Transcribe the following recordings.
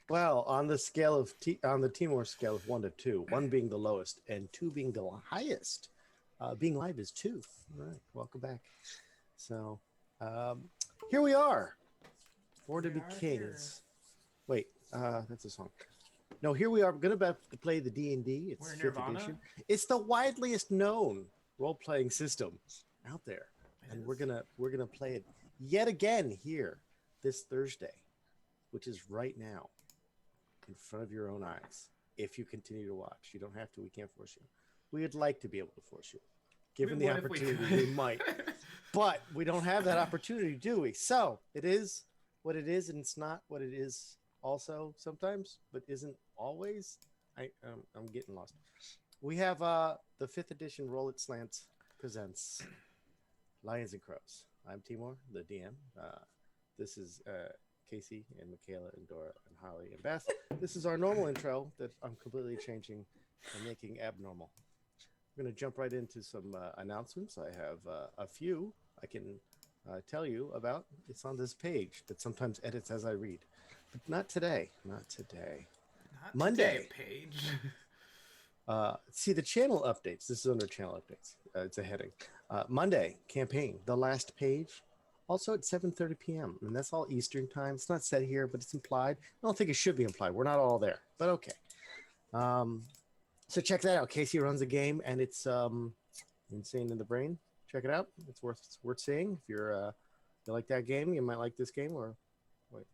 Well, on the scale of on the Timor scale of 1 to 2, 1 being the lowest and 2 being the highest, being live is 2. All right, welcome back. So here we are, Born to be Kings. Wait, that's a song. No, here we are. I'm going to play the D&D. It's 5th edition. It's the wideliest known role-playing system out there, and we're gonna play it yet again here this Thursday, which is right now, in front of your own eyes. If you continue to watch, you don't have to. We can't force you. We would like to be able to force you, given the opportunity. We might, but we don't have that opportunity, do we? So it is what it is, and it's not what it is. Also, sometimes, but isn't always. I'm getting lost. We have the 5th edition Roll It Slant presents Lions and Crows. I'm Timor, the DM. This is Casey and Michaela and Dora and Holly and Beth. This is our normal intro that I'm completely changing and making abnormal. We're going to jump right into some announcements. I have a few I can tell you about. It's on this page that sometimes edits as I read. But not today. Not today. Not Monday. Today, page. See the channel updates. This is under channel updates. It's a heading. Monday campaign, the last page. Also at 7:30 p.m. and that's all Eastern time. It's not said here, but it's implied. I don't think it should be implied. We're not all there, but okay. So check that out. Casey runs a game, and it's Insane in the Brain. Check it out. It's worth seeing. If you like that game, you might like this game. Or wait,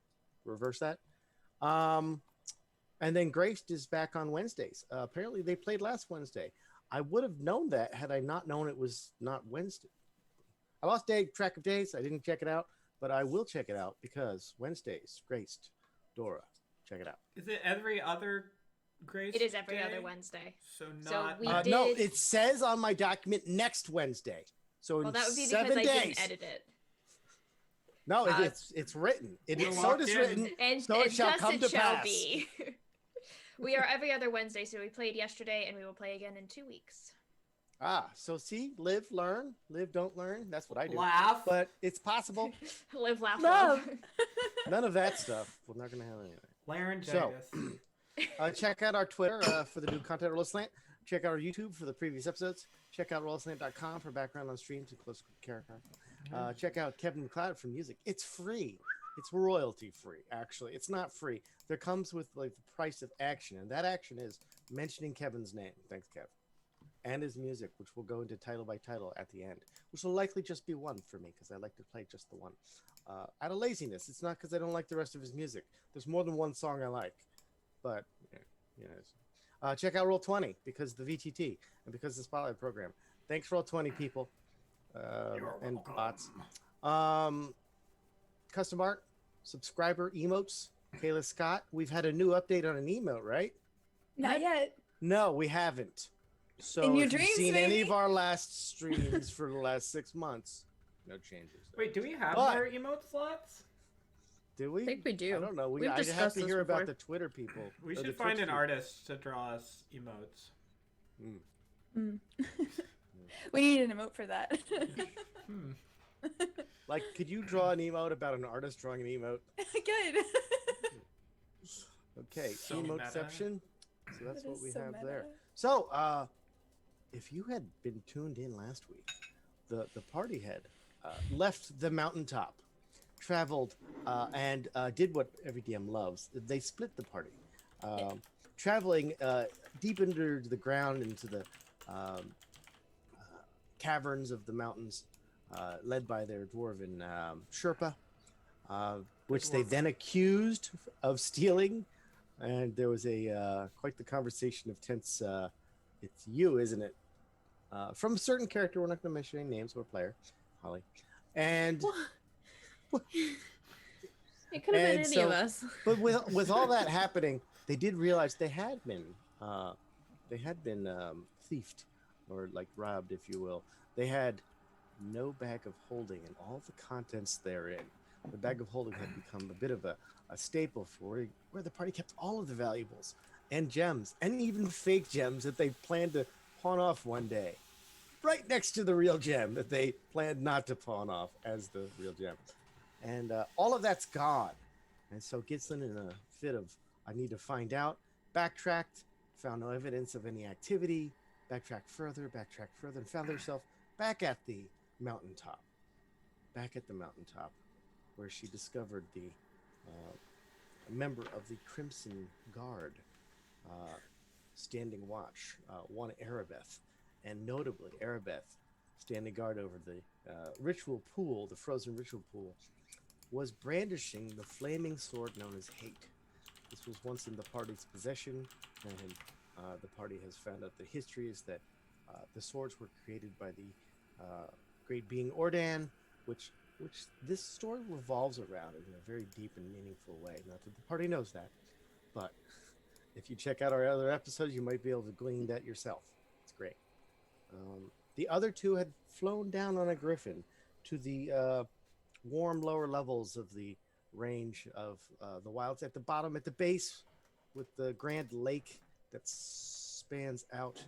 reverse that. And then Graced is back on Wednesdays. Apparently, they played last Wednesday. I would have known that had I not known it was not Wednesday. I lost track of days. I didn't check it out, but I will check it out because Wednesdays, Graced, Dora, check it out. Is it every other Grace? It is every day? other Wednesday. So not. No, it says on my document next Wednesday. So well, that would be 7 because days. I didn't edit it. No, it's written. It is written. And so it shall come to pass. Be. We are every other Wednesday, so we played yesterday, and we will play again in 2 weeks. So see, live, learn, live, don't learn. That's what I do. Laugh. But it's possible. Live, laugh, love. None of that stuff. We're not going to have any of it. Laryngitis. So, check out our Twitter for the new content, Roll Slant. Check out our YouTube for the previous episodes. Check out rollslant.com for background on streams and close character. Check out Kevin McLeod for music. It's free. It's royalty free, actually. It's not free. There comes with like the price of action, and that action is mentioning Kevin's name. Thanks, Kev. And his music, which will go into title by title at the end, which will likely just be one for me because I like to play just the one. Out of laziness. It's not because I don't like the rest of his music. There's more than one song I like. But, check out Roll20 because the VTT and because the Spotlight program. Thanks, Roll20 people and bots. Custom art, subscriber emotes, Kayla Scott. We've had a new update on an emote, right? Not yet. No, we haven't. So In your if dreams, you've seen maybe? any of our last streams for the last 6 months, no changes. Wait, do we have more emote slots? Do we? I think we do. I don't know. We've I have discussed to this hear about before. the Twitter people. We or the should find Twitch an people. artist to draw us emotes. We need an emote for that. Like, could you draw an emote about an artist drawing an emote? Good. Okay, So emoteception. So that's That what is we so have meta. there. So, if you had been tuned in last week, the party had left the mountaintop, traveled, and did what every DM loves. They split the party, traveling deep under the ground into the caverns of the mountains, led by their dwarven Sherpa, which they then accused of stealing. And there was a quite the conversation of tense. It's you, isn't it? From a certain character. We're not going to mention any names or player, Holly. And It could have been any of us. But with all that happening, they did realize they had been thiefed or like robbed, if you will. They had no bag of holding and all the contents therein. The bag of holding had become a bit of a staple for where the party kept all of the valuables and gems and even fake gems that they planned to pawn off one day, right next to the real gem that they planned not to pawn off as the real gem. And all of that's gone. And so Gislin, in a fit of, I need to find out, backtracked, found no evidence of any activity, backtracked further, and found herself back at the mountaintop. Where she discovered a member of the Crimson Guard standing watch, one Arabeth, and notably Arabeth, standing guard over the ritual pool, the frozen ritual pool, was brandishing the flaming sword known as Hate. This was once in the party's possession, and the party has found out the history is that the swords were created by the great being Ordan, which this story revolves around in a very deep and meaningful way. Not that the party knows that, but if you check out our other episodes, you might be able to glean that yourself. It's great. The other two had flown down on a griffin to the warm lower levels of the range of the wilds at the bottom, at the base, with the grand lake that spans out.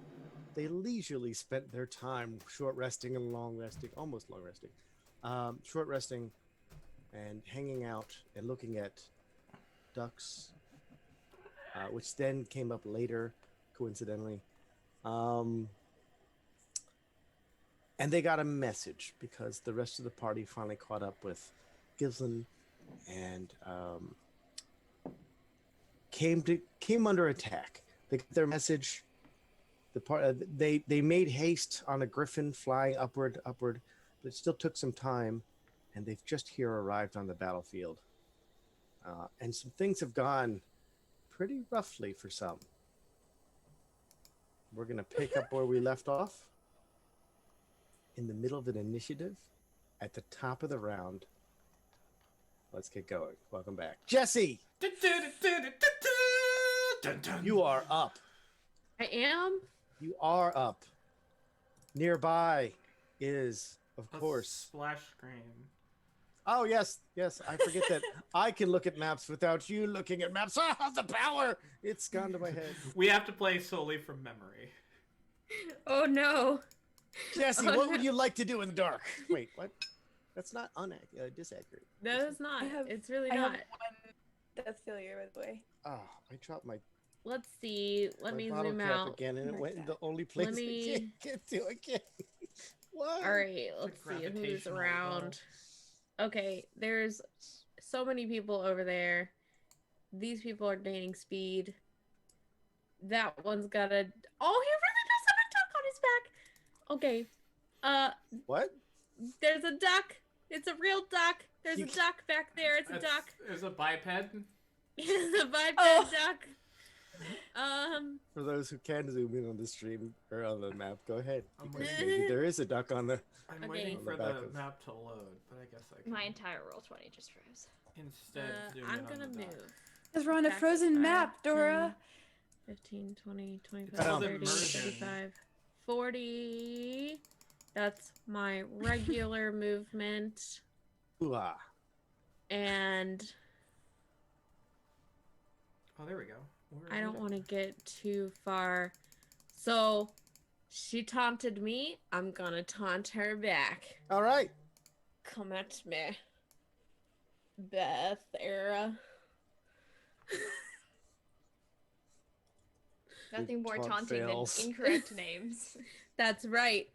They leisurely spent their time short resting and long resting, almost long resting, short resting and hanging out and looking at ducks, which then came up later, coincidentally. And they got a message because the rest of the party finally caught up with Gislin and came under attack. They got their message. They made haste on a griffin flying upward, but it still took some time, and they've just here arrived on the battlefield. And some things have gone pretty roughly for some. We're going to pick up where we left off in the middle of an initiative at the top of the round. Let's get going. Welcome back. Jesse! You are up. I am? You are up. Nearby is, of course, splash screen. Oh, yes. I forget that I can look at maps without you looking at maps. Ah, the power! It's gone to my head. We have to play solely from memory. Oh no. Jesse, what would you like to do in the dark? Wait, what? That's not disaccurate. No, it's not. It's really I not. have one Death failure, by the way. Oh, I dropped my Let's see. Let me bottle zoom cap out. again, and it went in the only place I can't get to again. What? All right, let's see who's gravitational around. Okay, there's so many people over there. These people are gaining speed. That one's got a... Oh, he really does have a duck on his back. Okay. What? There's a duck. It's a real duck. There's a duck back there. It's a duck. It's a biped. It's a biped duck. For those who can zoom in on the stream or on the map, go ahead. Because waiting. maybe there is a duck on the. I'm waiting for the map to load, but I guess I can. My entire Roll20 just froze. Instead, zoom I'm in on gonna the move. duck. Because we're on a Back frozen 5, map, Dora. 15, 20, 25, called 30, immersion. 35, 40. That's my regular movement. Ooh-ah. And Oh, there we go. I don't want to get too far. So she taunted me. I'm gonna taunt her back. All right. Come at me, Beth era. Nothing more taunt taunting fails. than incorrect names. That's right.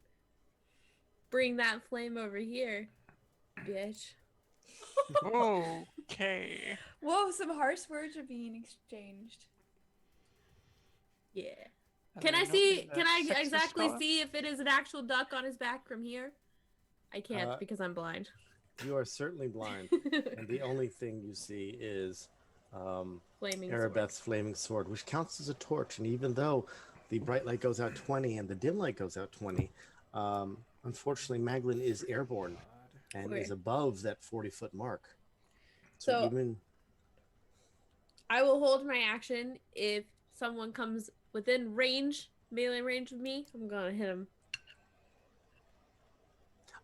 Bring that flame over here, bitch. Okay. Whoa, some harsh words are being exchanged. Yeah. And Can I nothing see? that Can I sexist exactly about it? see if it is an actual duck on his back from here? I can't because I'm blind. You are certainly blind, and the only thing you see is Flaming Arabeth's flaming sword, which counts as a torch. And even though the bright light goes out 20 and the dim light goes out 20, unfortunately, Maglin is airborne and Okay. is above that 40-foot mark. So- even I will hold my action if someone comes within range, melee range of me. I'm gonna hit him.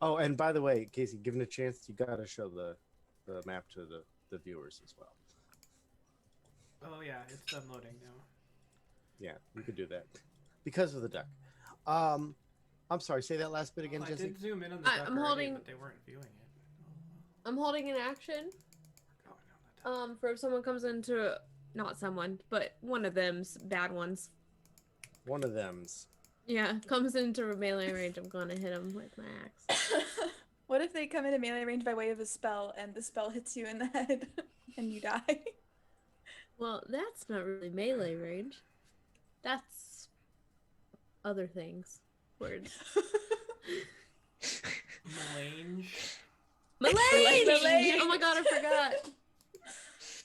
oh, and by the way, Casey, given a chance, you gotta show the map to the viewers as well. Oh yeah, it's unloading now. Yeah, you could do that because of the duck. I'm sorry. Say that last bit again, I Jesse. did zoom in on the I'm duck already, holding- but they weren't viewing it. I'm holding an action. Oh, no, For if someone comes into, not someone, but one of them's bad ones. One of them's. Yeah, comes into melee range, I'm gonna hit him with my axe. What if they come into melee range by way of a spell and the spell hits you in the head and you die? Well, that's not really melee range. That's other things. Words. Melange. Melange! Melange! Oh my god, I forgot.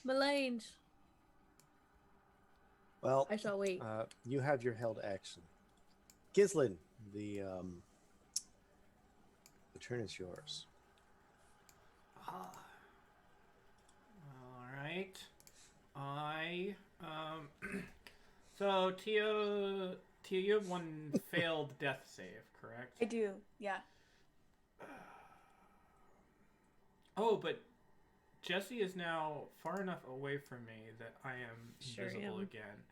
Melange. Well, I shall wait. you have your held action. Gislin, the turn is yours. All right. So Tio, you have one failed death save, correct? I do, yeah. Oh, but Jesse is now far enough away from me that I am Sure invisible am. again.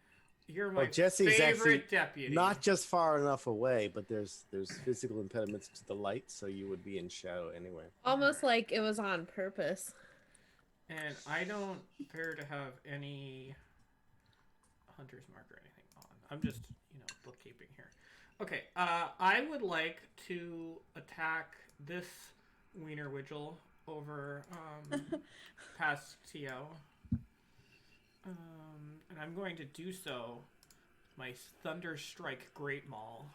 You're my Jesse's favorite actually deputy. not just far enough away, but there's physical impediments to the light, so you would be in shadow anyway. Almost like it was on purpose. And I don't appear to have any hunter's mark or anything on. I'm just, bookkeeping here. Okay, I would like to attack this wiener widgel over past Tio. And I'm going to do so my Thunder Strike Great Maul,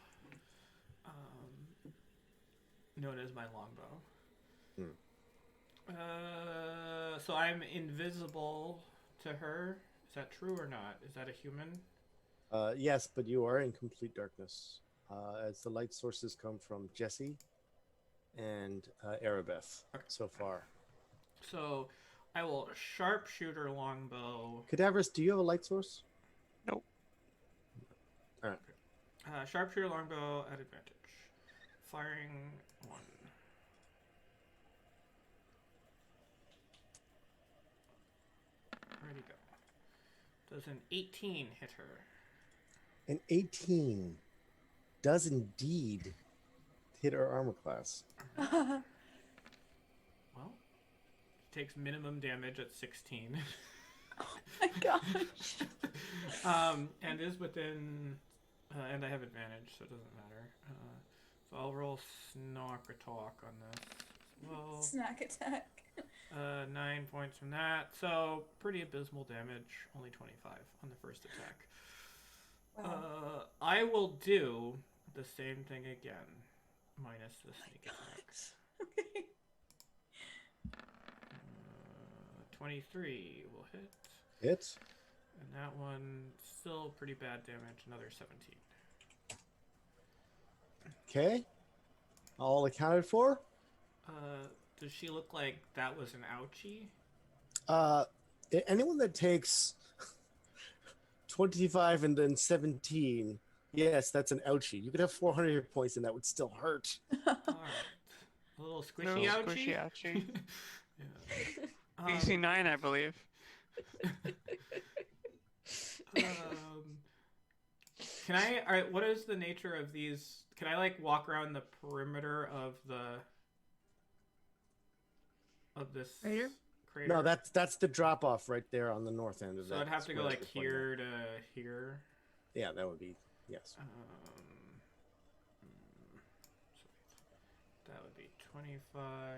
known as my longbow. So I'm invisible to her. Is that true or not? Is that a human? Yes, but you are in complete darkness, as the light sources come from Jesse and Arabeth so far. So I will sharpshooter longbow. Cadaverous, do you have a light source? Nope. All right. Sharpshooter longbow at advantage. Firing 1. Where'd he go? Does an 18 hit her? An 18 does indeed hit our armor class. Well, she takes minimum damage at 16. Oh my gosh. And is within, and I have advantage, so it doesn't matter. So I'll roll Snark Attack on this as well. Snack attack. 9 points from that, so pretty abysmal damage. Only 25 on the first attack. Wow. I will do the same thing again, minus the sneak attack. Okay. 23 will hit. Hit. And that one, still pretty bad damage, another 17. Okay. All accounted for. Does she look like that was an ouchie? Anyone that takes 25 and then 17, yes, that's an ouchie. You could have 400 hit points and that would still hurt. Alright. A little squishy Little ouchie? squishy ouchie. Yeah. AC 9, I believe. Can I? Alright, what is the nature of these? Can I walk around the perimeter of this Crater? crater? No, that's the drop off right there on the north end of that. So I'd have to go square you're pointing here to here. at. Yeah, that would be yes. That would be 25.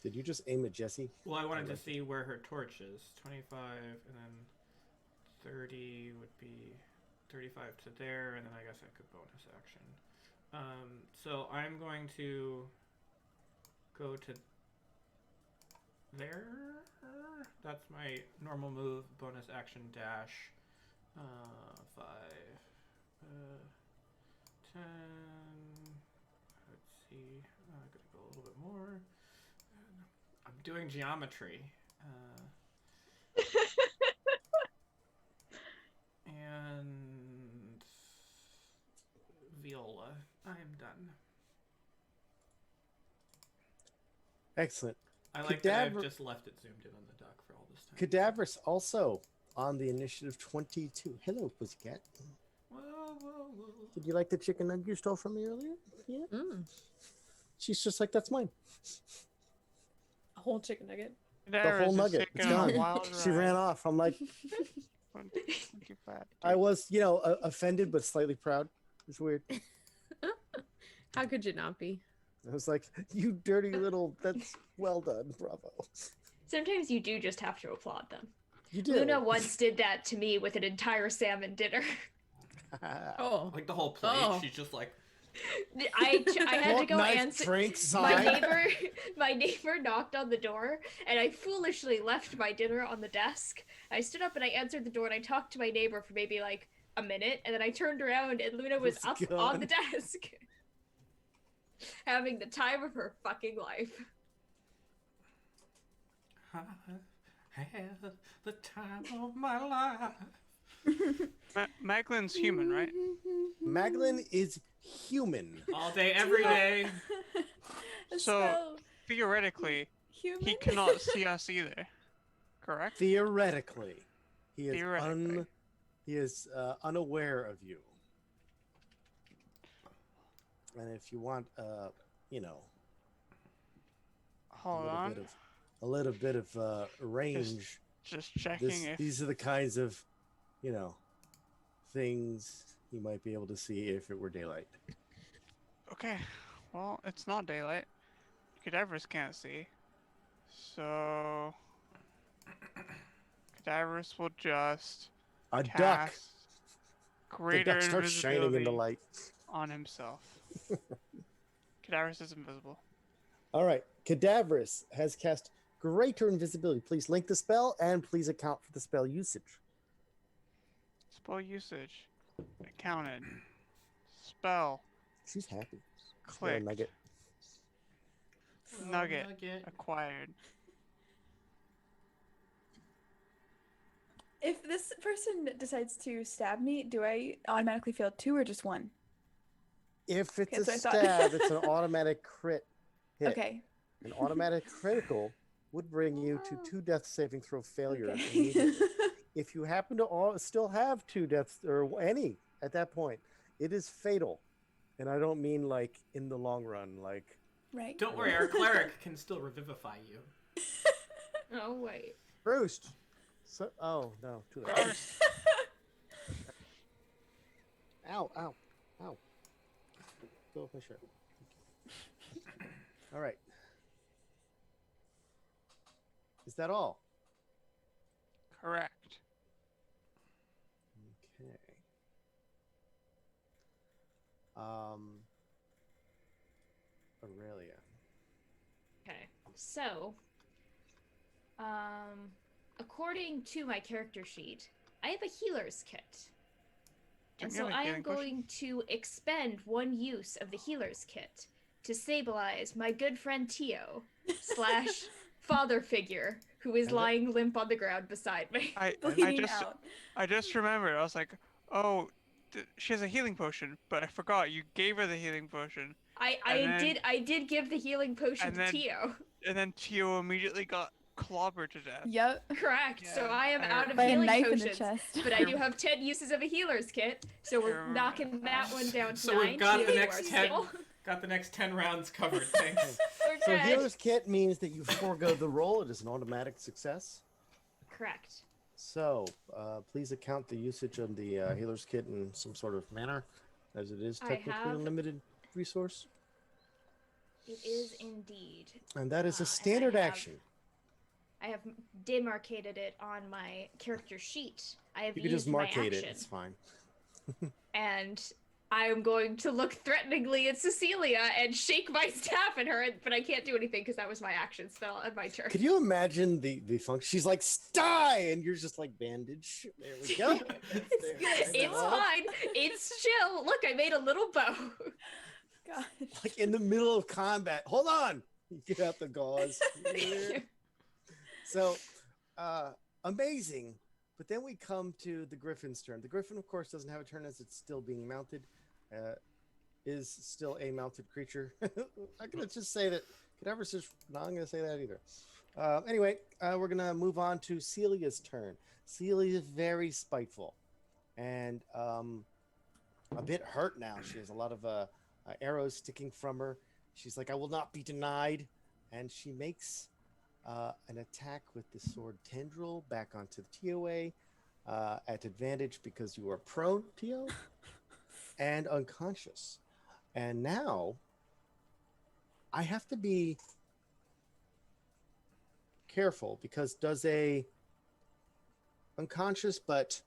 Did you just aim at Jesse? Well, I wanted to see where her torch is. 25, and then 30 would be 35 to there, and then I guess I could bonus action. So I'm going to go to there. That's my normal move, bonus action dash. 5, 10. Let's see. I'm gonna go a little bit more. I'm doing geometry. And Viola. I am done. Excellent. I like that I've Cadaver- just left it zoomed in on the duck for all this time. Cadaverous also on the initiative 22. Hello, pussycat. Whoa, whoa, whoa. Did you like the chicken nugget you stole from me earlier? Yeah. Mm. She's just like, that's mine. A whole chicken nugget. The whole nugget. It's gone. She ran off. I'm like, I was, offended but slightly proud. It's weird. How could you not be? I was like, you dirty little, that's well done. Bravo. Sometimes you do just have to applaud them. You do. Luna once did that to me with an entire salmon dinner. Oh. Like the whole plate. Oh. She's just like, I had to go answer. Drink, My neighbor knocked on the door, and I foolishly left my dinner on the desk. I stood up and I answered the door, and I talked to my neighbor for maybe like a minute, and then I turned around, and Luna was up on the desk, having the time of her fucking life. I had the time of my life. Maglin's human, right? Maglin is human. All day, every day. So theoretically, human? he cannot see us either. Correct? Theoretically, he is Theoretically. Unaware of you. And if you want, Hold on. a little bit of range. Just checking if These are the kinds of, things you might be able to see if it were daylight. Okay. Well, it's not daylight. Cadavers can't see. So Cadavers will just A duck. cast The greater duck starts shining in the invisibility light. on himself. Cadavers is invisible. All right. Cadaverous has cast greater invisibility. Please link the spell and please account for the spell usage. Spell usage. Accounted. Spell. She's happy. Click. Nugget. Nugget. Acquired. If this person decides to stab me, do I automatically fail 2 or just 1? If it's Okay, a so I thought- stab, it's an automatic crit hit. Okay. An automatic critical would bring you to 2 death saving throw failure Okay. immediately. If you happen to still have 2 deaths or any at that point, it is fatal. And I don't mean like in the long run, like. Right. Don't worry, our cleric can still revivify you. Oh wait. Bruce. So, oh no, too late. Ow, ow, ow. Go with my shirt. All right. Is that all? Correct. Okay. Aurelia. Okay. So, according to my character sheet, I have a healer's kit. And Don't you so have a I am healing potion? going to expend 1 use of the healer's kit to stabilize my good friend Tio / father figure who is lying limp on the ground beside me. Bleeding out. I just remembered. I was like, oh, she has a healing potion, but I forgot you gave her the healing potion. I did give the healing potion to Tio. And then Tio immediately got clobbered to death. Yep. Correct. Yeah. So I am out of By a healing knife in the potions, chest. but I do have 10 uses of a healer's kit, so we're knocking that one down to So 9. we've got Tio, the you next are 10. still- Got the next 10 rounds covered. Thanks. We're So good. healer's kit means that you forego the roll. It is an automatic success. Correct. So please account the usage of the healer's kit in some sort of manner, as it is I technically a have- limited resource. It is indeed. And that is a and I standard have- action. I have demarcated it on my character sheet. I have You could used just my marcate it. action, It's fine. and I am going to look threateningly at Cecilia and shake my staff at her, but I can't do anything because that was my action spell and my turn. Could you imagine the function? She's like, "Sty!" and you're just like, "Bandage." There we go. It's fine. It's chill. Look, I made a little bow. God. Like in the middle of combat. Hold on. You get out the gauze. So, amazing. But then we come to the Griffin's turn. The Griffin, of course, doesn't have a turn as it's still being mounted. Is still a mounted creature. I'm going to just say that Cadaver's just not going to say that either. Anyway, we're going to move on to Celia's turn. Celia is very spiteful and a bit hurt now. She has a lot of arrows sticking from her. She's like, I will not be denied. And she makes an attack with the sword tendril back onto the TOA at advantage because you are prone, TO, and unconscious. And now I have to be careful because does a unconscious, but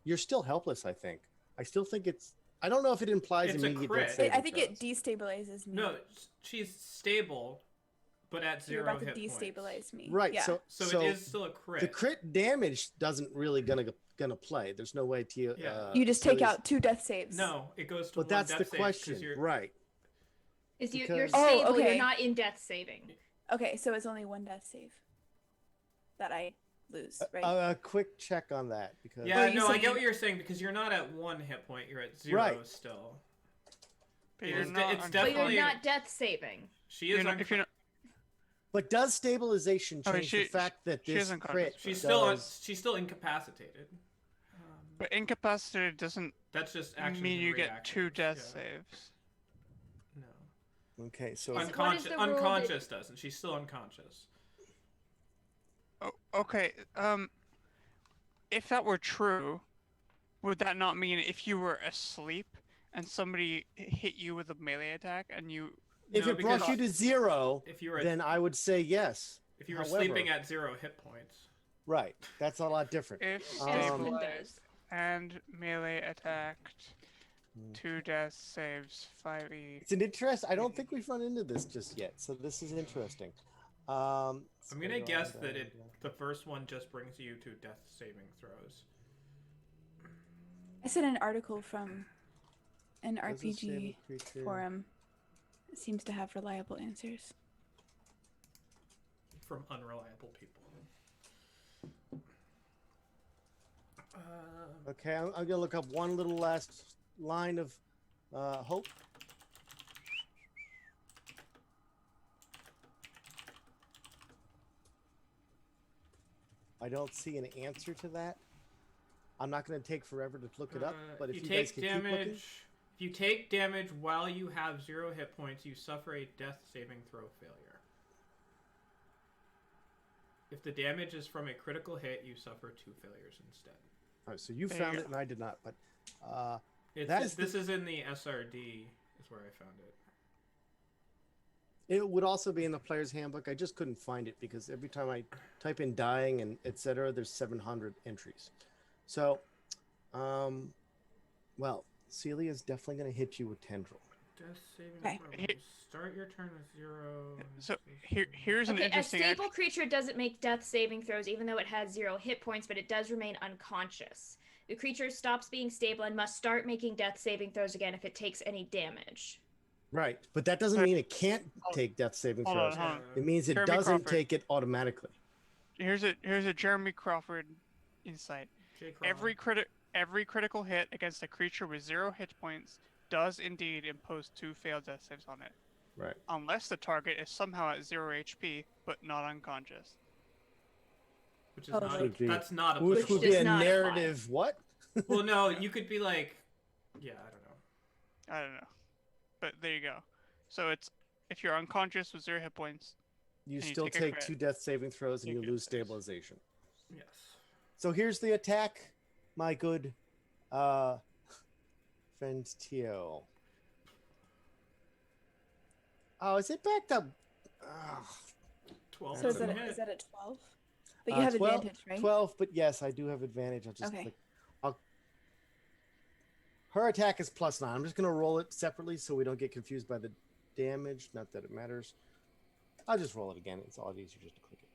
you're still helpless, I think. I still think it's, I don't know if it implies It's a immediate crit. death saving I think throws. it destabilizes me. No, she's stable, but at You're 0 about to hit points. destabilize me. Right, Yeah. So it is still a crit. the crit damage doesn't really gonna play. There's no way to Yeah. You just take Celia's- out 2 death saves. No, it goes to But one that's death the save 'cause question, you're- right? Is you're Because- stable, Oh, okay. you're not in death saving. Okay, so it's only 1 death save that I lose, right? A quick check on that because Yeah, Were you no, I get saying- what you're saying because you're not at 1 hit point. You're at 0 Right. still. But It's you're de- not it's But definitely- you're not death saving. She is. if you're not, But does stabilization Okay, change the fact that she this is unconscious. crit She's does... still incapacitated. but incapacitated doesn't That's just actions mean and you get reactions. 2 death Yeah. saves. No. Okay, so What is Unconscious, the rule that- unconscious doesn't. She's still unconscious. Oh, okay. If that were true, would that not mean if you were asleep and somebody hit you with a melee attack and you if No, it brought because you to 0, If you were then I would say yes. if you were However- sleeping at 0 hit points, Right, that's a lot different. if Aspen stabilized does. and melee attacked 2 death saves 5e? It's an interest. I don't think we've run into this just yet, so this is interesting. I'm gonna guess that the first one just brings you to death saving throws. I said an article from an Does it save a RPG creature? forum. It seems to have reliable answers. From unreliable people. Okay, I'm gonna look up one little last line of hope. I don't see an answer to that. I'm not going to take forever to look it up, but if you guys can keep looking. If you take damage while you have 0 hit points, you suffer a death saving throw failure. If the damage is from a critical hit, you suffer 2 failures instead. All right, so you There you found go. it and I did not, but This is in the SRD, is where I found it. it would also be in the player's handbook. I just couldn't find it because every time I type in dying and etc., there's 700 entries. So, well, Celia is definitely going to hit you with tendril. Death saving Okay. throws. Start your turn with 0. So here's an Okay, a interesting. stable creature doesn't make death saving throws even though it has 0 hit points, but it does remain unconscious. The creature stops being stable and must start making death saving throws again if it takes any damage. Right, but that doesn't mean it can't take death saving Hold throws. on, hold on. It means it Jeremy doesn't Crawford. take it automatically. Here's a Jeremy Crawford insight. J. Craw. Every critical hit against a creature with 0 hit points does indeed impose 2 failed death saves on it, Right. unless the target is somehow at 0 HP but not unconscious. Which is Oh, not. Would be- That's not a. Which Which would does be a not apply. narrative. What? Well, no, you could be like, yeah, I don't know. I don't know, but there you go. So it's if you're unconscious with 0 hit points, You And you still take a take crit. 2 death saving throws and Take you your lose death saves. stabilization. Yes. So here's the attack, my good friend Tio. Oh, is it backed up? Ugh. 12 So is doesn't that hit. a 12? But you have 12, advantage, right? 12, but yes, I do have advantage. I'll just Okay. click. Her attack is +9. I'm just going to roll it separately so we don't get confused by the damage. Not that it matters. I'll just roll it again. It's a lot easier just to click it.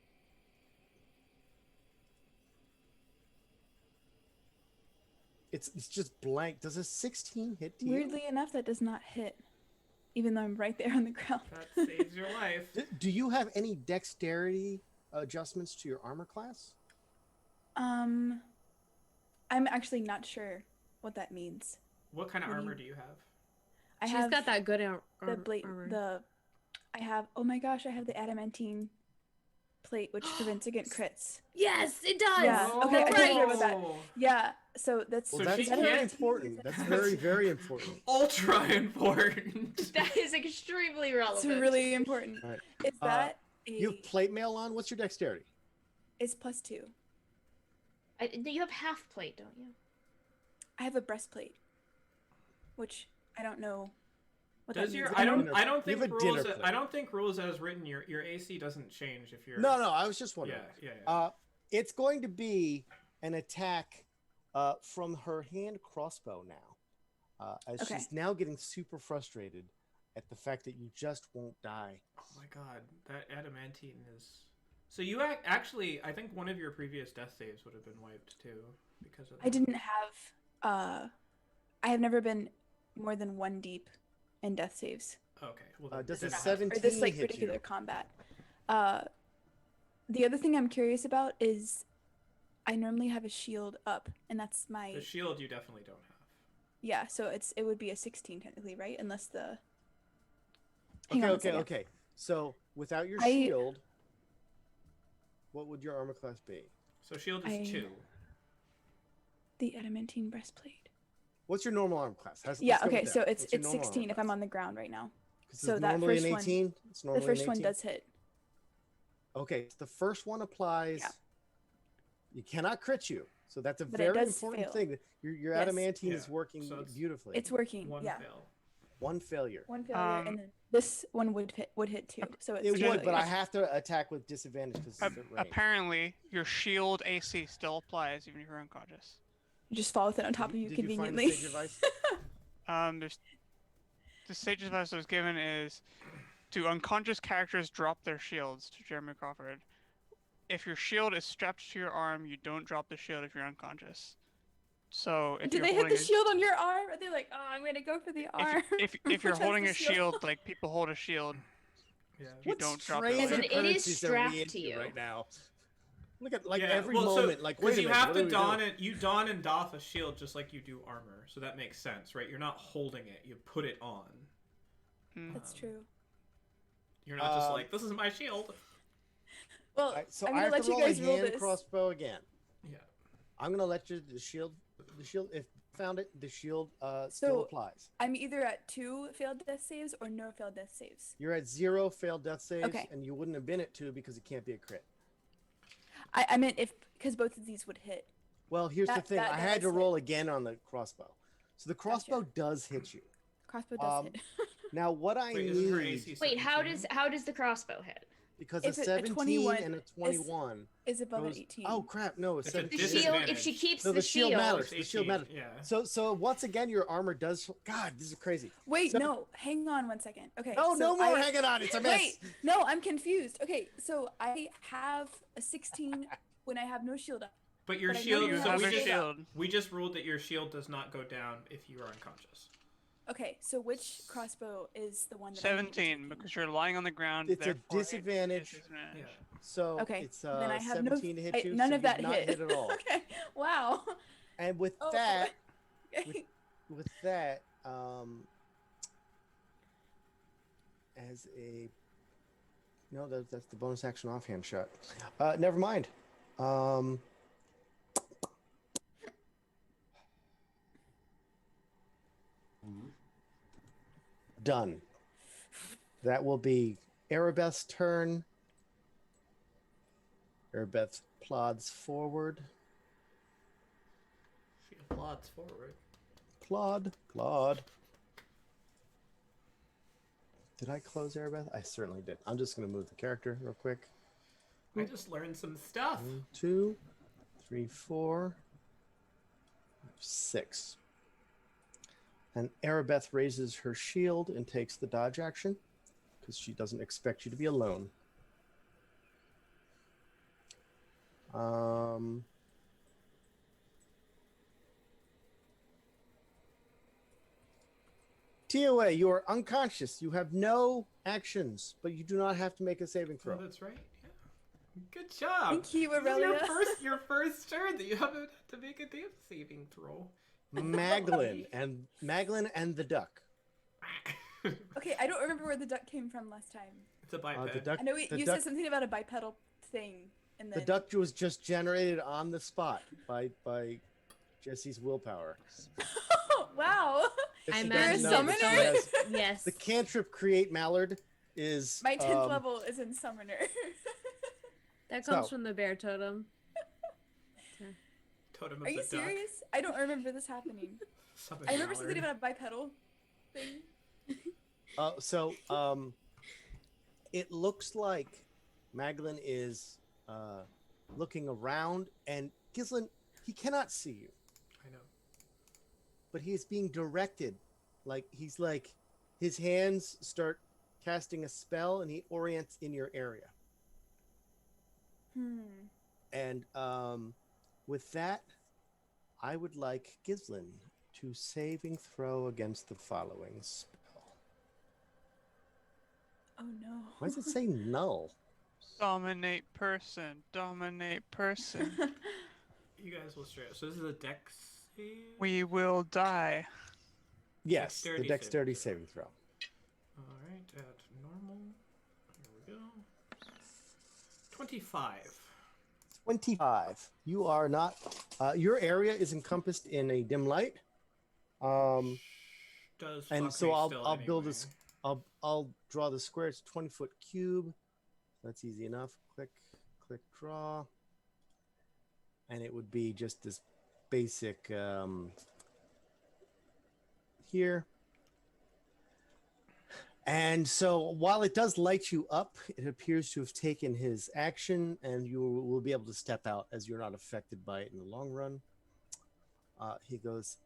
It's just blank. Does a 16 hit you? Weirdly enough, that does not hit, even though I'm right there on the ground. That saves your life. Do you have any dexterity adjustments to your armor class? I'm actually not sure what that means. What kind of What do armor you- do you have? I She's have got that good the blade. armor. I have. Oh my gosh! I have the adamantine plate, which prevents against crits. Yes, it does. Yeah, okay, I That's did hear right. about that. Yeah. So that's. Well, So that's she very can't- important. That's very, very important. Ultra important. That is extremely It's relevant. really important. All right. Is that You have plate mail on. What's your dexterity? It's +2. You have half plate, don't you? I have a breastplate, which I don't know what Does that your means. I don't You have think a rules dinner plate. I don't think rules as written your AC doesn't change if you're No, I was just wondering. Yeah. It's going to be an attack from her hand crossbow now, as Okay. she's now getting super frustrated at the fact that you just won't die. Oh my god, that adamantine is. So you actually, I think one of your previous death saves would have been wiped too because of that. I didn't have. I have never been more than 1 deep in death saves. Okay. Well, Does then a it has- 17 Or this like hit particular you? combat. The other thing I'm curious about is I normally have a shield up, and that's my The shield you definitely don't have. yeah. So it would be a 16 technically, right? Unless the Hang on a second. Okay. So without your I- shield, what would your armor class be? So shield is 2. the adamantine breastplate. What's your normal armor class? Yeah. Let's go Okay. with So that. it's What's your it's normal 16 armor if I'm class? on the ground right now. 'Cause so it's that normally first an one- 18. It's The normally first an one 18? does hit. Okay, the first one applies. Yeah. You cannot crit you, so that's a But it very does important fail. thing. Your Yes. adamantine Yeah, is working so it's- beautifully. It's working. One yeah. fail. One failure. One failure, and then this one would hit too. So it's It two would, but I failures. have to attack with disadvantage because it's at range. Apparently, your shield AC still applies even if you're unconscious. You just fall with it on top of you Did you find conveniently. the sage advice? There's the sage advice I was given is do unconscious characters drop their shields to Jeremy Crawford. If your shield is strapped to your arm, you don't drop the shield if you're unconscious. So if Do you're they hit holding the shield on your arm? Are they like, oh, I'm gonna go for the arm? if Which you're has holding the a shield, like people hold a shield, Yeah. you don't drop it. strange Listen, Like, it is occurrences are we strapped into to you. right now. Look at like Yeah, every well, moment. Like wait because a you minute, have what to are we don doing? it. You don and doff a shield just like you do armor, so that makes sense, right? You're not holding it; you put it on. That's true. You're not just like, "This is my shield." Well, Alright, so I'm I gonna have let to you roll a guys roll hand this. crossbow again. Yeah. I'm gonna let you the shield. If found it, the shield still So- applies. I'm either at 2 failed death saves or no failed death saves. You're at 0 failed death saves, Okay. and you wouldn't have been at 2 because it can't be a crit. I meant because both of these would hit. Well, here's the That- thing. that I had to does hit. roll again on the crossbow. So the crossbow does hit you. Crossbow does hit. Now what I Wait, isn't her need, AC Wait, how 17? does the crossbow hit? because If a a 17 21 and a 21 Is above goes, an 18. oh crap, no, it's It's a 17. The shield, if she Disadvantage. keeps No, the the shield shield, matters. It's The shield 18, matters. Yeah. So once again, your armor does. God, this is crazy. Wait, So- no, hang on 1 second. Okay. No, so no more I- hanging on. It's a mess. Wait, no, I'm confused. Okay, so I have a 16 when I have no shield up. But your But I know shield. you you So have we a just shield. we just ruled that your shield does not go down if you are unconscious. Okay, so which crossbow is the one that I need to 17 take? because you're lying on the ground. It's a therefore disadvantage. disadvantage. Yeah. So Okay, it's then I have 17 to hit you. none so of that you've not hit at all. Okay, wow. And with Oh, that, okay. with that, as a no, that's the bonus action offhand shot. Never mind. Done. That will be Arabeth's turn. Arabeth plods forward. She applauds forward. Plod. Did I close Arabeth? I certainly did. I'm just going to move the character real quick. I just learned some stuff. 1, 2, 3, 4, 6. And Arabeth raises her shield and takes the dodge action because she doesn't expect you to be alone. TOA, you are unconscious. You have no actions, but you do not have to make a saving Oh, throw. that's right. Yeah. Good job. Thank you, This is Aurelia. your first turn that you haven't had to make a damn saving throw. Maglin and the duck. Okay, I don't remember where the duck came from last time. It's a biped. The duck. I know the you duck, said something about a bipedal thing, and the then duck was just generated on the spot by Jesse's willpower. Oh, wow. If I she imagine doesn't You're a know that she summoner? has Yes. the cantrip create mallard is My 10th level is in Summoner. That comes So- from the bear totem. Totem of Are the you duck. serious? I don't remember this happening. Summon I remember Mallard. something about a bipedal thing. It looks like Maglin is looking around, and Gislin, he cannot see you, I know. but he is being directed. Like his hands start casting a spell, and he orients in your area. And with that, I would like Gislin to saving throw against the following spell. Oh no. Why does it say null? Dominate person. Dominate person. You guys will straight. So this is a dex save? We will die. Yes, Dexterity the dexterity saving saving throw. Alright, at normal. Here we go. 25. 25. You are not. Your area is encompassed in a dim light. Does And fuck so me I'll still build anyway. this. I'll draw the square. It's a 20-foot cube. That's easy enough. Click, draw, and it would be just this basic here. And so while it does light you up, it appears to have taken his action, and you will be able to step out as you're not affected by it in the long run. He goes,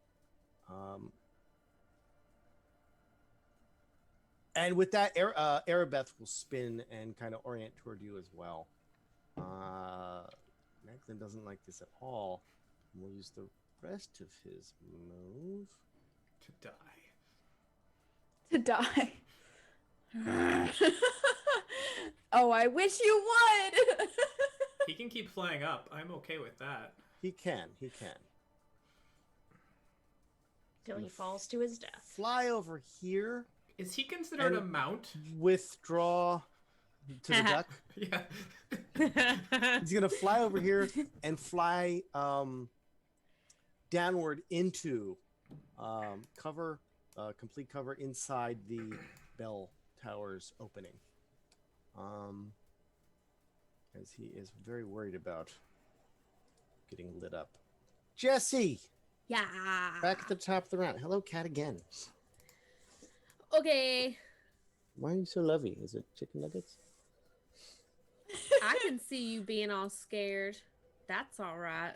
and with that, Arabeth will spin and kind of orient toward you as well. Macklin doesn't like this at all. We'll use the rest of his move To die. To die. Oh, I wish you would. He can keep flying up. I'm okay with that. He can. Till he falls to his death. Fly over here. Is he considered a And- mount? Withdraw to the duck. Yeah. He's gonna fly over here and fly downward into cover, complete cover inside the bell tower's opening. As he is very worried about getting lit up. Jesse, Yeah. back at the top of the round. Hello, cat again. Okay. Why are you so lovey? Is it chicken nuggets? I can see you being all scared. That's all right.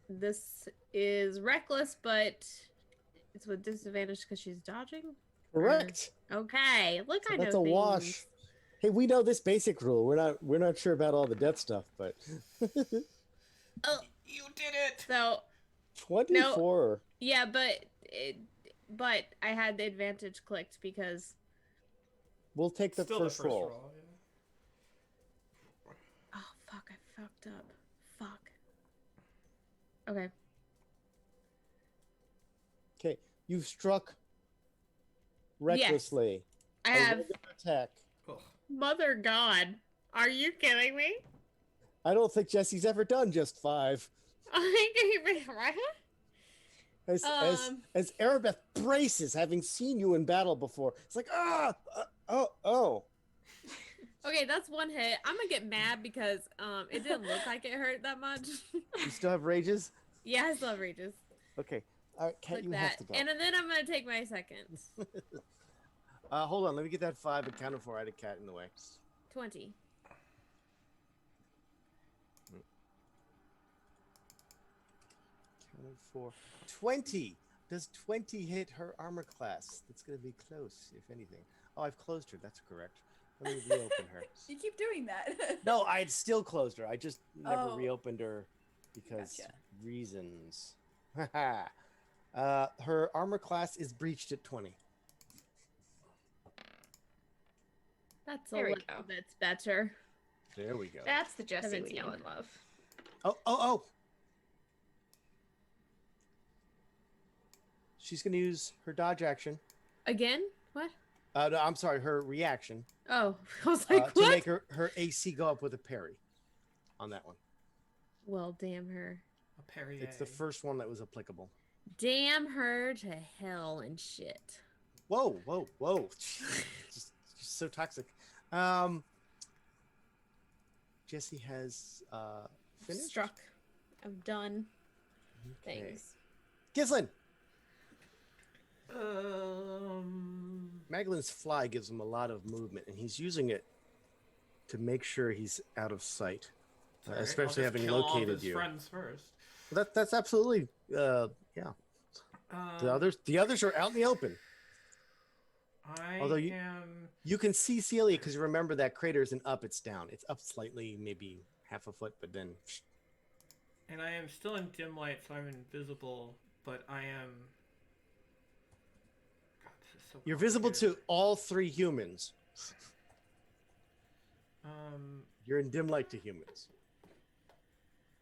This is reckless, but it's with disadvantage because she's dodging. Correct. Okay, look, So I know that's a things. wash. Hey, we know this basic rule. We're not sure about all the death stuff, but Oh, You did it! so 24. yeah, but I had the advantage clicked because We'll take the Still first the first roll. roll. Yeah. oh fuck, I fucked up. Fuck. Okay. Okay, you've struck recklessly. I A have regular attack. Ugh. Mother God. Are you kidding me? I don't think Jesse's ever done just 5. Right? As Arabeth braces, having seen you in battle before, it's like oh. Okay, that's one hit. I'm gonna get mad because it didn't look like it hurt that much. You still have rages? Yeah, I still have rages. Okay, all right, Kat, Click you that. have to go. And then I'm gonna take my seconds. Hold on, let me get that 5 accounted for. I had a cat in the way. 20. Accounted for 20. Does 20 hit her armor class? That's going to be close, if anything. Oh, I've closed her. That's correct. Let me reopen her. You keep doing that. No, I had still closed her. I just never Oh. reopened her because Gotcha. reasons. Her armor class is breached at 20. That's a There we little go. bit better. There we go. That's the Jesse we 17. know and love. Oh. She's going to use her dodge action. Again? What? No, I'm sorry, her reaction Oh, I was like, to what? make her AC go up with a parry on that one. Well, damn her. A Perrier. It's the first one that was applicable. Damn her to hell and shit. Whoa. just so toxic. Jesse has finished. Struck. I've done Okay. things. Gislin. Um. Magellan's fly gives him a lot of movement, and he's using it to make sure he's out of sight, Sorry, I'll especially just having kill all of located his you. friends first. That's absolutely yeah. The others are out in the open. Although you can see Celia because you remember that crater isn't up, it's down. It's up slightly, maybe half a foot, but then. And I am still in dim light, so I'm invisible. But I am. God, this is so You're visible to complicated. all 3 humans. You're in dim light to humans.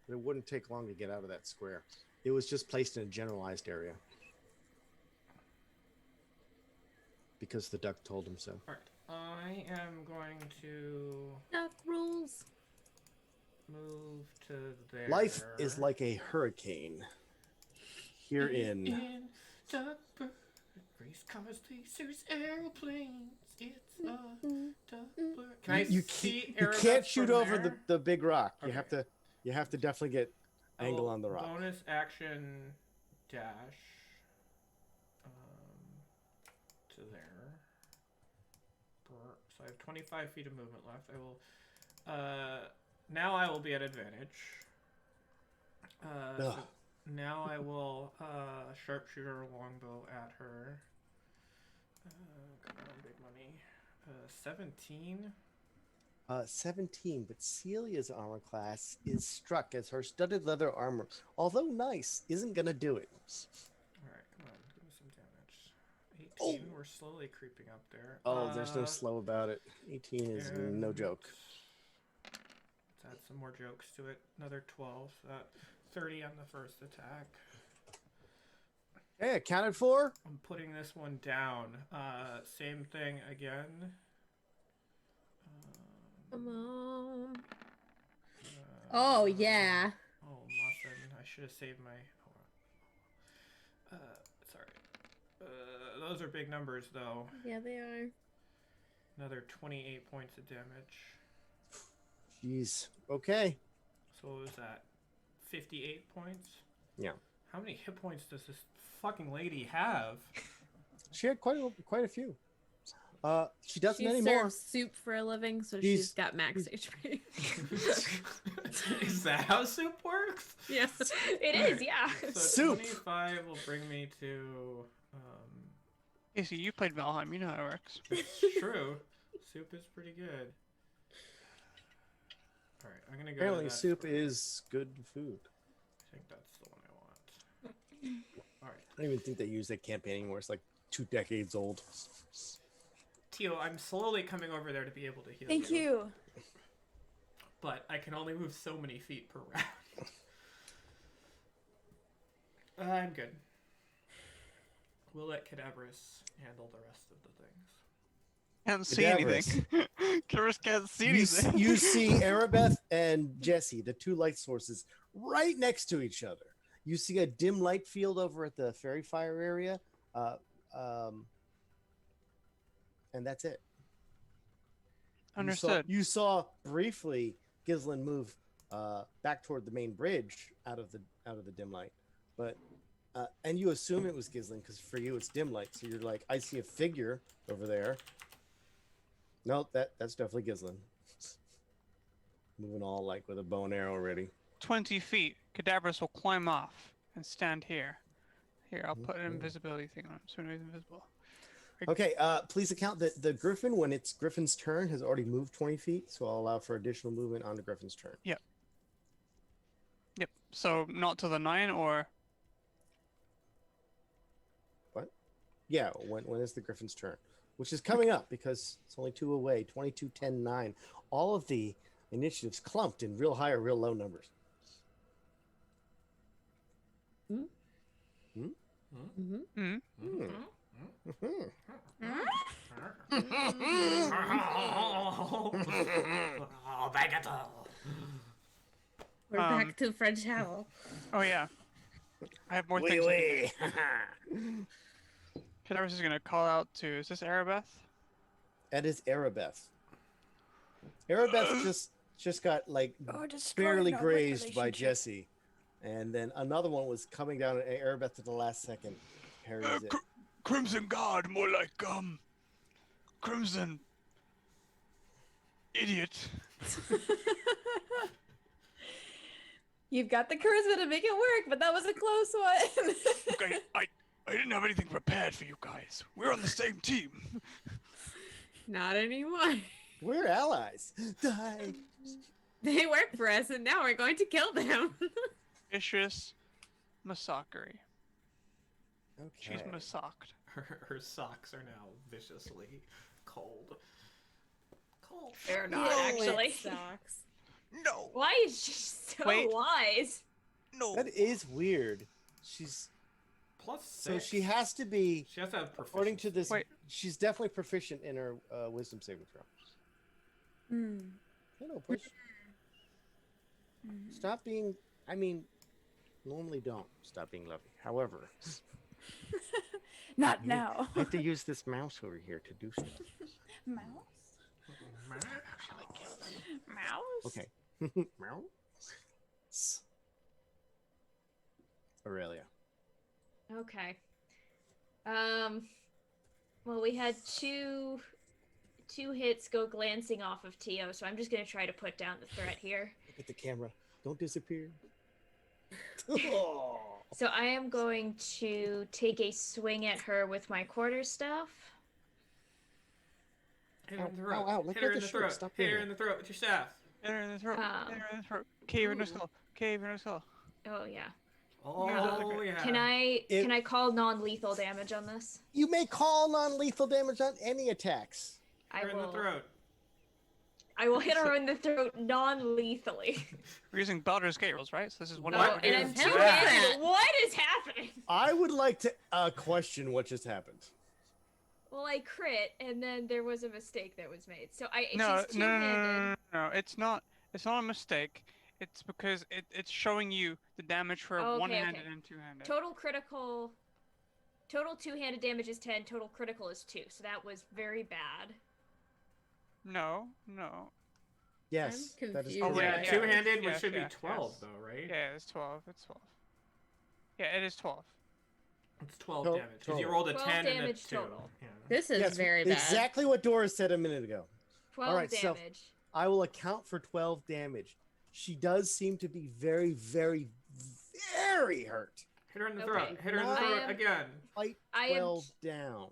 It wouldn't take long to get out of that square. It was just placed in a generalized area. Because the duck told him so. Alright, I am going to Duck rules. move to there. Life is like a hurricane. Herein. Duckburg, race cars, lasers, airplanes. It's a Duckburg. Can I see You Erebus can't shoot from over there? the big rock. You Okay. have to definitely get angle on the rock. Bonus action dash to there. So I have 25 feet of movement left. I will. Now I will be at advantage. So now I will sharpshooter longbow at her. Come on, big money. 17. 17, but Celia's armor class is struck as her studded leather armor, although nice, isn't gonna do it. Alright, come on, give me some damage. 18, we're slowly creeping up there. Oh, there's no slow about it. 18 is no joke. Let's add some more jokes to it. Another 12, so that 30 on the first attack. Hey, accounted for? I'm putting this one down. Same thing again. Come on. Oh, yeah. Oh, muffin. I should have saved my... sorry. Those are big numbers, though. Yeah, they are. Another 28 points of damage. Jeez. Okay. So what was that? 58 points? Yeah. How many hit points does this fucking lady have? She had quite a few. She doesn't She anymore. serves soup for a living, so She's- she's got max HP. Is that how soup works? Yes. It is, yeah. So Soup. 25 will bring me to... Casey, you played Valheim. You know how it works. It's true. Soup is pretty good. Alright, I'm gonna go Apparently, to that soup square. is good food. I think that's the one I want. Alright. I don't even think they use that campaign anymore. It's like 2 decades old. Tio, I'm slowly coming over there to be able to heal Thank you. But I can only move so many feet per round. I'm good. We'll let Cadaverous handle the rest of the things. Can't see Cadaverous. anything. Cadaverous can't see You, anything. you see Arabeth and Jesse, the 2 light sources, right next to each other. You see a dim light field over at the fairy fire area, and that's it. Understood. You saw briefly Gislin move back toward the main bridge out of the dim light, but and you assume it was Gislin because for you it's dim light, so you're like, I see a figure over there. No, that's definitely Gislin. Moving all like with a bow and arrow ready. 20 feet. Cadaverous will climb off and stand here. Here, I'll put an invisibility thing on him so he's invisible. Okay, please account that the Griffin, when it's Griffin's turn, has already moved 20 feet, so I'll allow for additional movement on the Griffin's turn. Yep. So not to the 9 or... What? Yeah, when is the Griffin's turn? Which is coming up because it's only 2 away. 22, 10, 9. All of the initiatives clumped in real high or real low numbers. Oh, bagatelle. We're back to French Howell. Oh yeah. I have more Wait, things. wait. Kadarus is gonna call out to. Is this Arabeth? That is Arabeth. Arabeth just got like Oh, just barely starting our grazed by relationship. Jesse, and then another one was coming down at Arabeth at the last second. Parries it. Crimson Guard, more like Crimson Idiot. You've got the charisma to make it work, but that was a close one. Okay, I didn't have anything prepared for you guys. We're on the same team. Not anymore. We're allies. Die. They work for us, and now we're going to kill them. Vicious massacre. She's Okay. massacred. Her socks are now viciously cold. Cold. They're not No, actually. Sucks. No, Why is she so Wait. wise? no. That is weird. She's Plus so 6. she has to be, She has to have proficiency. according to this. Wait. She's definitely proficient in her wisdom saving throw. Hmm. No, push. Stop being. I mean, normally don't stop being lovely. However, Not now. I have to use this mouse over here to do stuff. Mouse? Mouse? Okay. Mouse. Aurelia. Okay. Well, we had two hits go glancing off of Tio, so I'm just gonna try to put down the threat here. Look at the camera. Don't disappear. So I am going to take a swing at her with my quarterstaff. Hit her in the Ow, throat. ow, ow, let Hit go her of in the the shirt. throat. Stop Hit doing her that. in the throat with your staff. Hit her in the throat. Hit her in the throat. Cave in her Ooh. skull. Cave in her skull. Oh yeah. Oh yeah. Can I It- call non-lethal damage on this? You may call non-lethal damage on any attacks. I Hit her in the will. throat. I will hit her in the throat non-lethally. We're using Baldur's Gate rules, right? So this is one. What? Oh, and I'm is two-handed. What is happening? I would like to question what just happened. Well, I crit, and then there was a mistake that was made. So No, she's no, no, two-handed. no, no, no. It's not a mistake. It's because it's showing you the damage for Oh, okay, one-handed okay. and two-handed. Total two-handed damage is 10. Total critical is 2. So that was very bad. No. Yes, I'm that is confused. Oh, Yeah, yeah, two-handed, yes, which should yes, be 12 yes. though, right? Yeah, it's 12. It's 12. Yeah, it is 12. It's 12 To- damage. Because you total. rolled a 12 10 and a damage 2. total. Yeah. This is yes, very bad. exactly what Doris said a minute ago. 12 Alright, so- damage. I will account for 12 damage. She does seem to be very, very, very hurt. Hit her in the Okay. throat. Hit her in the I throat am- again. Fight I am 12 down.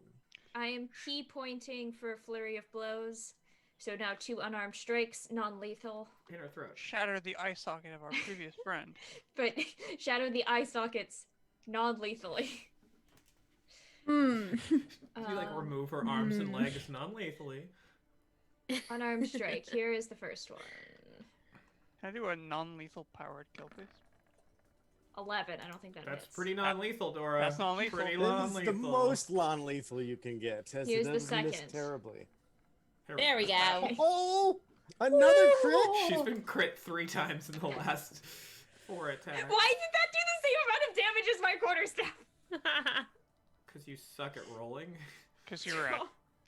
I am key pointing for a flurry of blows. So now 2 unarmed strikes, non-lethal. Hit her throat. Shatter the eye socket of our previous friend. But shatter the eye sockets non-lethally. Hmm. You like remove her arms and legs non-lethally. Unarmed strike. Here is the first one. Can I do a non-lethal powered kill, please? 11. I don't think that That's hits. pretty non-lethal, Dora. That's non-lethal. Pretty This This non-lethal. is the most non-lethal you can get. As Here's it the doesn't miss second. terribly. Here There we go. Oh, another crit. She's been crit 3 times in the last 4 attacks. Why did that do the same amount of damage as my quarterstaff? Because you suck at rolling. Because you're a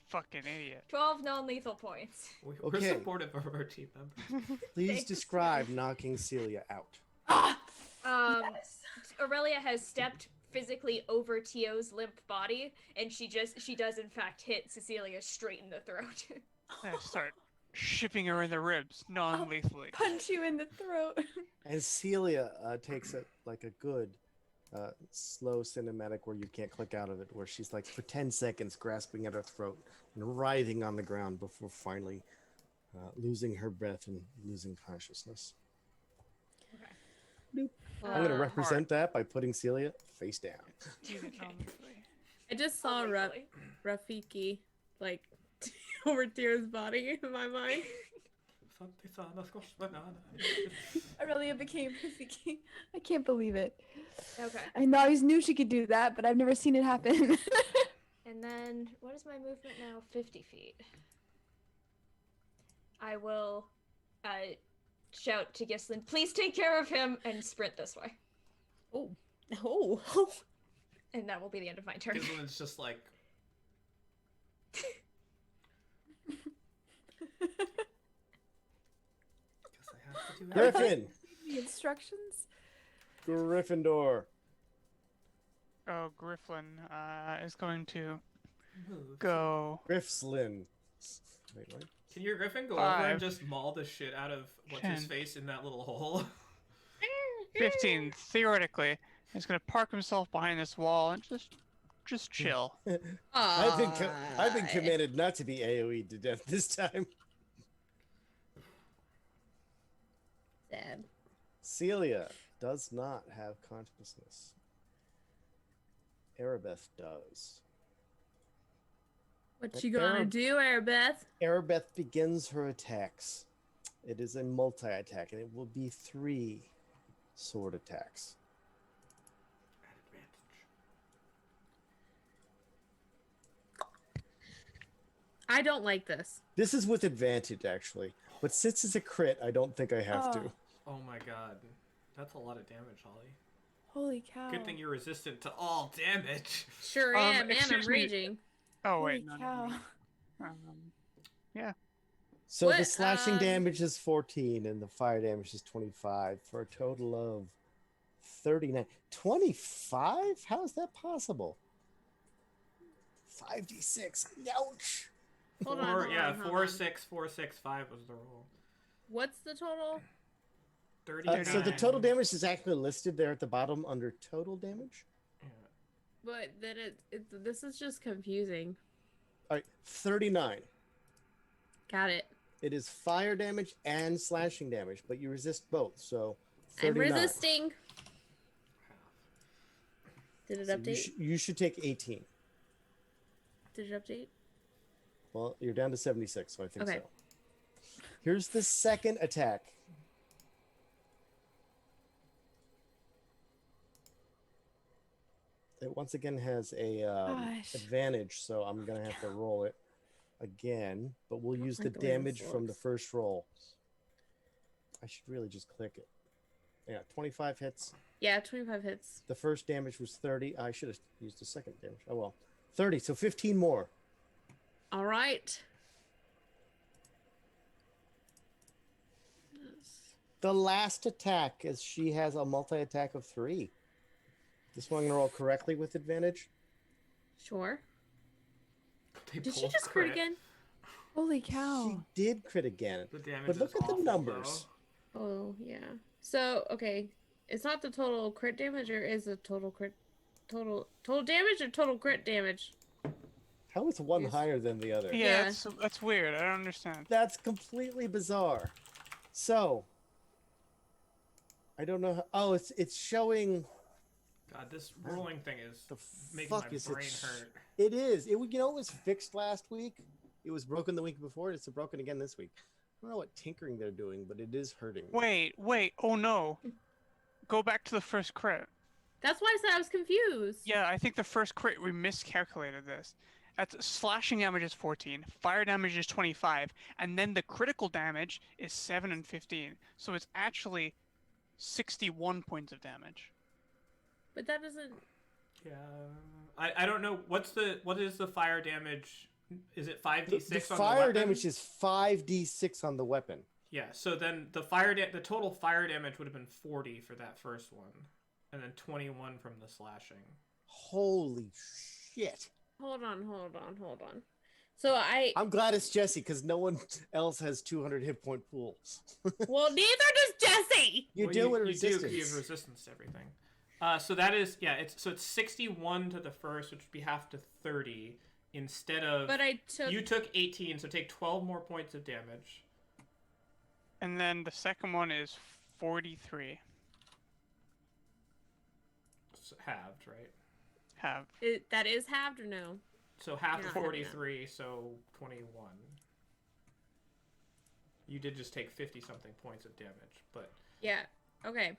fucking idiot. 12 non-lethal points. We're Okay. supportive of our team members. Please Thanks. describe knocking Celia out. Aurelia has stepped physically over Tio's limp body, and she does in fact hit Cecilia straight in the throat. I start shipping her in the ribs non-lethally. Punch you in the throat. And Celia takes it like a good slow cinematic where you can't click out of it, where she's like for 10 seconds grasping at her throat and writhing on the ground before finally losing her breath and losing consciousness. I'm going to represent that by putting Celia face down. Even non-lethally. I just saw Non-lethally. Rafiki like over Tira's body in my mind. Aurelia became Rafiki. I can't believe it. Okay. I always knew she could do that, but I've never seen it happen. And then, what is my movement now? 50 feet. I will shout to Gislin, please take care of him, and sprint this way. Oh. And that will be the end of my turn. Gizlin's just like Guess I have to do Griffin. The instructions? Gryffindor. Oh, Griffin is going to Move. go Griffslin. Wait, what? Can your Griffin go over 5, and just maul the shit out of what's his 10. face in that little hole? 15. Theoretically, he's going to park himself behind this wall and just chill. I've been commanded not to be AoE to death this time. Sad. Celia does not have consciousness. Erebeth does. What you gonna do, Arbeth? Erebeth begins her attacks. It is a multi-attack, and it will be 3 sword attacks. At advantage. I don't like this. This is with advantage, actually. But since it's a crit, I don't think I have to. Oh my god. That's a lot of damage, Holly. Holy cow. Good thing you're resistant to all damage. Sure am, and I'm excuse me. raging. Oh, Holy wait. No, cow. no, no. Yeah. So the What, slashing damage is 14, and the fire damage is 25, for a total of 39. 25? How is that possible? 5d6. Ouch! Hold on, Four, hold yeah, on, hold 4, on. 6, 4, 6, 5 was the roll. What's the total? 39. So the total damage is actually listed there at the bottom under total damage. Yeah. But then this is just confusing. All right, 39. Got it. It is fire damage and slashing damage, but you resist both, so I'm 39. resisting. Did it So update? you should take 18. Did it update? Well, you're down to 76, so I think Okay. so. Here's the second attack. It once again has a Gosh. advantage, so I'm gonna have to roll it again. But we'll use the like the way this damage from the looks. first roll. I should really just click it. Yeah, 25 hits. Yeah, 25 hits. The first damage was 30. I should have used the second damage. Oh well, 30. So 15 more. All right. The last attack is she has a multi-attack of 3. This one I'm gonna roll correctly with advantage. Sure. They Did she both just crit again? Holy cow. She did crit again. The damage But look is at the awful, numbers. though. Oh, yeah. So, okay. It's not the total crit damage, or is it total crit... Total damage or total crit damage? How is one Yes. higher than the other? Yeah, Yeah. that's weird. I don't understand. That's completely bizarre. So, I don't know how. Oh, it's showing. God, this rolling thing is The making fuck my is brain it? hurt. It is. It was fixed last week. It was broken the week before. It's broken again this week. I don't know what tinkering they're doing, but it is hurting. Wait. Oh no. Go back to the first crit. That's why I said I was confused. Yeah, I think the first crit we miscalculated this. That's slashing damage is 14, fire damage is 25, and then the critical damage is 7 and 15. So it's actually 61 points of damage. But that doesn't... Yeah, I don't know what is the fire damage? Is it 5d6 The on fire the weapon? damage is 5d6 on the weapon. Yeah, so then the the total fire damage would have been 40 for that first one, and then 21 from the slashing. Holy shit! Hold on. So I'm glad it's Jesse because no one else has 200 hit point pools. Well, neither does Jesse! You Well, do with you resistance. do 'cause you have resistance to everything. So that is it's 61 to the first, which would be half to 30 instead of. But I took... You took 18, so take 12 more points of damage. And then the second one is 43. Halved, right? Have. That is halved or no? So half You're of not having 43, so 21. You did just take 50-something points of damage, but Yeah. Okay.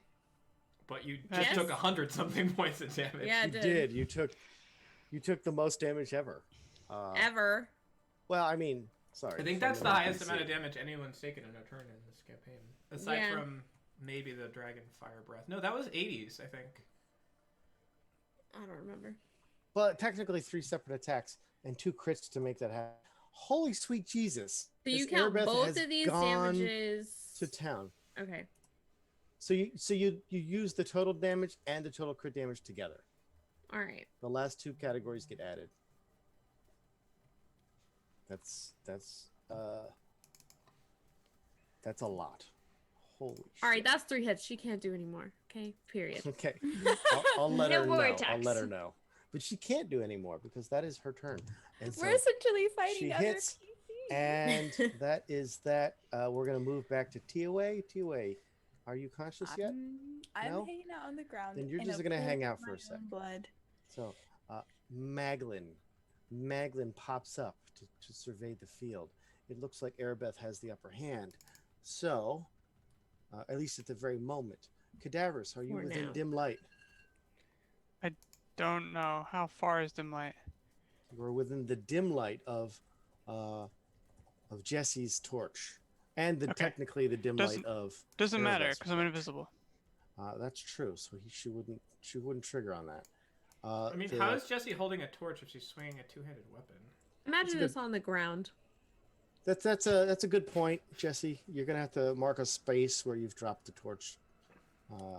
you Yes. just took 100-something points of damage. Yeah, I You did. did. You took the most damage ever. Ever. Well, I mean, sorry. I think from that's the what I highest can amount of see. damage anyone's taken in a turn in this campaign. Aside Yeah. from maybe the Dragon Fire Breath. No, that was 80s, I think. I don't remember. But technically 3 separate attacks. and 2 crits to make that happen. Holy sweet Jesus! So you This count Erebeth both has of these gone damages. to town. Okay. So you use the total damage and the total crit damage together. All right. The last 2 categories get added. That's a lot. Holy shit. All right, that's 3 hits. She can't do anymore. Okay, period. Okay. I'll let No her more know. I'll attacks. let her know. But she can't do anymore because that is her turn. And so We're essentially she fighting other hits, PCs. and that is that. We're gonna move back to Tiaway. Tiaway, are you conscious yet? I'm No? hanging out on the ground. Then you're in just a gonna pool hang of out for my a sec. own blood. So, Maglin. Maglin pops up to survey the field. It looks like Erebeth has the upper hand. So, at least at the very moment. Cadavers, are you For within now. dim light? Don't know. How far is dim light? We're within the dim light of Jesse's torch, and technically the dim light of. Doesn't matter Erebeth's because I'm torch. invisible. That's true. So she wouldn't trigger on that. I mean, how is Jessie holding a torch if she's swinging a 2-handed weapon? Imagine good- this on the ground. That's a good point, Jesse. You're gonna have to mark a space where you've dropped the torch.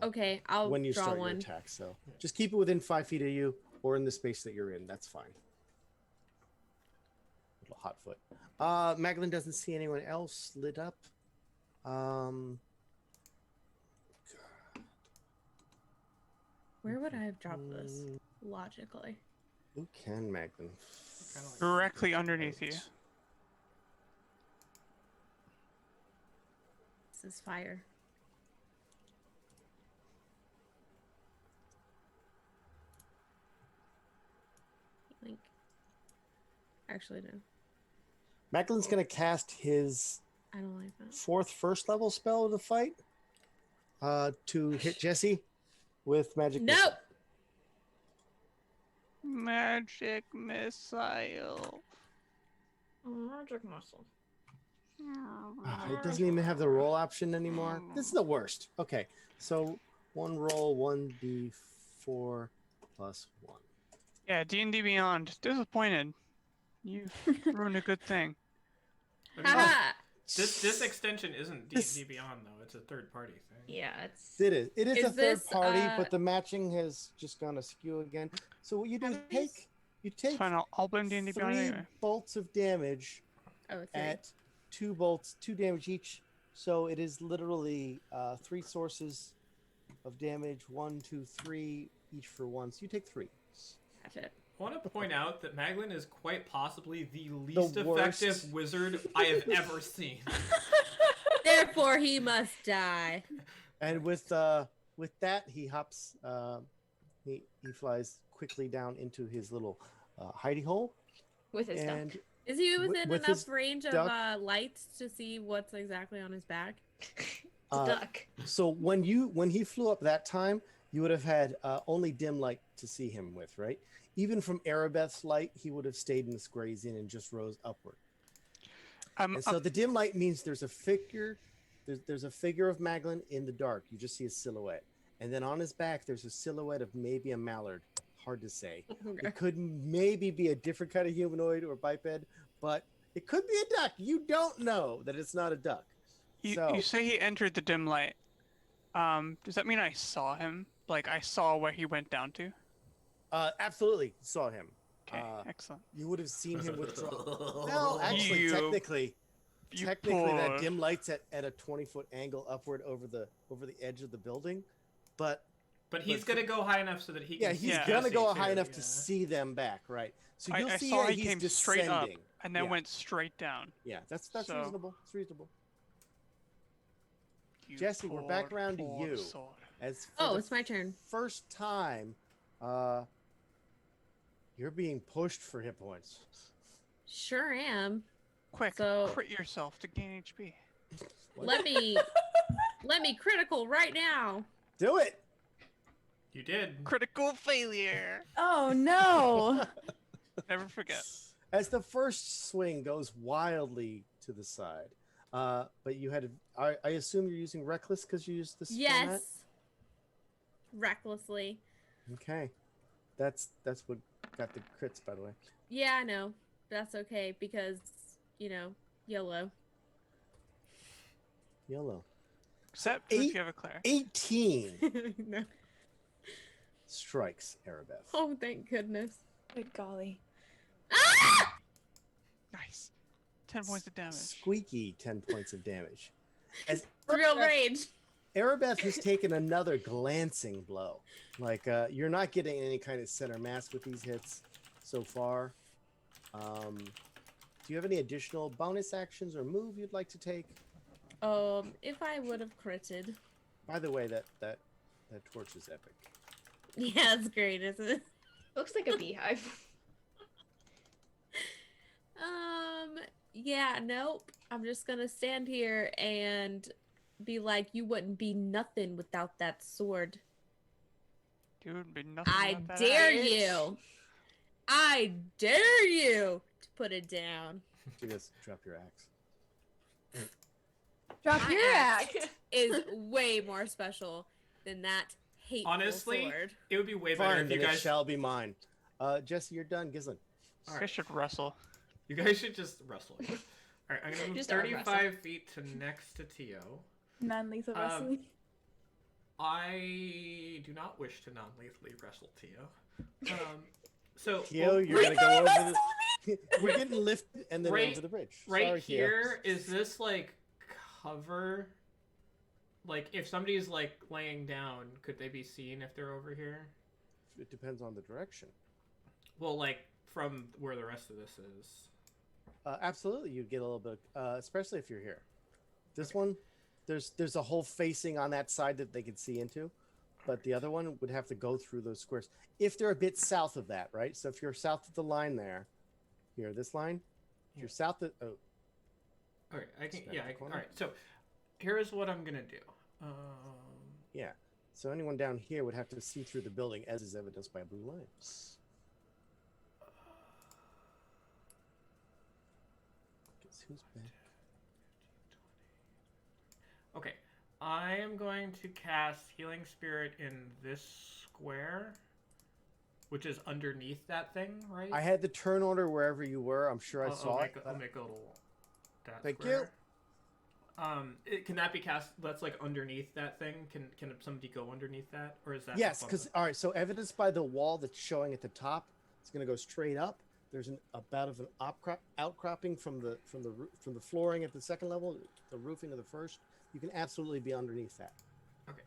Okay, I'll When you draw start one. your attack, so just keep it within 5 feet of you or in the space that you're in. That's fine. Little hot foot. Maglin doesn't see anyone else lit up. Where would I have dropped this? Logically. Who can Maglin? Kinda like- Directly underneath you. This is fire. Link. Actually, no. Maglin's gonna cast his I don't like that. 4th first level spell of the fight to hit Jesse with magic. Nope. missile. Magic missile. Magic muscle. It doesn't even have the roll option anymore. This is the worst. Okay, so 1 roll, 1d4 plus 1. Yeah, D&D Beyond. Disappointed. You've ruined a good thing. I mean, Haha! this extension isn't This- D&D Beyond though; it's a third-party thing. Yeah, it's. It is. It is Is a third this, party, but the matching has just gone askew again. So what you do is How many- you It's take fine. I'll blame D&D Beyond 3 anyway. bolts of damage Oh, 3. at 2 bolts, 2 damage each. So it is literally 3 sources of damage, 1, 2, 3, each for 1. So you take 3. That's it. I want to point out that Maglin is quite possibly the least worst. effective wizard I have ever seen. Therefore, he must die. And with that, he hops. He flies quickly down into his little hidey hole, With his duck. and Is he within with enough his range of duck- lights to see what's exactly on his back? It's a uh, duck. so when he flew up that time, you would have had only dim light to see him with, right? Even from Erebeth's light, he would have stayed in this grazing and just rose upward. And so the dim light means there's a figure. There's a figure of Maglin in the dark. You just see a silhouette, and then on his back there's a silhouette of maybe a mallard. Hard to say. Okay. It could maybe be a different kind of humanoid or biped, but it could be a duck. You don't know that it's not a duck. You say he entered the dim light. Does that mean I saw him? Like I saw where he went down to? Absolutely saw him. Okay, excellent. You would have seen him withdraw. Well, actually, You technically, You that poor- dim light's at a 20-foot angle upward over the edge of the building, but But he's But- gonna go high enough so that he can. yeah, see he's Yeah. gonna Jesse, go too, high enough yeah. to see them back, right? So you'll I see saw that he he's came straight up descending. and then Yeah. went straight down. Yeah, that's So- reasonable. It's reasonable. You Jesse, we're back poor, around to poor you. soul. As for Oh, the it's my turn. first time, you're being pushed for hit points. Sure am. Quick, So- crit yourself to gain HP. What? Let me critical right now. Do it. You did. Critical failure. Oh no! Never forget. As the first swing goes wildly to the side, but you had. I assume you're using reckless because you used this. Yes. Recklessly. Okay, that's what got the crits, by the way. Yeah, I know. That's okay because, YOLO. Yellow. Except Eight- if you have a Claire. 18 No. strikes Arabeth. Oh, thank goodness. Good golly. Ah! Nice. 10 points of damage. Squeaky 10 points of damage. As Real rage. Arabeth has taken another glancing blow. Like, you're not getting any kind of center mass with these hits so far. Do you have any additional bonus actions or move you'd like to take? If I would have critted. By the way, that torch is epic. Yeah, it's great, isn't it? Looks like a beehive. Yeah, nope. I'm just gonna stand here and be like, you wouldn't be nothing without that sword. Dude, be nothing I without that dare axe. you. I dare you to put it down. You guys drop your axe. Drop My your axe axe. is way more special than that hateful Honestly, sword. it would be way better Fine, if you then it guys. shall be mine. Jesse, you're done. Gislin. You guys should wrestle. You guys should just wrestle. All right, I'm gonna move Just arm 35 feet to next to Tio. Non-lethal wrestling. I do not wish to non-lethally wrestle Tio. So Theo, well, you're gonna go over the. We're getting lifted and then Right- over the bridge. right Sorry, Theo. here, is this like cover? Like if somebody's like laying down, could they be seen if they're over here? It depends on the direction. Well, like from where the rest of this is. Absolutely, you'd get a little bit, especially if you're here. This one, there's a hole facing on that side that they could see into, but the other one would have to go through those squares. If they're a bit south of that, right? So if you're south of the line there, here, this line, if you're south of, oh, Okay, I can. Snap Yeah. the corner. All right. So here's what I'm gonna do. yeah. So anyone down here would have to see through the building, as is evidenced by a blue line. Guess who's back? Okay, I am going to cast Healing Spirit in this square, which is underneath that thing, right? I had the turn order wherever you were. I'm sure I I'll saw it. I'll make a little. That Thank square. Can that be cast? That's like underneath that thing. Can somebody go underneath that, or is that? Yes, because all right. So evidenced by the wall that's showing at the top, it's going to go straight up. There's about of an outcropping from the flooring at the second level, the roofing of the first. You can absolutely be underneath that. Okay.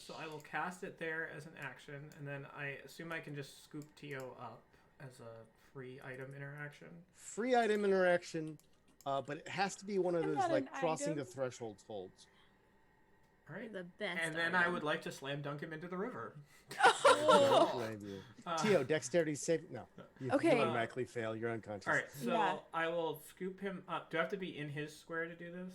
So I will cast it there as an action, and then I assume I can just scoop Tio up as a free item interaction. Free item interaction, but it has to be one of I'm those not like an crossing item. the thresholds holds. All right. The best. And then I item. would like to slam dunk him into the river. Oh. Good idea. Uh, Tio, dexterity save. No. You Okay. automatically fail. You're unconscious. All right, so Yeah. I will scoop him up. Do I have to be in his square to do this?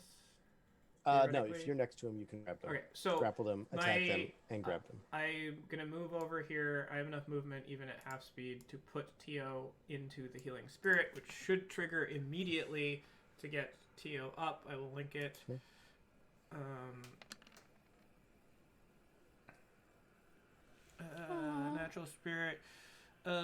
No, Theoretically? if you're next to him, you can grab them. Okay, so Grapple them, attack them, my- and grab them. I'm gonna move over here. I have enough movement, even at half speed, to put Tio into the Healing Spirit, which should trigger immediately to get Tio up. I will link it. Okay. Natural Spirit. Thank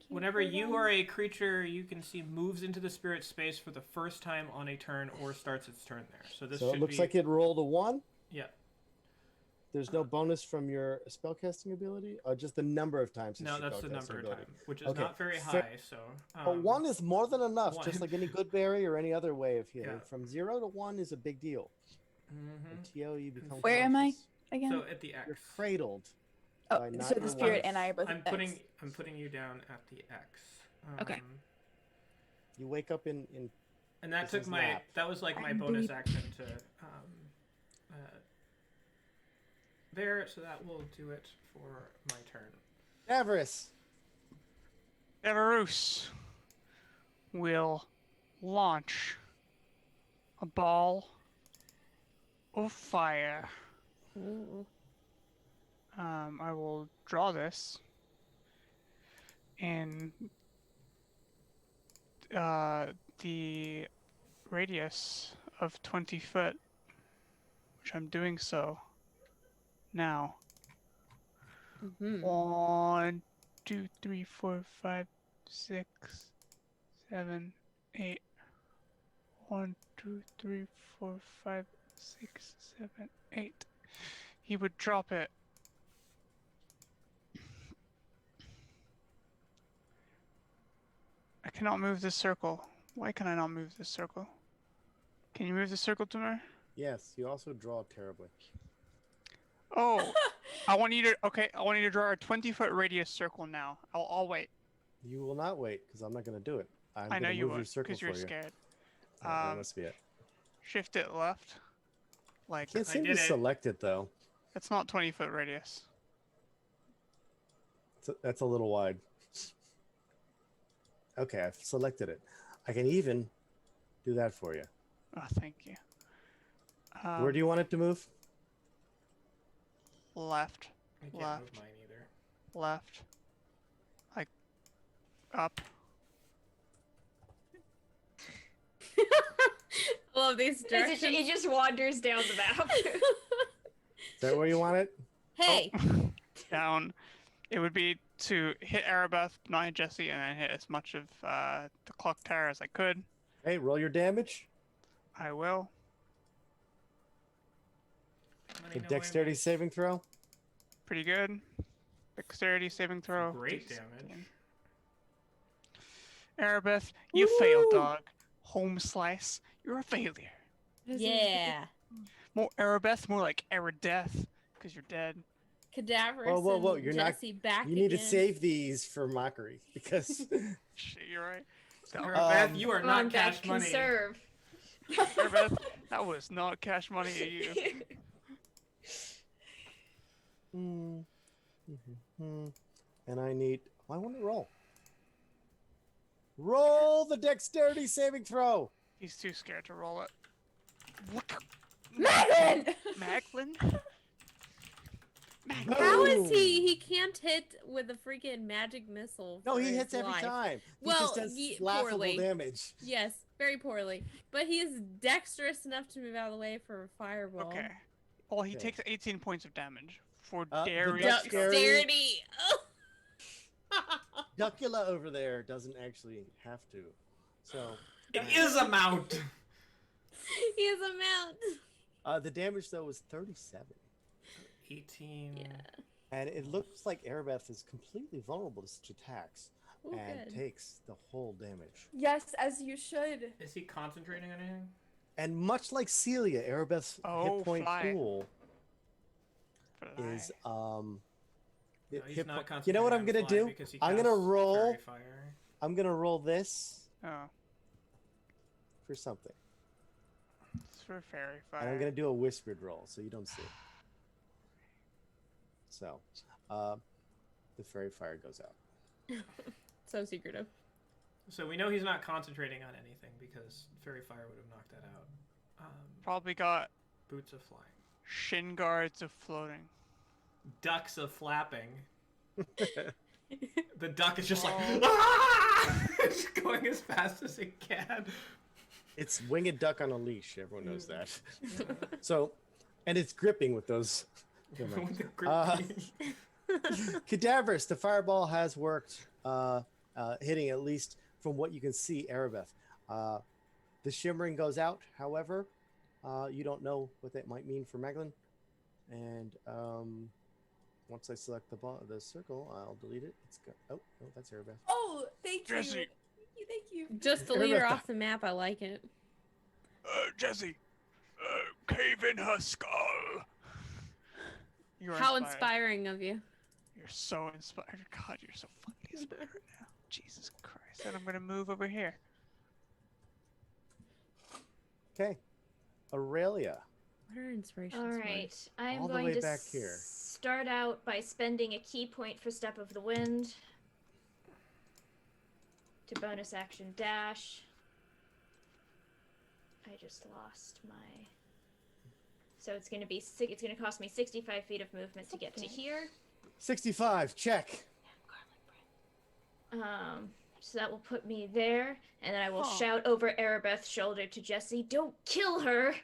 you. Whenever for you that. are a creature you can see moves into the spirit space for the first time on a turn or starts its turn there. So this So should it looks be like it rolled a 1. yeah. There's no bonus from your spellcasting ability, or just the number of times. No, it's your that's the spellcasting number of ability. time, which is Okay, not very fair- high. So But 1 is more than enough, one. just like any good berry or any other way of healing. Yeah. From 0 to 1 is a big deal. mhm. Until you become Where am I? conscious. Again. So at the X. You're cradled. Oh, by so not the your spirit wife. and I are both. I'm X. putting you down at the X. Okay. You wake up in And that This took is my nap. that was like my I'm bonus bleep. action to there, so that will do it for my turn. Avarice. Everus will launch a ball of fire. Ooh. I will draw this in the radius of 20 foot, which I'm doing so now. Mhm. 1, 2, 3, 4, 5, 6, 7, 8. 1, 2, 3, 4, 5, 6, 7, 8. He would drop it. I cannot move this circle. Why can I not move this circle? Can you move the circle to me? Yes, you also draw terribly. Oh, I want you to. Okay, I want you to draw a 20-foot radius circle now. I'll wait. You will not wait because I'm not going to do it. I'm I know going to you move your would, circle because for you're you. scared. Oh, that must be it. Shift it left. Like, Can't seem to did it. select it though. it's not 20-foot radius. That's a little wide. Okay, I've selected it. I can even do that for you. Oh, thank you. Where do you want it to move? Left. I can't Left. move mine either. Left. Like, up. I love these directions. It just wanders down the map. Is that where you want it? Hey, Down. It would be to hit Arabeth, not hit Jesse, and then hit as much of the clock tower as I could. Hey, roll your damage. I will. A dexterity saving throw. Pretty good. Dexterity saving throw. Great DC. damage. Arabeth, you failed, dog. Home slice. You're a failure. yeah. More Arabeth, more like Aradeth, because you're dead. Cadaverous Whoa! and You're Jesse not. back You need to again. save these for mockery because. Shit, you're right. Beth, you are Come on, not cash Beth, money. conserve. Arabeth, that was not cash money at you. And I need. I want to roll. Roll the dexterity saving throw. He's too scared to roll it. What? Megan! Macklin? How is Boom. he can't hit with a freaking magic missile. No, for he his hits every life. time. He Well, just does laughable poorly. damage. Yes, very poorly. But he is dexterous enough to move out of the way for a fireball. Okay. Well, he Okay. takes 18 points of damage for The daring. dexterity- Dexterity. Duckula over there doesn't actually have to. So It is a mount. He is a mount. the damage though was 37. 18. Yeah. And it looks like Arabeth is completely vulnerable to such attacks Ooh, and good. takes the whole damage. Yes, as you should. Is he concentrating on anything? And much like Celia, Arabeth's Oh, hit point fly. pool Fly. is No, he's hit not point. You know what I'm concentrating gonna on do? fly because he I'm gonna casts roll. Fairy Fire. I'm gonna roll this Oh, for something, it's for fairy and I'm fire. gonna do a whispered roll so you don't see it. So, the fairy fire goes out. So secretive. So we know he's not concentrating on anything because Fairy Fire would have knocked that out. Probably got Boots of flying. shin guards of floating. Ducks of flapping. The duck is just like, Oh. "Ah!" It's going as fast as it can. It's winged duck on a leash. Everyone knows that. So, and it's gripping with those. Never mind. With the grip Uh, key. Cadaverous, the fireball has worked, hitting at least from what you can see, Arabeth. The shimmering goes out, however, you don't know what that might mean for Meglin. And once I select the circle, I'll delete it. It's go. Oh, no, that's Arabeth. Oh, thank you. Jesse. Thank you. Just delete her off the map. I like it. Jesse, cave in her skull. You're How inspired. inspiring of you. You're so inspired. God, you're so fucking inspired right now. Jesus Christ. And I'm gonna move over here. Okay. Aurelia. What are inspirations? All for? right, I'm All the going way to back here. start out by spending a key point for Step of the Wind to bonus action dash. I just lost my. So it's going to be it's going to cost me 65 feet of movement to get to here. 65, check. So that will put me there, and then I will Huh. shout over Arabeth's shoulder to Jesse, "Don't kill her!"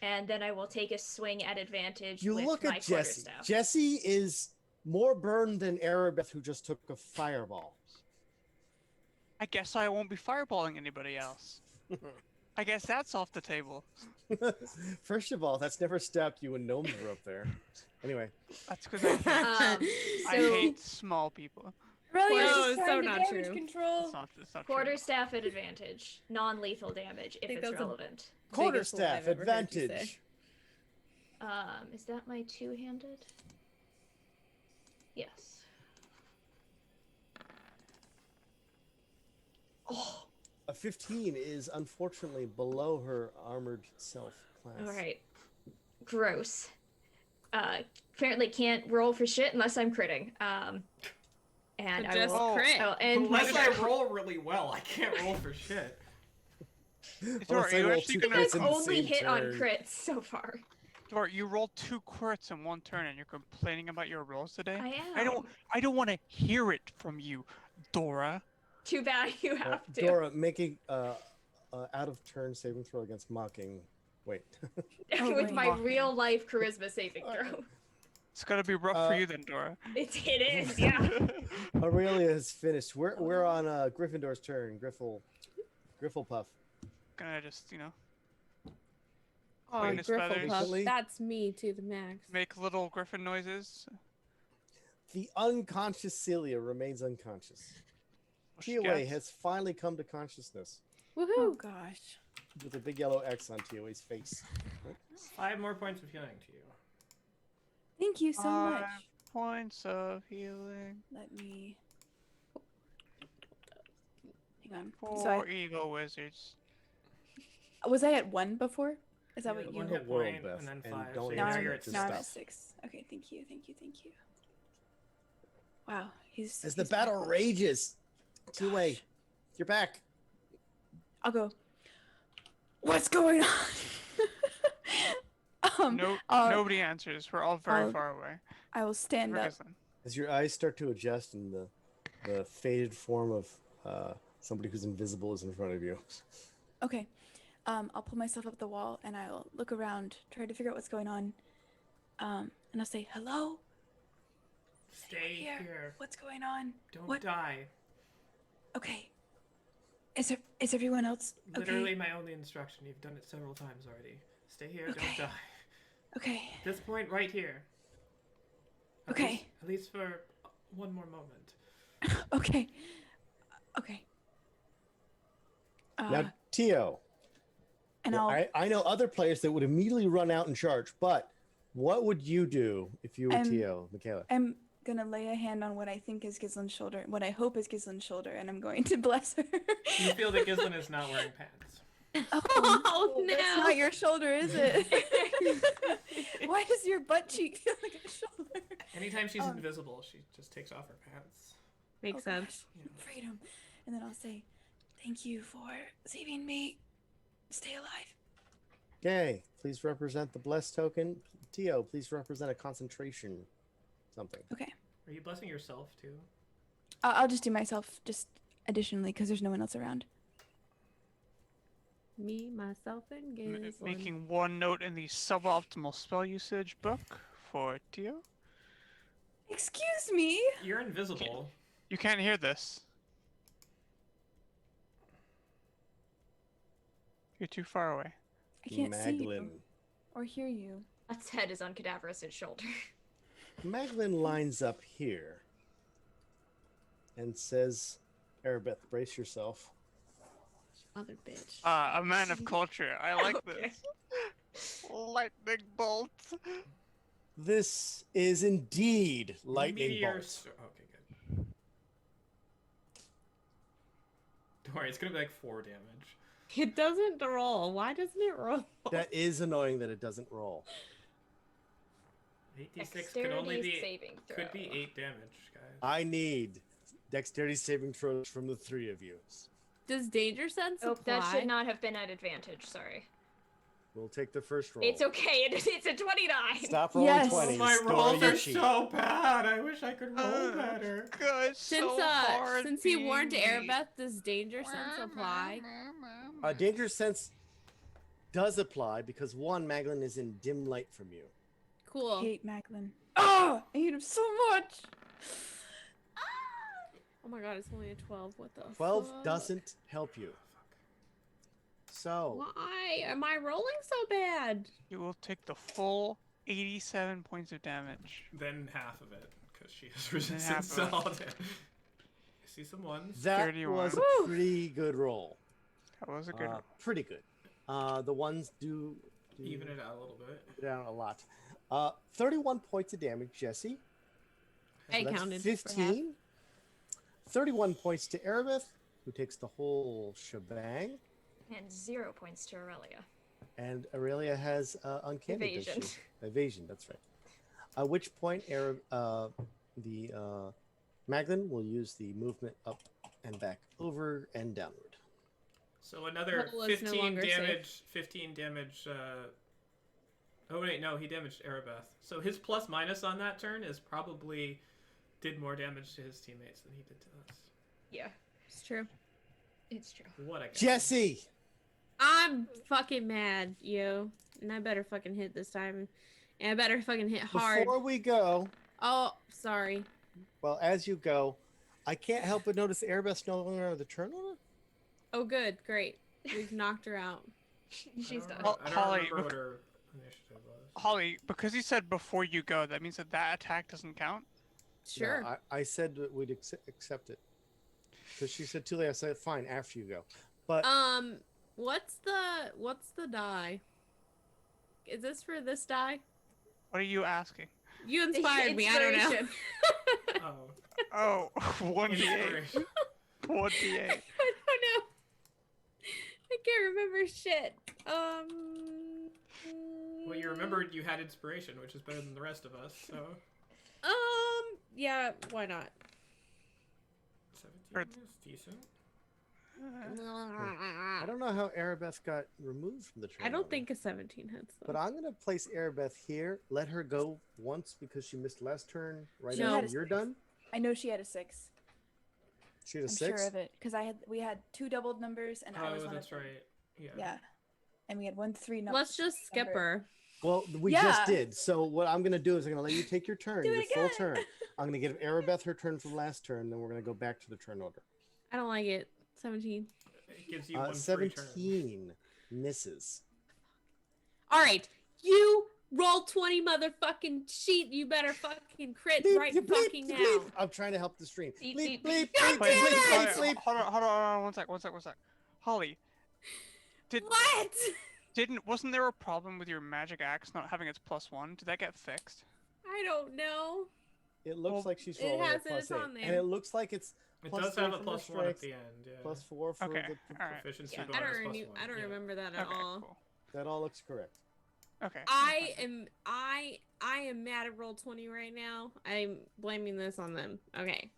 And then I will take a swing at advantage You with look my at Jesse. quarterstaff. Jesse is More burned than Arabeth, who just took a fireball. I guess I won't be fireballing anybody else. I guess that's off the table. First of all, that's never stopped you when gnomes were up there. Anyway, That's because I hate small people. Really, No, just it's trying so to not damage true. control. It's not true. Quarterstaff at advantage. Non-lethal damage if think it's that's a- relevant. quarterstaff I've ever heard you say. advantage. Is that my two-handed? Yes. Oh. A 15 is unfortunately below her armored self class. All right. Gross. Apparently can't roll for shit unless I'm critting. And But I just will. crit. I'll end my Unless I roll really well, I can't roll for shit. Dora, Unless I you roll actually two gonna- crits in I've the only same hit on turn. crits so far. Dora, you rolled 2 crits in 1 turn and you're complaining about your rolls today? I am. I don't want to hear it from you, Dora. Too bad you have to. Dora, making out of turn saving throw against mocking. Wait. Oh, With wait. my real life charisma saving throw. It's gotta be rough for you then, Dora. It is, yeah. Aurelia has finished. We're on Gryffindor's turn. Grifflepuff. Gonna just, Oh, Wait, his feathers. Grifflepuff. That's me to the max. make little griffin noises. The unconscious Celia remains unconscious. She TOA gets. has finally come to consciousness Oh Woohoo! gosh. with a big yellow X on TOA's face. 5 more points of healing to you. Thank you so much. 5 points of healing. Let me. Hang on. For So evil wizards. was I at 1 before? Is that You what had you? one Don't hit roll, point Beth, and then and 5. don't So Now now answer you're it, at just now I'm stop. at 6. Okay, thank you. Wow, he's. As the he's battle back. rages, TOA, Gosh. you're back. I'll go. What's going on? No, I'll- nobody answers. We're all very I'll- far away. I will stand up. Ferguson. As your eyes start to adjust and the faded form of somebody who's invisible is in front of you. Okay. I'll pull myself up the wall and I'll look around, try to figure out what's going on. And I'll say, "Hello? Stay Here. here. What's going on? Don't What? die. Okay. Is everyone else okay? Literally my only instruction. You've done it several times already. Stay here, Okay. don't die. Okay. This point right here. At Okay. least- at least for one more moment. Okay. Okay. Now, Tio, and yeah, I'll I know other players that would immediately run out and charge, but what would you do if you were I'm- Tio, Michaela? I'm gonna lay a hand on what I think is Gislin's shoulder, what I hope is Gislin's shoulder, and I'm going to bless her. You feel that Gislin is not wearing pants. Oh, That's no! not your shoulder, is it? Why does your butt cheek feel like a shoulder? Anytime she's Um, invisible, she just takes off her pants. Makes Oh, sense. Yeah. Freedom. And then I'll say, "Thank you for saving me. Stay alive." Okay, please represent the blessed token. Tio, please represent a concentration something. Okay. Are you blessing yourself too? I'll just do myself just additionally because there's no one else around. Me, myself, and Giz. Making 1 note in the suboptimal spell usage book for Tio. Excuse me. You're invisible. You can't hear this. You're too far away. I can't see Maglin. you or hear you. That's head is on Cadaverous' shoulder. Maglin lines up here and says, Arabeth, brace yourself. Other bitch. A man of culture. I like Okay. this. Lightning bolt. This is indeed lightning Meteor bolt. Okay, good. Don't worry, it's gonna be like 4 damage. It doesn't roll. Why doesn't it roll? That is annoying that it doesn't roll. 8d6 could only Dexterity be saving throw. could be 8 damage, guys. I need dexterity saving throws from the 3 of you. Does danger sense Oh, apply? that should not have been at advantage. Sorry. We'll take the first roll. It's okay. It's a 29. Stop rolling Yes. 20s. My Store rolls your are sheet. so bad. I wish I could roll better. Good. Since he warned Arabeth, does danger sense apply? Danger sense does apply because 1, Maglin is in dim light from you. Cool. Hate Macklin. Oh, I hate him so much. Oh my god, it's only a 12. What the 12 fuck? doesn't help you. So, Why am I rolling so bad? You will take the full 87 points of damage. Then half of it, because she has half resistance of to it. all damage. I see some ones. that 31. was a pretty good roll. That was a good roll. Pretty good. The ones do Even it out a little bit. down a lot. 31 points of damage, Jesse. I That's counted for half. 15. 31 points to Erebeth, who takes the whole shebang. And 0 points to Aurelia. And Aurelia has uncanny. does Evasion. she? Evasion, that's right. At which point, Maglin will use the movement up and back, over and downward. So another Hole is no 15 longer damage. safe. 15 damage. Oh wait, no, he damaged Erebeth. So his plus minus on that turn is probably did more damage to his teammates than he did to us. Yeah, It's true. it's true. What a guy. Jesse! I'm fucking mad, yo. And I better fucking hit this time. And I better fucking hit hard. Before we go, Oh, sorry. well, as you go, I can't help but notice Erebeth's no longer on the turn order. Oh, good. Great. We've knocked her out. She's done. Well, I don't Holly, remember what her initiative was. Holly, because you said before you go, that means that attack doesn't count? Sure. No, I said that we'd accept it. Because she said too late. I said fine after you go. But What's the die? Is this for this die? What are you asking? You inspired me. I don't know. Inspiration. Oh, Oh, 1d8. inspiration. 1d8. I don't know. I can't remember shit. Well, you remembered you had inspiration, which is better than the rest of us. So Yeah. Why not? 17 is decent. I don't know how Erebeth got removed from the turn I don't order. think a 17 hits though. But I'm going to place Erebeth here. Let her go once because she missed last turn. Right She after had a you're 6. done. I know she had a 6. She had a I'm 6. sure of it because we had 2 doubled numbers and I was Oh, one that's of them. right. Yeah. Yeah, and we had 1 3 numbers. Let's just skip her. Well, we Yeah. just did. So what I'm going to do is I'm going to let you take your turn, Do your it full again. turn. I'm going to give Erebeth her turn from last turn. Then we're going to go back to the turn order. I don't like it. 17. It gives you one free turn. 17 misses. All right, you roll 20 motherfucking sheet. You better fucking crit right fucking now. I'm trying to help the stream. Bleep, Bleep, bleep, bleep, God bleep, damn bleep, it! bleep, bleep. Hold on, one sec. Holly, What? wasn't there a problem with your magic axe not having its +1? Did that get fixed? I don't know. It looks Well, like she's it rolling has a it, it's +8. on there. And it looks like it's It plus does 3 have a from her plus 1 at strength, the end. Yeah. +4 for Okay, the... all right. Proficiency Yeah. bonus I don't, plus re- 1. I don't yeah. remember that at Okay, all. cool. That all looks correct. Okay. I am mad at Roll20 right now. I'm blaming this on them. Okay.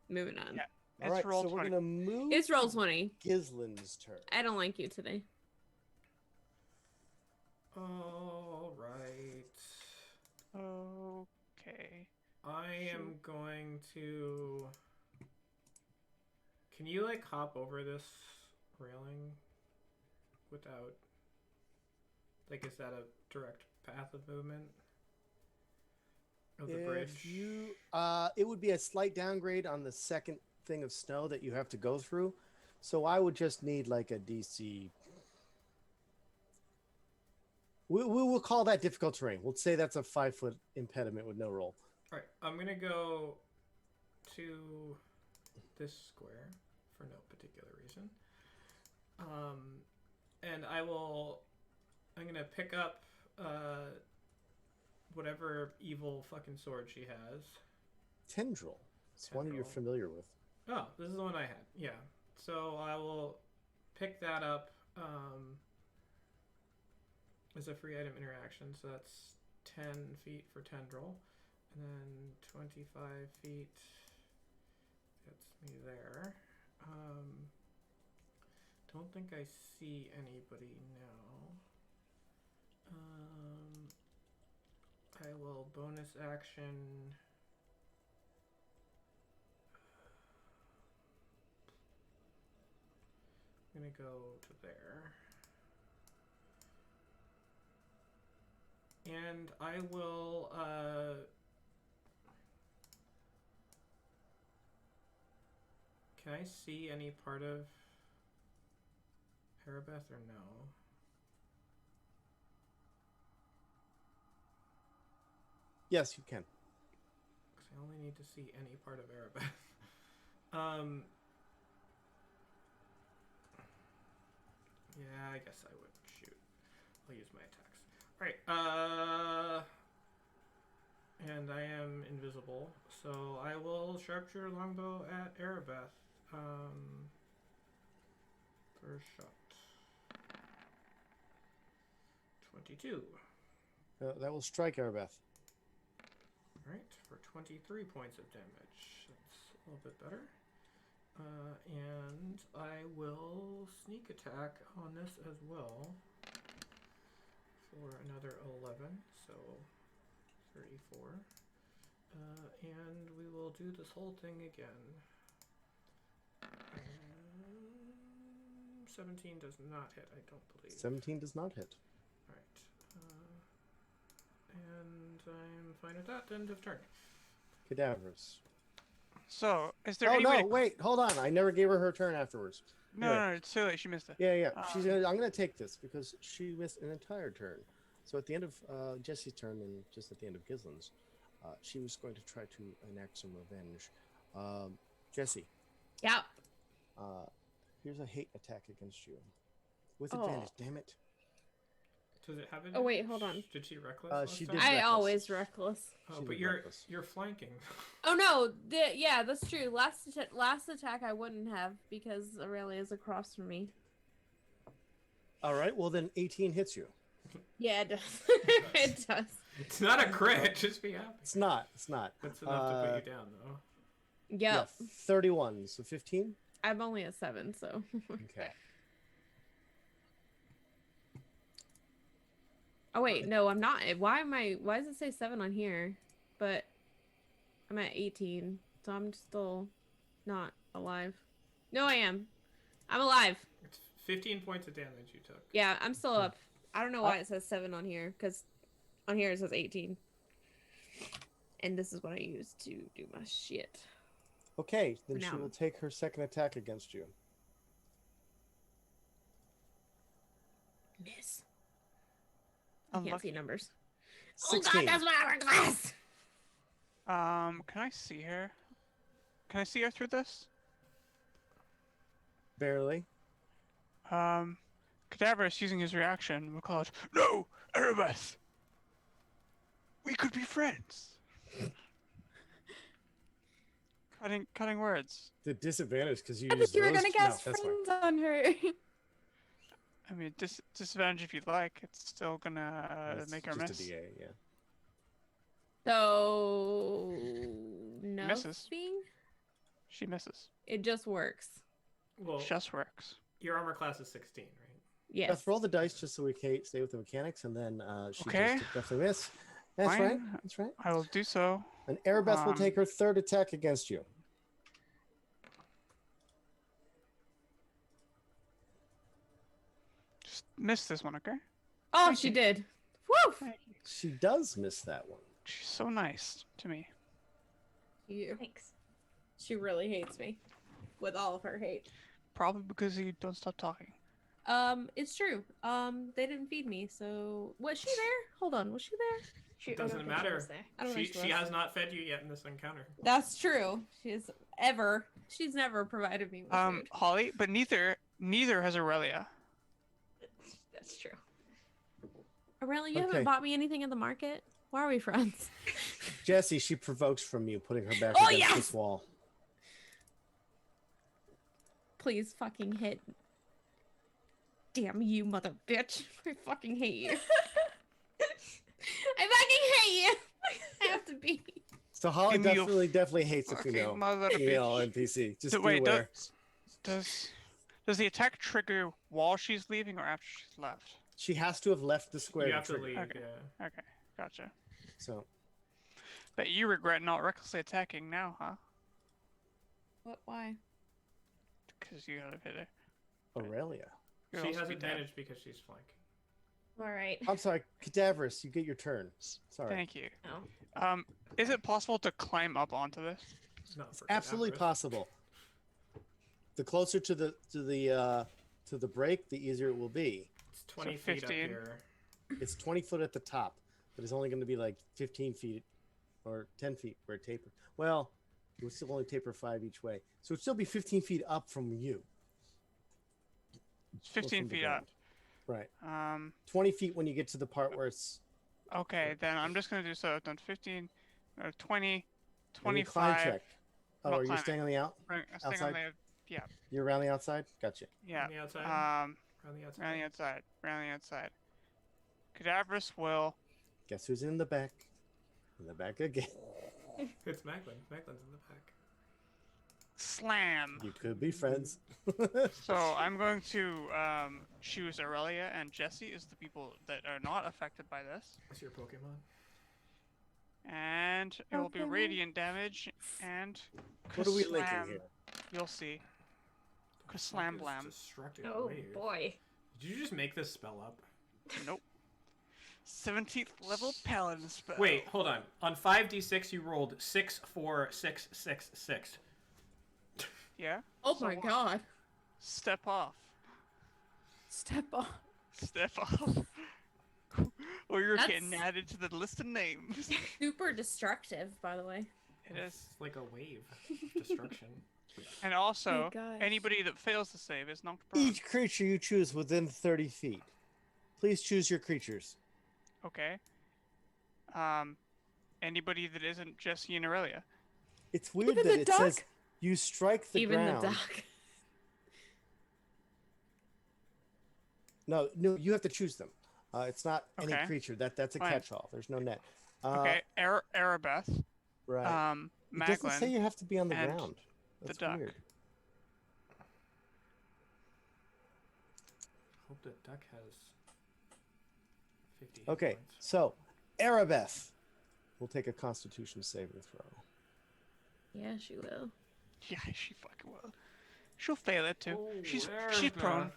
Moving on. Yeah. All right, Roll so we're 20. going to move It's Roll20. Gislin's turn. I don't like you today. All right. Okay. I am going to. Can you like hop over this railing without? Like, is that a direct path of movement of the bridge? If you, it would be a slight downgrade on the second thing of snow that you have to go through. So I would just need like a DC. We will call that difficult terrain. We'll say that's a 5-foot impediment with no roll. All right, I'm gonna go to this square for no particular reason. And I'm gonna pick up whatever evil fucking sword she has. Tendril. It's one you're Tendril. familiar with. Oh, this is the one I had. Yeah. So I will pick that up as a free item interaction. So that's 10 feet for Tendril. And then 25 feet gets me there. Don't think I see anybody now. I will bonus action. I'm gonna go to there. And I will. Can I see any part of Arabeth or no? Yes, you can. Because I only need to see any part of Arabeth. Yeah, I guess I would. Shoot. I'll use my attacks. Alright, and I am invisible, so I will sharpshooter longbow at Arabeth. First shot. 22. That will strike Arabeth. Alright, for 23 points of damage. That's a little bit better. And I will sneak attack on this as well for another 11, so 34. And we will do this whole thing again. 17 does not hit, I don't believe. 17 does not hit. Alright. And I'm fine with that. End of turn. Cadaverous. So, is there Oh any no! way? Wait, hold on. I never gave her her turn afterwards. No, Anyway. no, it's too late. She missed it. Yeah, yeah. I'm gonna take this because she missed an entire turn. So at the end of Jesse's turn and just at the end of Gislin's, she was going to try to enact some revenge. Jesse. Yeah. Here's a hate attack against you. With advantage, damn it. Does it have advantage? Oh wait, hold on. Did she reckless? last she time? did. I reckless. always reckless. Oh, She but did you're reckless. you're flanking. Oh no, yeah, that's true. Last attack I wouldn't have because Aurelia is across from me. All right. Well, then 18 hits you. Yeah, it does. It does. It's not a crit. Just be happy. It's not. It's not. That's enough to put you down, though. Yep. Yeah, 31. So 15. I'm only at 7, so. Okay. Oh wait, no, I'm not. Why does it say 7 on here? But I'm at 18, so I'm still not alive. No, I am. I'm alive. It's 15 points of damage you took. Yeah, I'm still up. I don't know why it says 7 on here, because on here it says 18. And this is what I use to do my shit. Okay. Then she Now. will take her second attack against you. Miss. I can't Unlucky. see numbers. 16. Oh god, that's my hourglass! Can I see her? Can I see her through this? Barely. Cadaverous using his reaction will call out, "No, Erebus! We could be friends." Cutting words. The disadvantage because you I used thought you were those- gonna no, cast that's fine. friends on her. I mean, disadvantage if you'd like. It's still gonna It's make her just miss. a DA, yeah. So nothing? Misses. She misses. It just works. Well, Just works. your armor class is 16, right? Yes. Let's roll the dice just so we can stay with the mechanics, and then she Okay. just definitely miss. That's Fine. right. That's right. I will do so. And Arabeth will Um, take her third attack against you. Just miss this one, okay? Oh, she did. Woo! Thank you. She does miss that one. She's so nice to me. You. Thanks. She really hates me. With all of her hate. Probably because you don't stop talking. It's true. They didn't feed me, so was she there? Hold on, was she there? Shoot, Doesn't I don't think she matter. was there. I don't know. She has not fed you yet in this encounter. That's true. She's never provided me with food. Holly, but neither has Aurelia. That's true. Aurelia, you Okay. haven't bought me anything at the market? Why are we friends? Jesse, she provokes from you, putting her back Oh, against yes! this wall. Please fucking hit. Damn you, mother bitch. I fucking hate you. I fucking hate you. I have to be. So Holly Give me your definitely hates a fucking female mother NPC. Just So be wait, aware. does the attack trigger while she's leaving or after she's left? She has to have left the square. You have to trigger. leave, Okay. yeah. Okay, gotcha. So But you regret not recklessly attacking now, huh? What? Why? Because you gotta hit her. Aurelia. You'll She also has be dead. advantage because she's flanking. All right. I'm sorry, Cadaverous, you get your turn. Sorry. Thank you. Oh. Is it possible to climb up onto this? Not It's for absolutely cadaverous. possible. The closer to the break, the easier it will be. It's 20 So feet up 15. here. It's 20 foot at the top, but it's only going to be like 15 feet or 10 feet where it tapers. Well, it would still only taper 5 each way, so it'd still be 15 feet up from you. It's 15 from the feet up. ground. Right. 20 feet when you get to the part where it's. Okay, then I'm just gonna do so. I've done 15, or 20, And you 25. climb check. Oh, Not are you climbing. staying on the Staying on outside? the, yeah, You're around the outside? Gotcha. yeah. On the outside. Um, Around the outside. round the outside, round the outside. Cadaverous will. Guess who's in the back? In the back again. It's Macklin. Macklin's in the back. Slam. You could be friends. So I'm going to choose Aurelia and Jesse as the people that are not affected by this, What's your Pokemon? and it will be Pokemon. radiant damage and. What are we linking Kaslam. here? You'll see. Fuck Kaslam is blam. Destructive Oh wave. boy. Did you just make this spell up? Nope. 17th level paladin spell. Wait, hold on. On 5d6, you rolled 6, 4, 6, 6, 6. Yeah. Oh my god. Step off. Step on. Step off. Or you're That's- getting added to the list of names. Super destructive, by the way. It is. It's like a wave of destruction. And also, gosh. anybody that fails to save is knocked prone. Each creature you choose within 30 feet. Please choose your creatures. Okay. Anybody that isn't Jesse and Aurelia. It's weird Even that the it duck? says you strike the Even ground. the duck. No, you have to choose them. It's not any Okay. creature. That's a Fine. catch-all. There's no net. Okay. Arabeth. Right. It doesn't say Macklin. you have to be on the and ground. the That's duck. weird. Hope the duck has 50 hit Okay, points. so Arabeth will take a Constitution saving throw. Yeah, she will. Yeah, she fucking will. She'll fail it too. Oh, she's Arabeth. prone.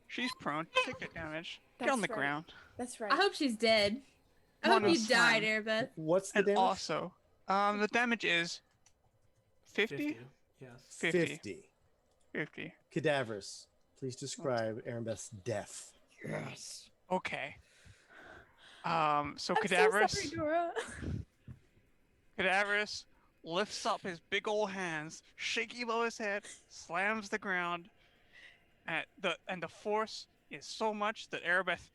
She's prone. Take that damage. Get That's on the right. ground. That's right. I hope she's dead. I Come hope on, you slam. died, Airbeth. What's the And damage? also, the damage is 50? 50. Yes. 50. 50. Cadavers. Please describe Arabeth's death. Yes. Okay. So I'm Cadaverous, so sorry, Dora. Cadaverous lifts up his big old hands, shaky above his head, slams the ground, and the force is so much that Arabeth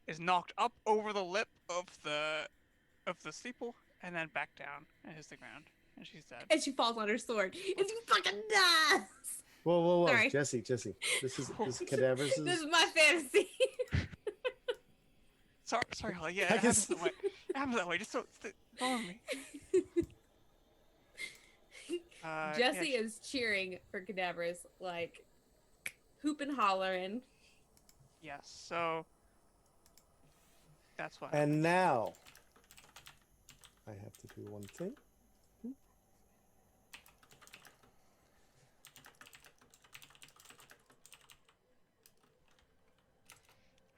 is knocked up over the lip of the steeple and then back down and hits the ground, and she's dead. And she falls on her sword. And she fucking dies! Whoa. Sorry. Jesse. This is Cadaverous. This is my fantasy. Sorry, Holly. Yeah, I it guess- happens that way. It happens that way. Just don't follow me. Jesse yeah, is cheering for Cadaverous, like, hooping, hollering. Yes. So that's what. And now I have to do one thing.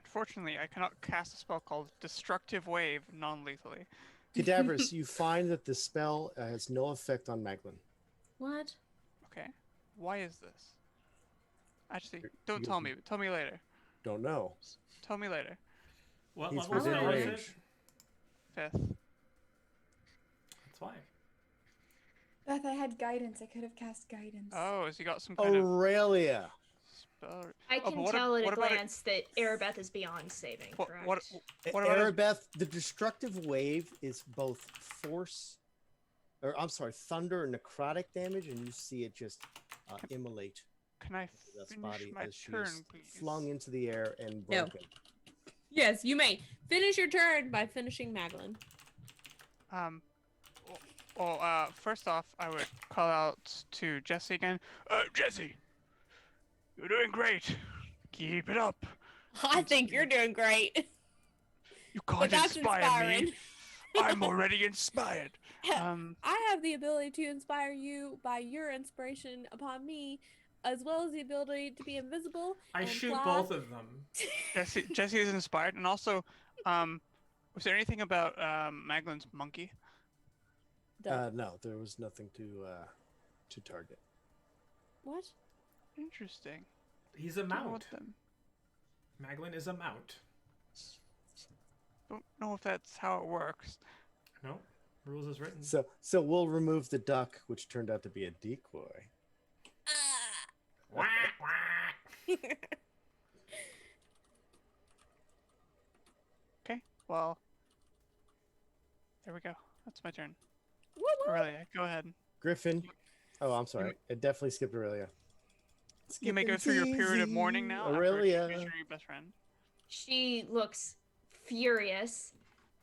Unfortunately, I cannot cast a spell called Destructive Wave non-lethally. Cadavers, you find that the spell has no effect on Maglin. What? Okay. Why is this? Actually, You're- don't you- tell me. Tell me later. Don't know. Tell me later. What He's level within spell is range. it? 5th. That's why. Beth, I had guidance. I could have cast guidance. Oh, has he got some kind of Aurelia. spell? I Oh, can but what tell at a what about glance that Arabeth is beyond saving, What correct? what what about his- Arabeth, the destructive wave is both force, or I'm sorry, thunder and necrotic damage, and you see it just immolate Can I Beth's finish body my as she turn, is please? flung into the air and No. broken. Yes, you may. Finish your turn by finishing Maglin. First off, I would call out to Jesse again. Jesse, you're doing great. Keep it up. I think you're doing great. You But can't that's inspire inspiring. me. I'm already inspired. I have the ability to inspire you by your inspiration upon me as well as the ability to be invisible. I and shoot fly. both of them. Jesse is inspired, and also, was there anything about Maglyn's monkey? No, there was nothing to target. What? Interesting. He's a Don't know mount. what them- Maglin is a mount. Don't know if that's how it works. No, rules as written. So we'll remove the duck, which turned out to be a decoy. Wah, wah. Okay, well, there we go. That's my turn. Woo woo. Aurelia, go ahead. Griffin. Oh, I'm sorry. It definitely skipped Aurelia. You may go through your period of mourning now. after Aurelia. introducing your best friend. She looks furious,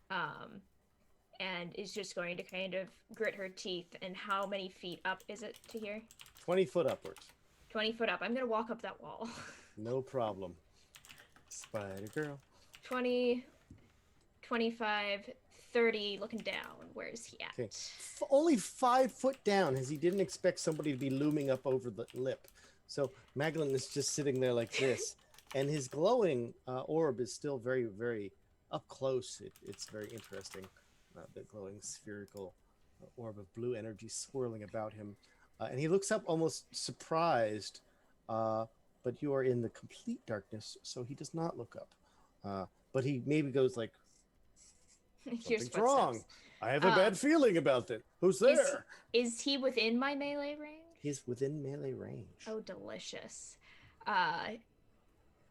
and is just going to kind of grit her teeth. And how many feet up is it to here? 20 foot upwards. 20 foot up. I'm gonna walk up that wall. No problem. Spider girl. 20, 25, 30, looking down. Where is he at? Okay. Only 5 foot down, as he didn't expect somebody to be looming up over the lip. So Maglin is just sitting there like this, and his glowing orb is still very, very up close. It's very interesting. The glowing spherical orb of blue energy swirling about him, and he looks up almost surprised. But you are in the complete darkness, so he does not look up. But he maybe goes like, Here's "Something's wrong. footsteps. I have a bad feeling about it. Who's there?" Is he within my melee range? He's within melee range. Oh, delicious.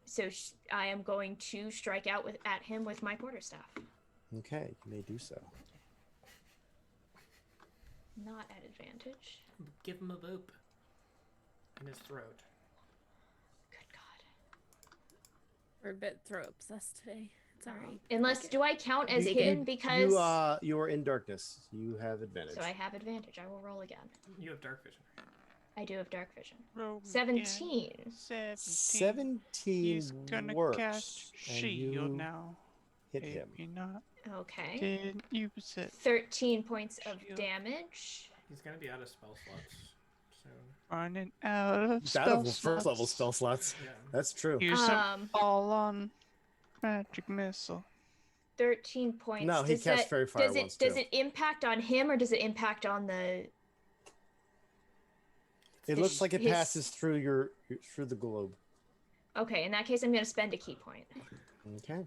So I am going to strike out at him with my quarterstaff. Okay, you may do so. Not at advantage. Give him a boop in his throat. Good God. We're a bit throat obsessed today. It's alright. Unless, do I count as You- hidden you- because... you are in darkness. You have advantage. So I have advantage. I will roll again. You have dark vision. I do have dark vision. Roll 17. again. 17. 17 He's gonna works. cast and shield you now. hit him. Maybe not. Okay. Didn't use it. 13 points of Shield. damage. He's gonna be out of spell slots soon. Running out of He's out spell of first slots. level spell slots. Yeah. That's true. Use them all on magic missile. 13 points. No, he Does cast that- Fairy Fire does once, Does too. it impact on him or does it impact on the... It looks like it his- passes through through the globe. Okay, in that case, I'm going to spend a key point. Okay.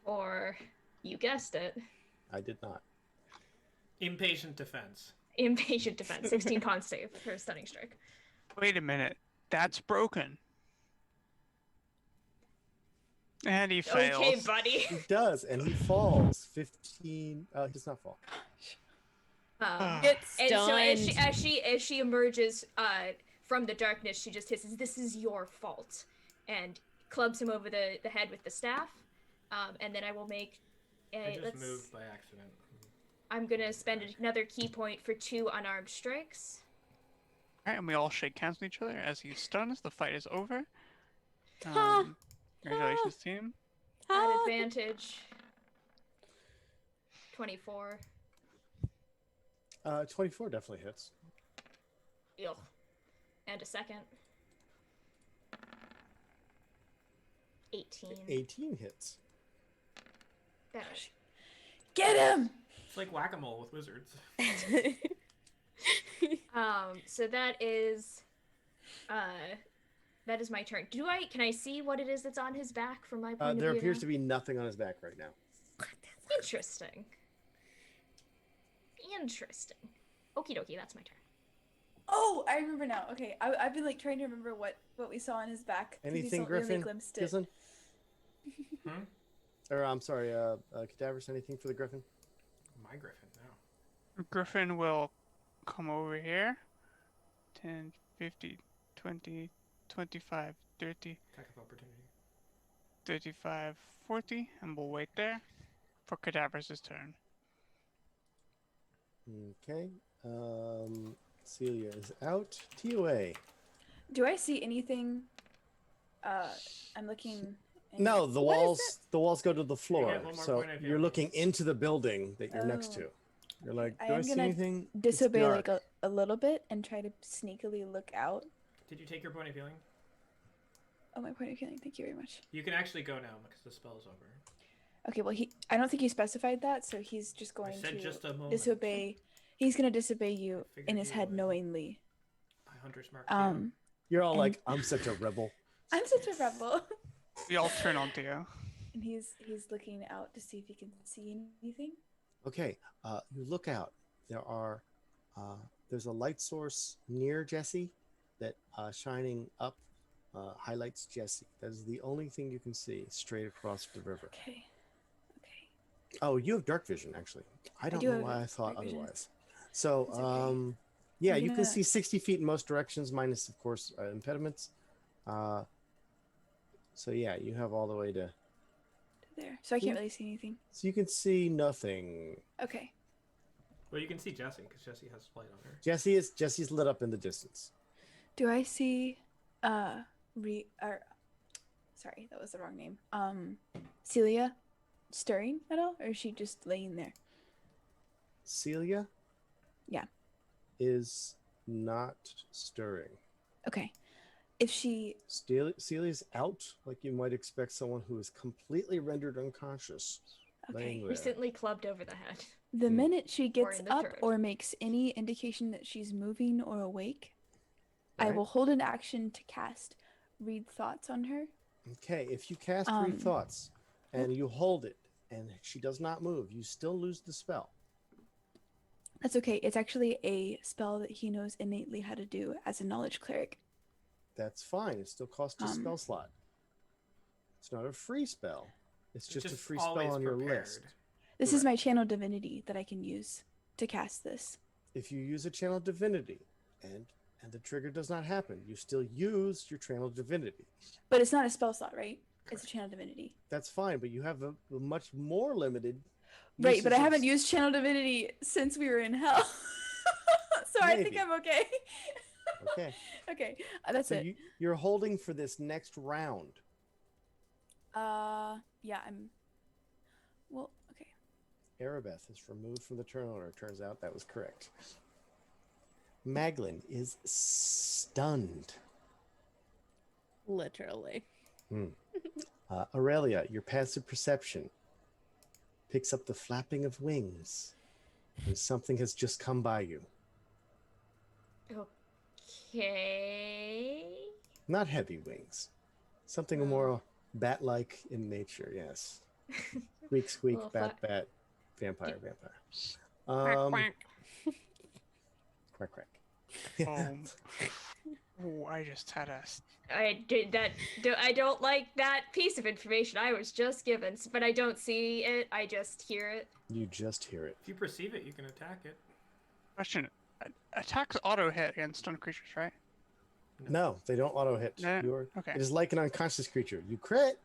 Or, you guessed it, I did not. Impatient defense. impatient defense. 16 con save for a stunning strike. Wait a minute. That's broken. And he fails. Okay, buddy. He does, and he falls. 15. He does not fall. Get And so stunned. as she emerges from the darkness, she just hisses, "This is your fault," and clubs him over the head with the staff. And then I will make I a. just moved by accident. I'm gonna spend another key point for 2 unarmed strikes. Alright, and we all shake hands with each other as he stuns. The fight is over. Ha! Congratulations, team. At advantage. 24. 24 definitely hits. Ugh. And a second. 18. 18 hits. Better. Get him! It's like whack-a-mole with wizards. So that is my turn. Can I see what it is that's on his back from my point of There view? appears to be nothing on his back right now. Interesting. Okie dokie, that's my turn. Oh, I remember now. Okay, I've been like trying to remember what we saw on his back. 'cause we Anything, saw- we only Griffin? glimpsed it. Ghislaine? Hmm? Or I'm sorry, Cadavers, anything for the Griffin? My griffin now. Griffin will come over here. 10, 50, 20, 25, 30, Attack of opportunity. 35, 40, and we'll wait there for Cadavers' turn. Okay. Celia is out. TOA. Do I see anything? I'm looking. and- No, the What is walls go to the floor. get one more So point if you you're have looking into the building that you're next Oh. to. You're like, I do I am see gonna anything? that? It's Disobey dark. like a little bit and try to sneakily look out Did you take your point of healing? Oh, my point of healing. Thank you very much. You can actually go now because the spell's over. Okay, well, I don't think he specified that, so he's just I going said to just a moment. disobey. He's going to disobey you Figured in his you head would. knowingly. Hunter's Mark. You're all And- like, I'm such a rebel. I'm such a rebel. We all turn on Theo. And he's looking out to see if he can see anything. Okay, you look out. There's a light source near Jesse that shining up highlights Jesse. That is the only thing you can see straight across the river. Okay. Oh, you have dark vision, actually. I don't do know have why I thought dark vision. otherwise. So, It's okay. yeah, I'm you can gonna- see 60 feet in most directions, minus, of course, impediments. So, yeah, you have all the way to... There. So I can't really see anything. So you can see nothing. Okay. Well, you can see Jessie because Jessie has light on her. Jesse's lit up in the distance. Do I see sorry, that was the wrong name. Celia stirring at all, or is she just laying there? Celia? Yeah. Is not stirring. Okay. If she Celia's out, like you might expect someone who is completely rendered unconscious. Laying there. Recently clubbed over the head. the minute she gets in the up throat. or makes any indication that she's moving or awake, I Right. will hold an action to cast read thoughts on her. Okay, if you cast read thoughts and you hold it and she does not move, you still lose the spell. That's okay. It's actually a spell that he knows innately how to do as a knowledge cleric. That's fine. It still costs a spell slot. It's not a free spell. It's just a free spell always on your prepared. list. This is my channel divinity that I can use to cast this. If you use a channel divinity and the trigger does not happen, you still use your channel divinity. But it's not a spell slot, right? It's a channel divinity. That's fine, but you have a much more limited. Right, but I usage of haven't used channel divinity since we were in hell. So I think Maybe. I'm okay. Okay. Okay, that's So it. you're holding for this next round. Yeah, I'm... Well, okay. Arabeth is removed from the turn order. Turns out that was correct. Maglin is stunned. Literally. Aurelia, your passive perception picks up the flapping of wings, and something has just come by you. Okay. Not heavy wings. Something more bat-like in nature, yes. Squeak, squeak, Little bat, vampire, vampire. Quack, quack. Quack, quack. Oh, I just had a. I did that. I don't like that piece of information I was just given, but I don't see it. I just hear it. You just hear it. If you perceive it, you can attack it. Question. Attacks auto hit against stun creatures, right? No, they don't auto-hit. No? Okay. It is like an unconscious creature. You crit.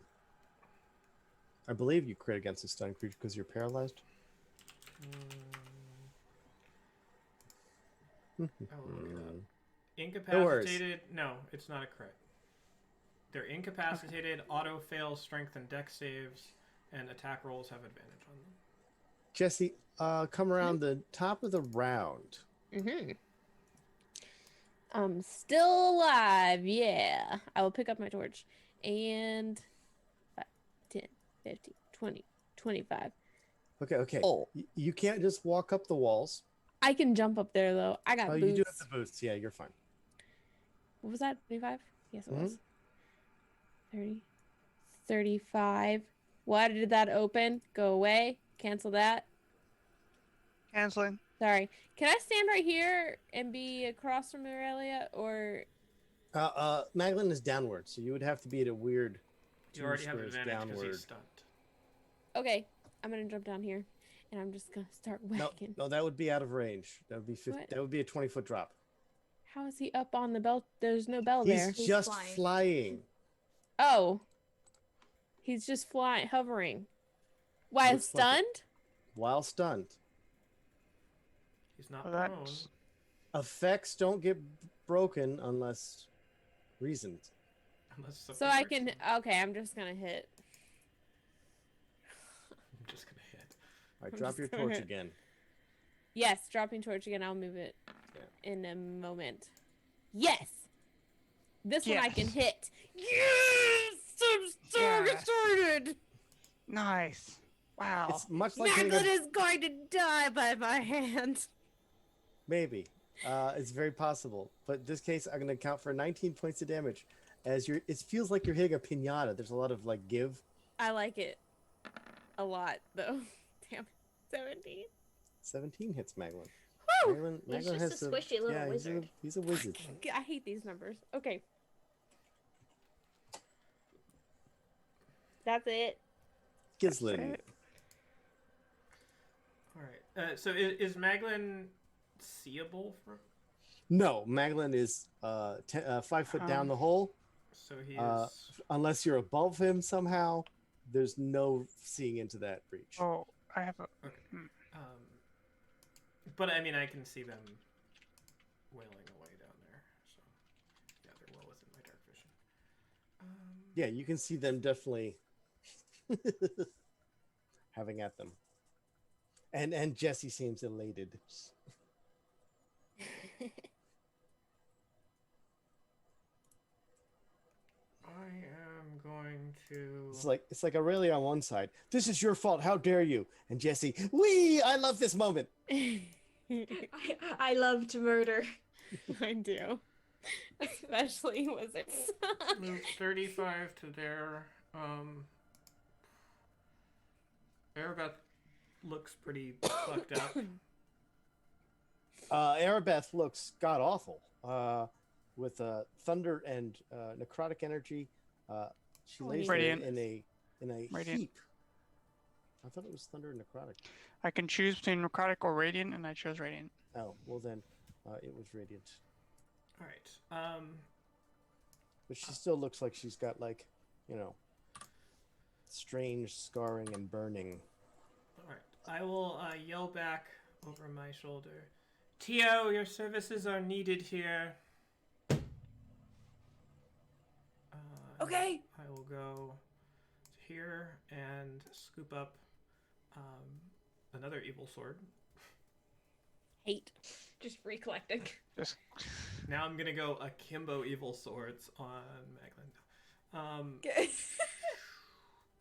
I believe you crit against a stun creature because you're paralyzed. I will look it up. No worries. Incapacitated. No, it's not a crit. They're incapacitated, auto fails, strength and dex saves, and attack rolls have advantage on them. Jesse, come around the top of the round. I'm still alive, yeah. I will pick up my torch. And 5, 10, 15, 20, 25. Okay. Oh. You can't just walk up the walls. I can jump up there, though. I got Oh, boots. you do have the boots. Yeah, you're fine. What was that? 25? Yes, it was. 30. 35. Why did that open? Go away. Cancel that. Canceling. Sorry. Can I stand right here and be across from Aurelia, or... Maglin is downward, so you would have to be at a weird You already have squares advantage because downward. he's stunned. Okay, I'm gonna jump down here, and I'm just gonna start whacking. No, that would be out of range. That would be 50, What? that would be a 20-foot drop. How is he up on the belt? There's no bell He's there. just flying. flying. Oh. He's just flying, hovering. Why, Looks like it. stunned? While stunned. He's not Well, prone. that's Effects don't get broken unless reasoned. Unless something So I breaks can... him. Okay, I'm just gonna hit. I'm just gonna hit. All right, I'm drop just your gonna torch hit. again. Yes, dropping torch again. I'll move it Yeah. in a moment. Yes! This one I can Yes. hit. Yes! I'm so Yes. excited! Nice. Wow. It's much like hitting Macklin a, is going to die by my hand. maybe. It's very possible, but in this case, I'm going to count for 19 points of damage. As you're, it feels like you're hitting a pinata. There's a lot of like give. I like it a lot, though. Damn, 17. 17 hits Maglin. Woo! He's just a squishy little wizard. He's a wizard. I hate these numbers. Okay. That's it. Gislin. All right. So is Maglin seeable for? No, Maglin is 5 foot down the hole. So he is. Unless you're above him somehow, there's no seeing into that breach. Oh, I have a. Okay. But I mean, I can see them wailing away down there. So yeah, they're well within my dark vision. Yeah, you can see them definitely having at them. And Jesse seems elated. I am going to. It's like Aurelia on one side. This is your fault. How dare you? And Jesse, wee! I love this moment. I love to murder. I do. Especially wizards. Move 35 to there. Arabeth looks pretty fucked up. Arabeth looks god awful. With thunder and necrotic energy. She lays there Radiant. in a Radiant. heap. I thought it was thunder and necrotic. I can choose between necrotic or radiant, and I chose radiant. Oh, well then, it was radiant. All right. But she still looks like she's got like, strange scarring and burning. All right. I will yell back over my shoulder. Tio, your services are needed here. Okay. I will go to here and scoop up another evil sword. Hate. Just recollecting. Just Now I'm gonna go akimbo evil swords on Maglin. Okay.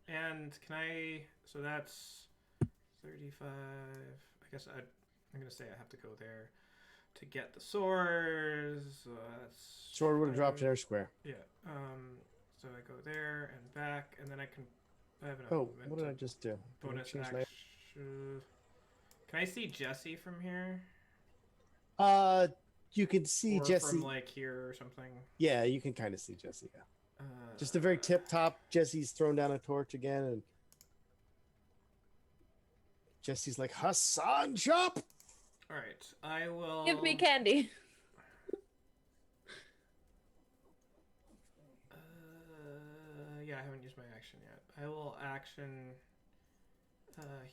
And can I? So that's 35. I guess I'm gonna say I have to go there to get the swords. That's Sword would have dropped in her square. Yeah. So I go there and back, and then I can. I have enough Oh, movement what did to I just do? Did I bonus change action. my- Can I see Jesse from here? You can see Or Jesse. from like here or something. Yeah, you can kind of see Jesse. Yeah. Just the very tip top. Jesse's thrown down a torch again, and Jesse's like, Hassan, jump! All right, I will. Give me candy. Yeah, I haven't used my action yet. I will action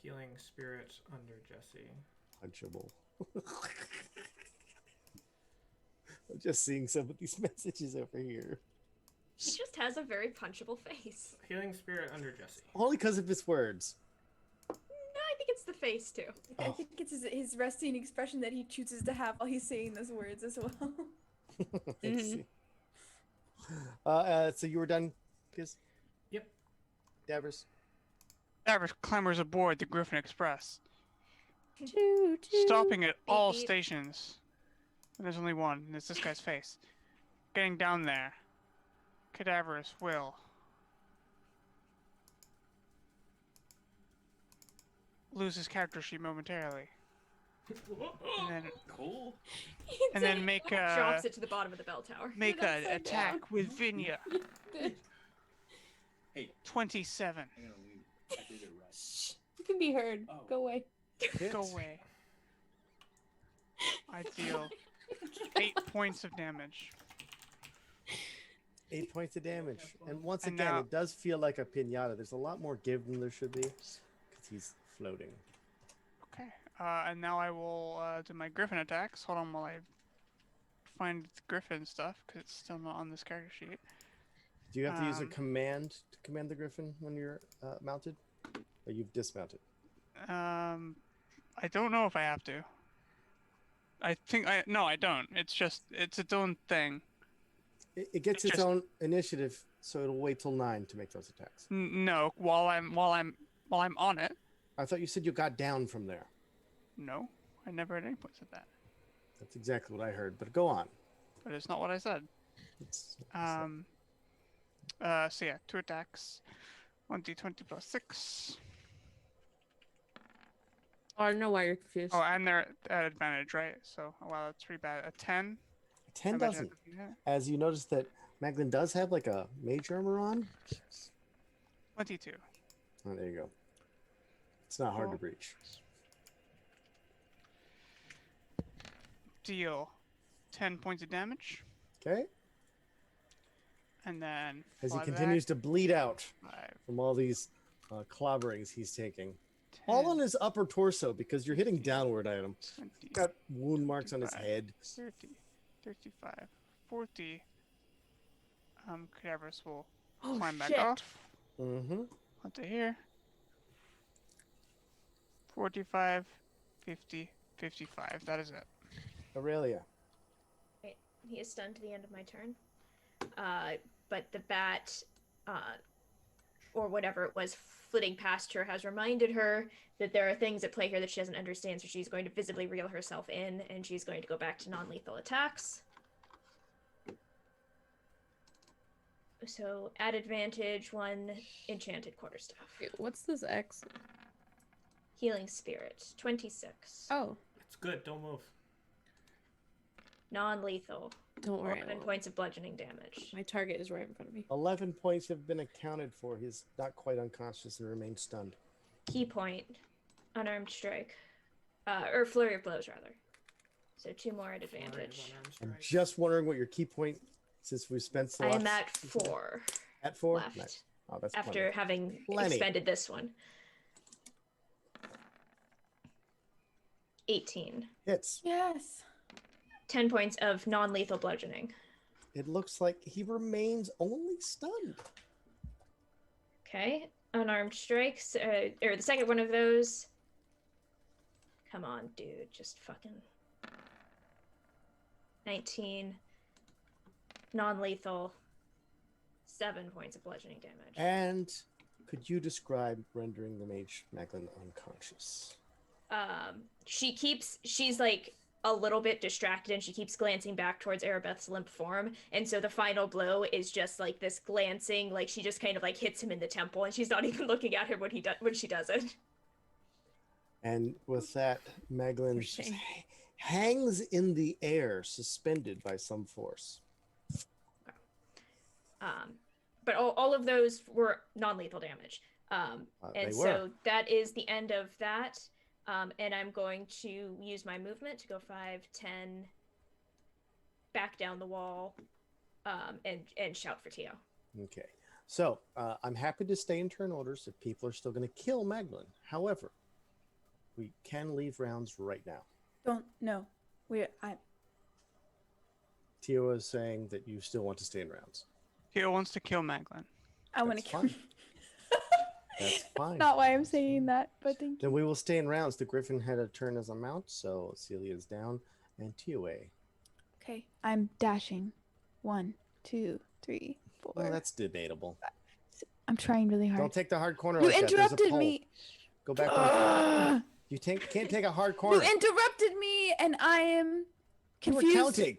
healing spirit under Jesse. Punchable. I'm just seeing some of these messages over here. He just has a very punchable face. Healing spirit under Jesse. Only because of his words. No, I think it's the face too. I Oh. think it's his resting expression that he chooses to have while he's saying those words as well. Let's see. So you were done, Kiz? Yep. Davers? Davers clambers aboard the Griffin Express, Choo, choo. stopping at all beep. stations. And there's only one, and it's this guy's face. Getting down there, Cadaverous will lose his character sheet momentarily, and then Cool. make Drops it to the bottom of the bell tower. make That's an so attack down. with Vinya. Hey. 27. I'm gonna leave. I did it right. Shh. You can be heard. Oh. Go away. Hit. Go away. I deal 8 points of damage. 8 points of damage. And once And again, now- it does feel like a pinata. There's a lot more give than there should be. Because he's floating. Okay. And now I will do my Griffin attacks. Hold on while I find the Griffin stuff, because it's still not on this character sheet. Do you have to use a Um, command to command the griffin when you're mounted? Or you've dismounted? I don't know if I have to. No, I don't. It's its own thing. It gets its Just- own initiative, so it'll wait till 9 to make those attacks. No, while I'm on it. I thought you said you got down from there. No, I never at any point said that. That's exactly what I heard. But go on. But it's not what I said. It's, So yeah, 2 attacks. 1d20 plus 6. Oh, I don't know why you're confused. Oh, and they're at advantage, right? So, wow, that's pretty bad. A 10. 10 I imagine doesn't. that doesn't hit. As you notice that Maglin does have like a mage armor on. 22. Oh, there you go. It's not hard to Cool. breach. Deal 10 points of damage. Okay. And then As he fly continues to bleed out back, 5, from all these clobberings he's taking. 10, All on his upper torso because you're hitting downward at him. 20, Got wound marks on his 25, head. 30, 35, 40. Cadavers will Oh, climb back shit. off. Mm-hmm. Onto here. 45, 50, 55. That is it. Aurelia. He is stunned to the end of my turn. But the bat, or whatever it was, flitting past her has reminded her that there are things at play here that she doesn't understand, so she's going to visibly reel herself in, and she's going to go back to non-lethal attacks. So, at advantage, 1 enchanted quarterstaff. Wait, what's this X? Healing spirit, 26. Oh, It's good. Don't move. Non-lethal, don't worry. 11 points of bludgeoning damage. My target is right in front of me. 11 points have been accounted for. He's not quite unconscious and remains stunned. Key point, unarmed strike, or flurry of blows rather. So 2 more at Flurry of advantage. unarmed I'm strikes. just wondering what your key point, since we've spent so I much. am at 4 At 4? left Nice. Oh, that's after plenty. having Plenty. expended this one. 18. Hits. Yes. 10 points of non-lethal bludgeoning. It looks like he remains only stunned. Okay, unarmed strikes, or the second one of those. Come on, dude, just fucking. 19. Non-lethal. 7 points of bludgeoning damage. And could you describe rendering the mage Macklin unconscious? She's like a little bit distracted and she keeps glancing back towards Arabeth's limp form, and so the final blow is just like this glancing, like she just kind of like hits him in the temple and she's not even looking at him when she does it. And with that, Maglin For just shame. hangs in the air, suspended by some force. But all of those were non-lethal damage. They And were. so that is the end of that. And I'm going to use my movement to go 5, 10, back down the wall, and shout for Tio. Okay. So I'm happy to stay in turn orders if people are still going to kill Maglin. However, we can leave rounds right now. Don't no. Tio is saying that you still want to stay in rounds. He wants to kill Maglin. I want to That's kill. fine. That's fine. Not why I'm saying that, but thank you. Then we will stay in rounds. The Griffin had a turn as a mount, so Celia is down and Tioe. Okay, I'm dashing. 1, 2, 3, 4. Well, that's debatable. I'm trying really hard. Don't take the hard corner. You like that. There's a interrupted pole. me. Go back. Ugh. You can't take a hard You corner. interrupted me, and I am You were confused. counting.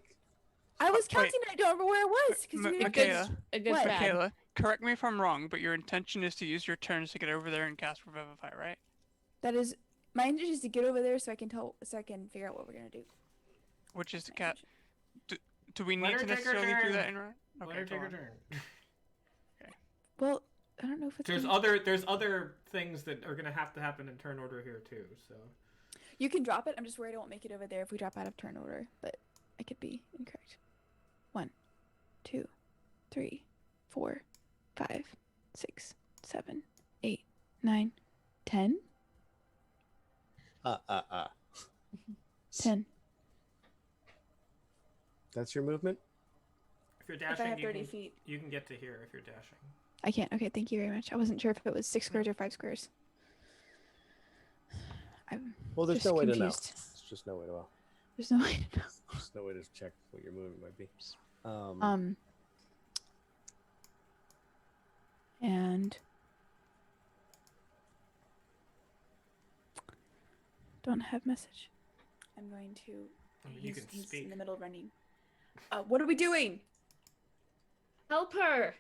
I was Wait. counting. And I don't remember where I was because you. Michaela, A good What? bad. Michaela, correct me if I'm wrong, but your intention is to use your turns to get over there and cast Revivify, right? That is my intention is to get over there so I can figure out what we're gonna do. Which is to My cast. intention. Do we Let need her to take her necessarily do turn. that in round? Let her go take her on. turn. Well, I don't know if it's. There's gonna- other things that are gonna have to happen in turn order here too. So You can drop it. I'm just worried I won't make it over there if we drop out of turn order, but I could be incorrect. 1, 2, 3, 4, 5, 6, 7, 8, 9, 10. 10. That's your movement. if you're If I dashing, have you 30 can, feet. you can get to here if you're dashing. I can't. Okay, thank you very much. I wasn't sure if it was 6 squares or 5 squares. I'm Well, there's just no way to know. confused. There's just no way to know. There's no way to know. There's no way to check what your movement might be. And don't have message. I'm going to. I mean, you can He's speak. in the middle of running. What are we doing? Help her!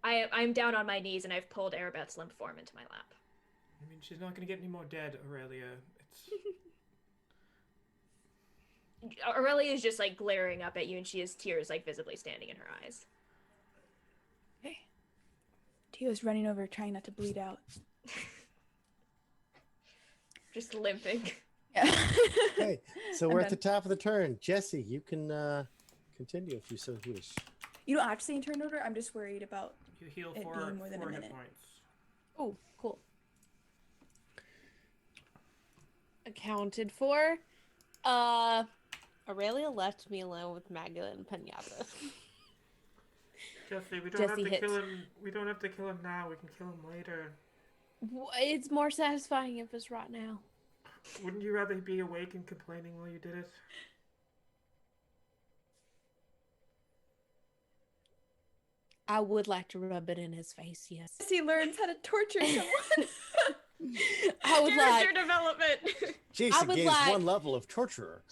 I'm down on my knees and I've pulled Arabeth's limp form into my lap. I mean, she's not gonna get any more dead, Aurelia. It's Aurelia is just like glaring up at you and she has tears like visibly standing in her eyes. Okay. Tio's running over, trying not to bleed out. Just limping. Yeah. Okay, so I'm we're at the done. top of the turn. Jesse, you can continue if you so wish. You don't have to stay in turn order. I'm just worried about. you heal It four being more than a hit minute. points. Oh, cool. Accounted for. Aurelia left me alone with Magdalene and Pinata. Jesse, we don't Jesse have to hits. kill him. We don't have to kill him now. We can kill him later. It's more satisfying if it's right now. Wouldn't you rather be awake and complaining while you did it? I would like to rub it in his face, yes. He learns how to torture someone. I would like Character development. Jason would gains like- 1 level of torturer.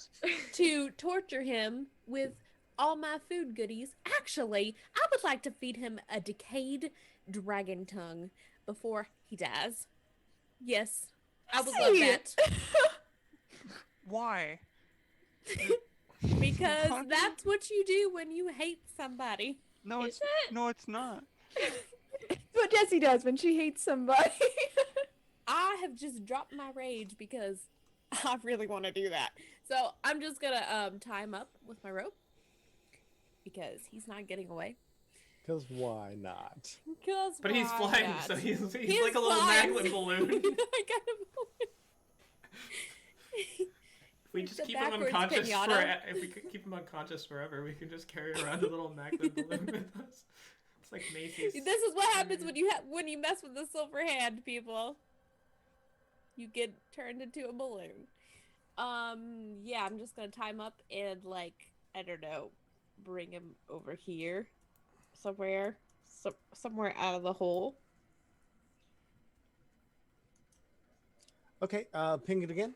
to torture him with all my food goodies. Actually, I would like to feed him a decayed dragon tongue before he dies. Yes, I would love that. Why? Because What? that's what you do when you hate somebody. No, Is it's not. It's what Jessie does when she hates somebody. I have just dropped my rage because I really want to do that. So I'm just gonna tie him up with my rope because he's not getting away. Because why not? Because But he's why flying, not? so he's He is like a little flying. magnet balloon. I got a balloon. If we It's just a keep him backwards unconscious pinata. if we could keep him unconscious forever, we can just carry around a little magnet balloon with us. It's like Macy's. This is what happens when you mess with the silver hand, people. You get turned into a balloon. Yeah, I'm just gonna tie him up and like I don't know, bring him over here, somewhere out of the hole. Okay, ping it again.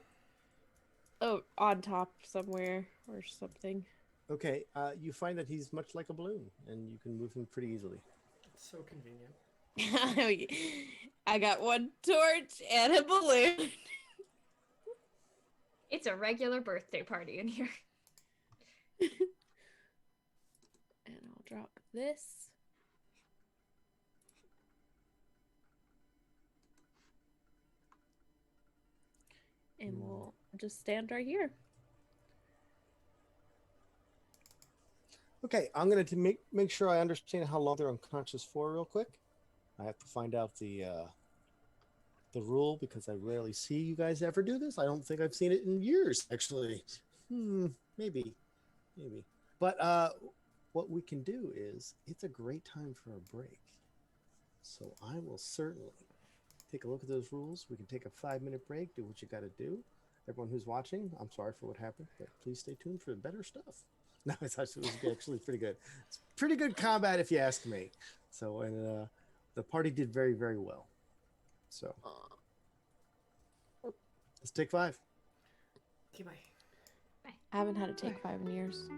Oh, on top somewhere or something. Okay, you find that he's much like a balloon, and you can move him pretty easily. It's so convenient. I got one torch and a balloon. It's a regular birthday party in here. And I'll drop this. And we'll just stand right here. Okay, I'm going to make sure I understand how long they're unconscious for real quick. I have to find out the rule because I rarely see you guys ever do this. I don't think I've seen it in years, actually. Maybe. But what we can do is, it's a great time for a break. So I will certainly take a look at those rules. We can take a 5-minute break, do what you got to do. Everyone who's watching, I'm sorry for what happened, but please stay tuned for better stuff. No, it's actually actually pretty good. It's pretty good combat if you ask me. So, and the party did very, very well. So, let's take 5. Okay, bye. I haven't had a take 5 in years.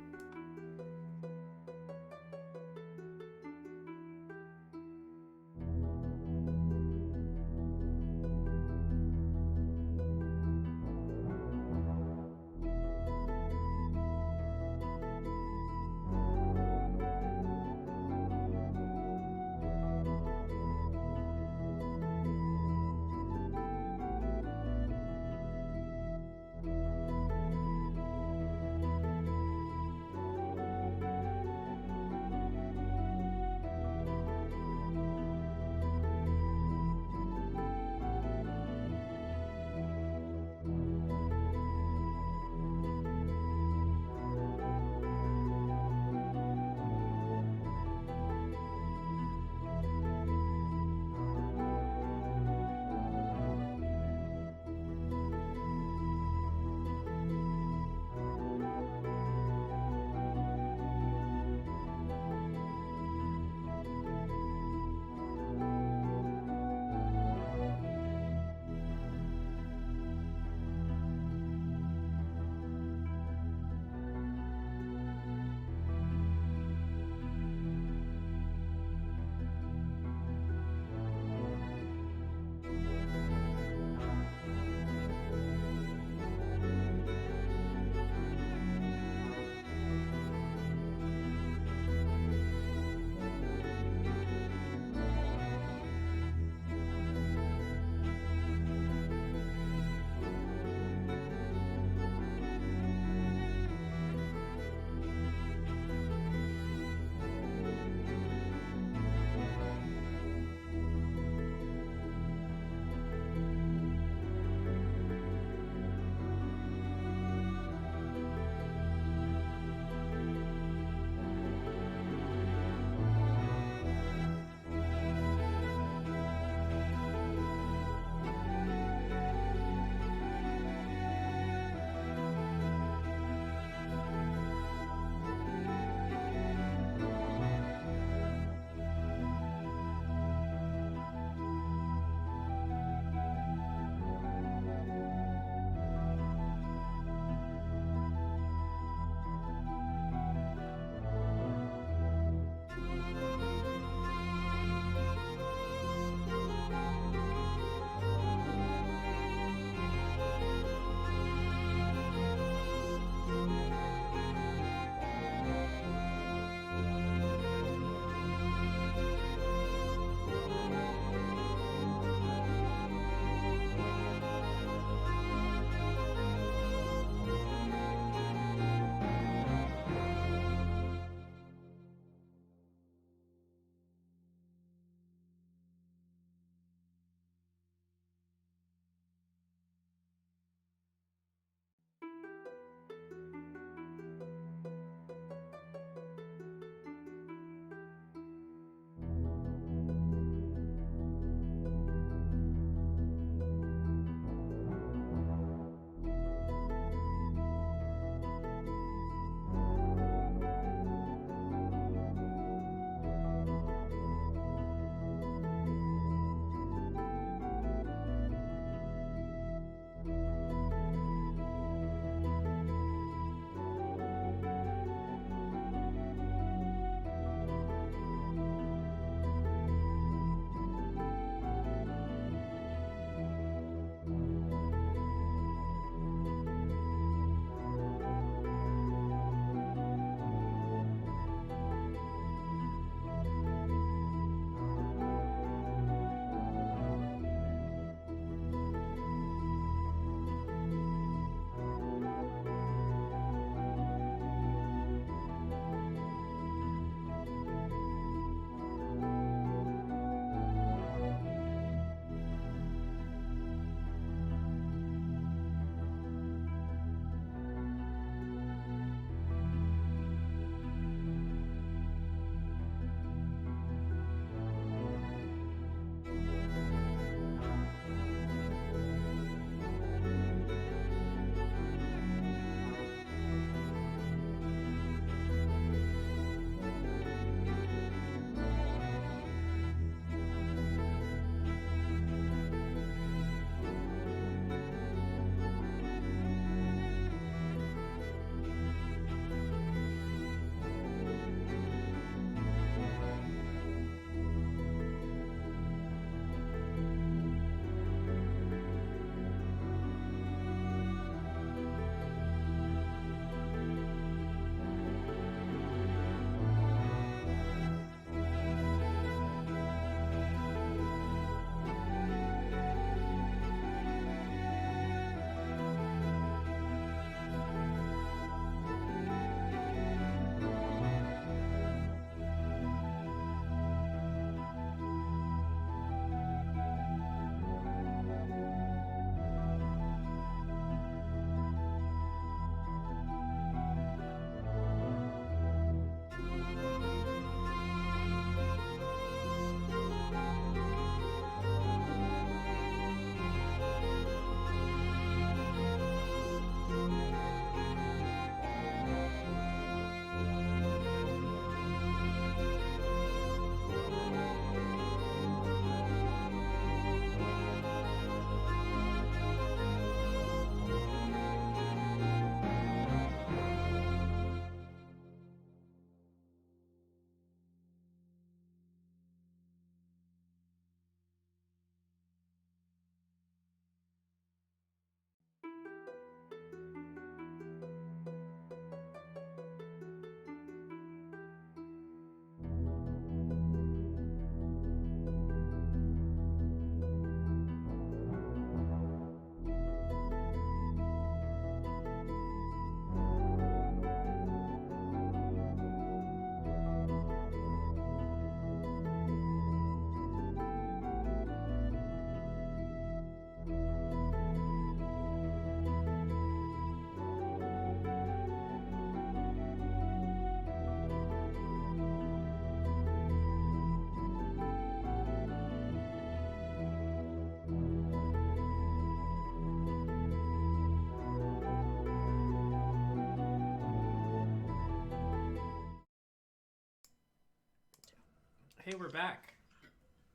Hey, we're back.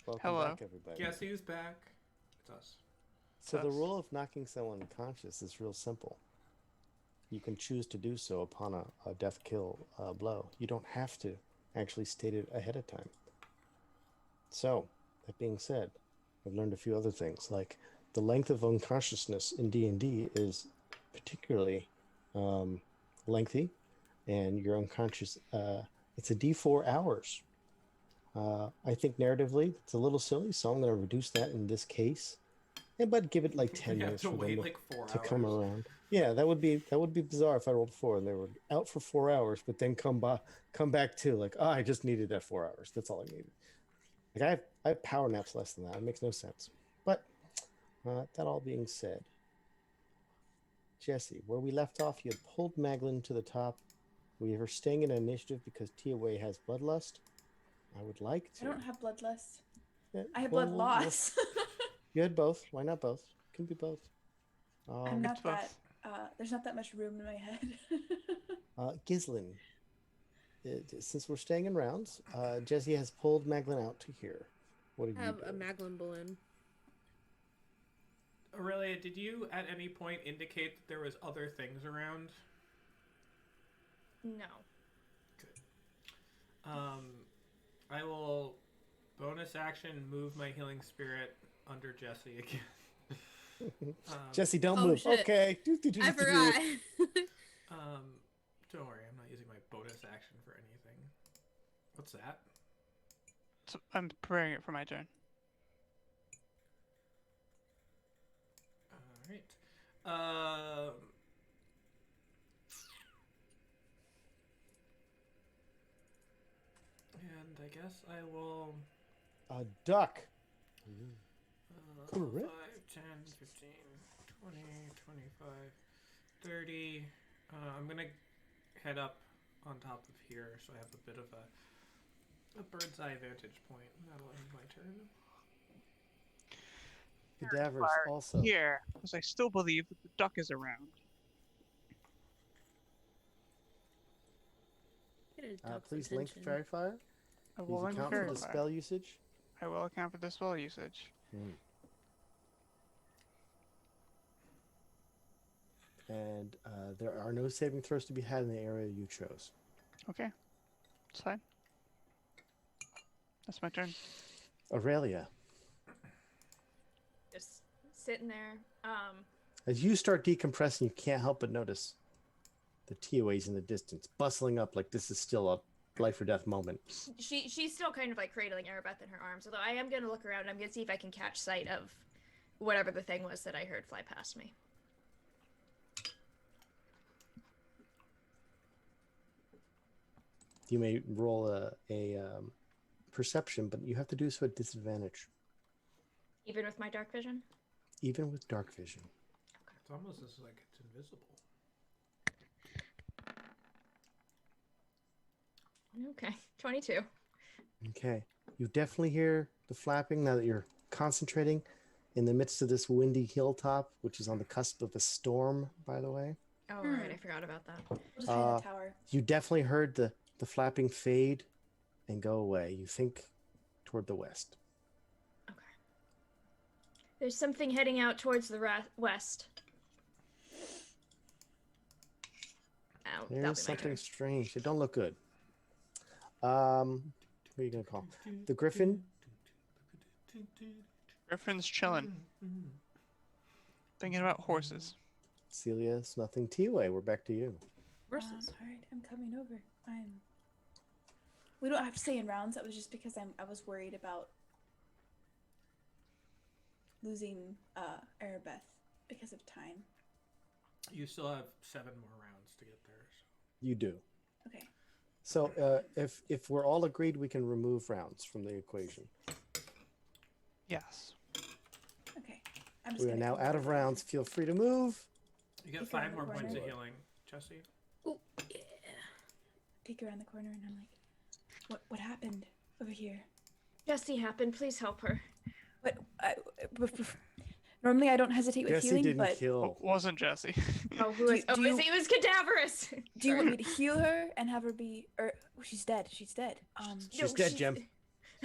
Welcome Hello. back, everybody. Guess who's back? It's us. So the Us. rule of knocking someone unconscious is real simple. You can choose to do so upon a death kill blow. You don't have to actually state it ahead of time. So, that being said, I've learned a few other things, like the length of unconsciousness in D&D is particularly lengthy, and you're unconscious. It's a D4 hours. I think narratively it's a little silly, so I'm going to reduce that in this case, but give it like 10 We have minutes to for wait them like 4 to hours. come around. Yeah, that would be bizarre if I rolled 4 and they were out for 4 hours, but then come back to like, oh, I just needed that 4 hours. That's all I needed. Like I have power naps less than that. It makes no sense. But that all being said, Jesse, where we left off, you had pulled Maglin to the top. We are staying in initiative because Tiaway has bloodlust. I would like to. I don't have bloodlust. Yeah, I have well, blood loss. You had both. Why not both? Can be both. I'm not both. that. There's not that much room in my head. Gislin, since we're staying in rounds, Jesse has pulled Maglin out to here. What did I have you a do? Maglin balloon. Aurelia, did you at any point indicate that there was other things around? No. I will bonus action move my healing spirit under Jesse again. Jesse, don't Oh, move. shit. Okay. I forgot. Don't worry, I'm not using my bonus action for anything. What's that? So I'm preparing it for my turn. Alright. And I guess I will... A duck. 5, 10, Correct. 15, 20, 25, 30. I'm gonna head up on top of here so I have a bit of a bird's eye vantage point. That'll end my turn. Cadavers also. Here, because I still believe that the duck is around. Get a duck's Please link attention. Fairy Fire. I Please will link account for the verify. spell usage. I will account for the spell usage. And there are no saving throws to be had in the area you chose. Okay. It's fine. That's my turn. Aurelia, Just sitting there. as you start decompressing, you can't help but notice the TOAs in the distance, bustling up like this is still a life or death moment. She's still kind of like cradling Arabeth in her arms, although I am gonna look around and I'm gonna see if I can catch sight of whatever the thing was that I heard fly past me. You may roll a perception, but you have to do so at disadvantage, Even with my dark vision? even with dark vision. It's almost as like it's invisible. Okay. 22. Okay. You definitely hear the flapping now that you're concentrating in the midst of this windy hilltop, which is on the cusp of a storm, by the way. Oh, right. I forgot about that. We'll just hide in the tower. You definitely heard the flapping fade and go away. You think toward the west. Okay. There's something heading out towards the west. Oh, that'll There's be my something turn. strange. It don't look good. Who are you gonna call? The Griffin? Griffin's chilling. Thinking about horses. Celia, it's nothing. T-Way, we're back to you. Versus. All right, I'm coming over. We don't have to stay in rounds. That was just because I was worried about losing Arabeth because of time. You still have 7 more rounds to get there. So. You do. Okay. So if we're all agreed, we can remove rounds from the equation. Yes. Okay. I'm just We are gonna now come out of forward. rounds. Feel free to move. You get Peek around 5 the more points corner. of healing, Jesse. Oh, yeah. Peek around the corner and I'm like, what happened over here? Jesse happened. Please help her. But normally I don't hesitate with Jesse healing, didn't but kill. Wasn't Jesse. Oh, who is? Do you- It was cadaverous. do you want me to heal her and have her be? Or she's dead. She's dead. She's dead, Jem.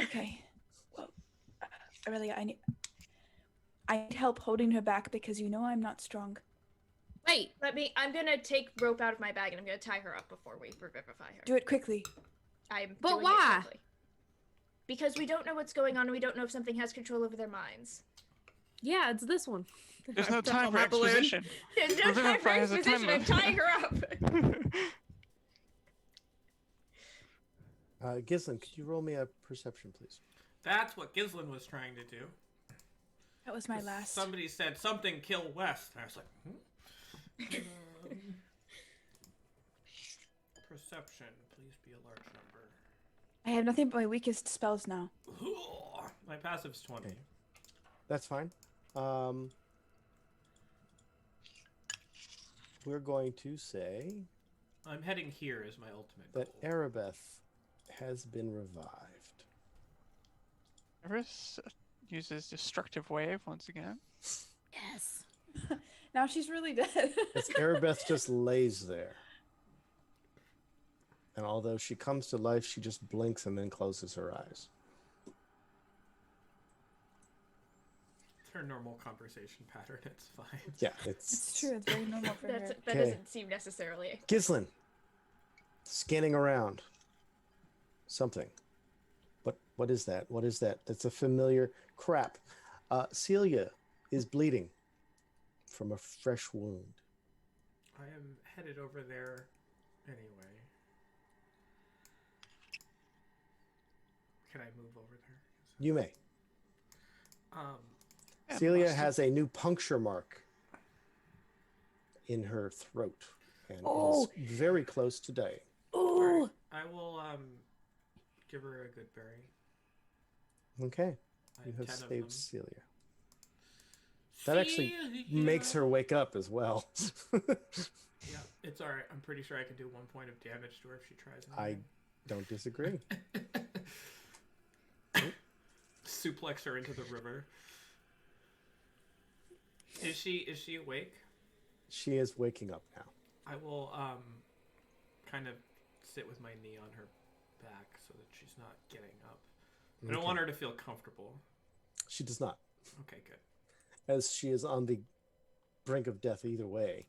Okay. Well, Aurelia, I need help holding her back because you know I'm not strong. Wait. I'm gonna take rope out of my bag and I'm gonna tie her up before we revivify her. Do it quickly. I'm But doing why? it quickly. Because we don't know what's going on and we don't know if something has control over their minds. Yeah, it's this one. There's no I've time on for that balloon. exposition. There's no Revivify time for has a exposition, time I'm tying her up! Gislin, could you roll me a perception, please? That's what Gislin was trying to do. That was my last. Somebody said something kill West. And I was like, Perception, please be a large number. I have nothing but my weakest spells now. My passive's 20. Okay. That's fine. We're going to say I'm heading here as my ultimate that goal. Arabeth has been revived. Eris uses destructive wave once again. Yes. Now she's really dead. As Arabeth just lays there. And although she comes to life, she just blinks and then closes her eyes. It's her normal conversation pattern. It's fine. Yeah, It's true. It's very normal for her. That Okay. doesn't seem necessarily. Gislin, scanning around. Something. What is that? What is that? That's a familiar crap. Celia is bleeding from a fresh wound. I am headed over there anyway. Can I move over there? You may. Yeah, Celia mostly- has a new puncture mark in her throat and Oh. is very close to dying. Ooh. I will give her a good berry. Okay. I You have have 10 of saved them. Celia. That actually makes her wake up as well. Yeah, it's alright. I'm pretty sure I can do 1 point of damage to her if she tries I anything. don't disagree. Suplex her into the river. Is she awake? She is waking up now. I will kind of sit with my knee on her back so that she's not getting up. I don't Okay. want her to feel comfortable. She does not, Okay, good. as she is on the brink of death either way.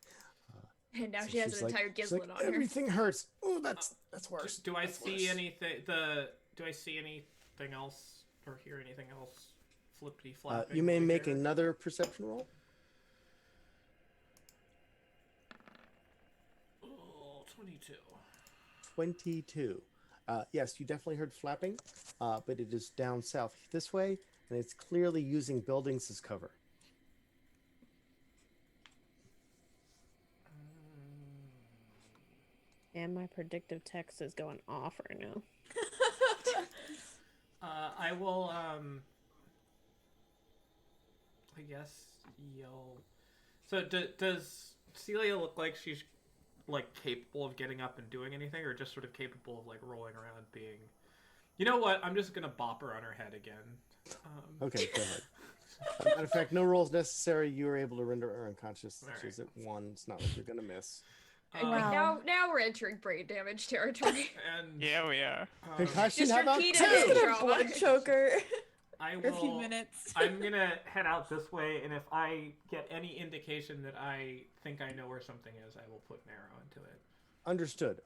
And now So she has she's an like- entire she's like, Gislin on her. everything hurts. Oh, that's worse. Do I That's see worse. anything? Do I see anything else or hear anything else? Flippity flapping. You may over make here? another perception roll. Oh, 22. 22. Yes, you definitely heard flapping, but it is down south this way, and it's clearly using buildings as cover. And my predictive text is going off right now. I will, I guess, yell. So, does Celia look like she's, like, capable of getting up and doing anything, or just sort of capable of, like, rolling around being... You know what? I'm just gonna bop her on her head again. Okay, go ahead. Matter of fact, no rolls necessary. You are able to render her unconscious. All She's at 1. It's not like you're going to miss. Wow. Now we're entering brain damage territory. And Yeah, we are. Concussion, Just how about repeat 2? it. Just Trauma. a blood choker I for a few will... minutes. I'm gonna head out this way, and if I get any indication that I think I know where something is, I will put an arrow into it.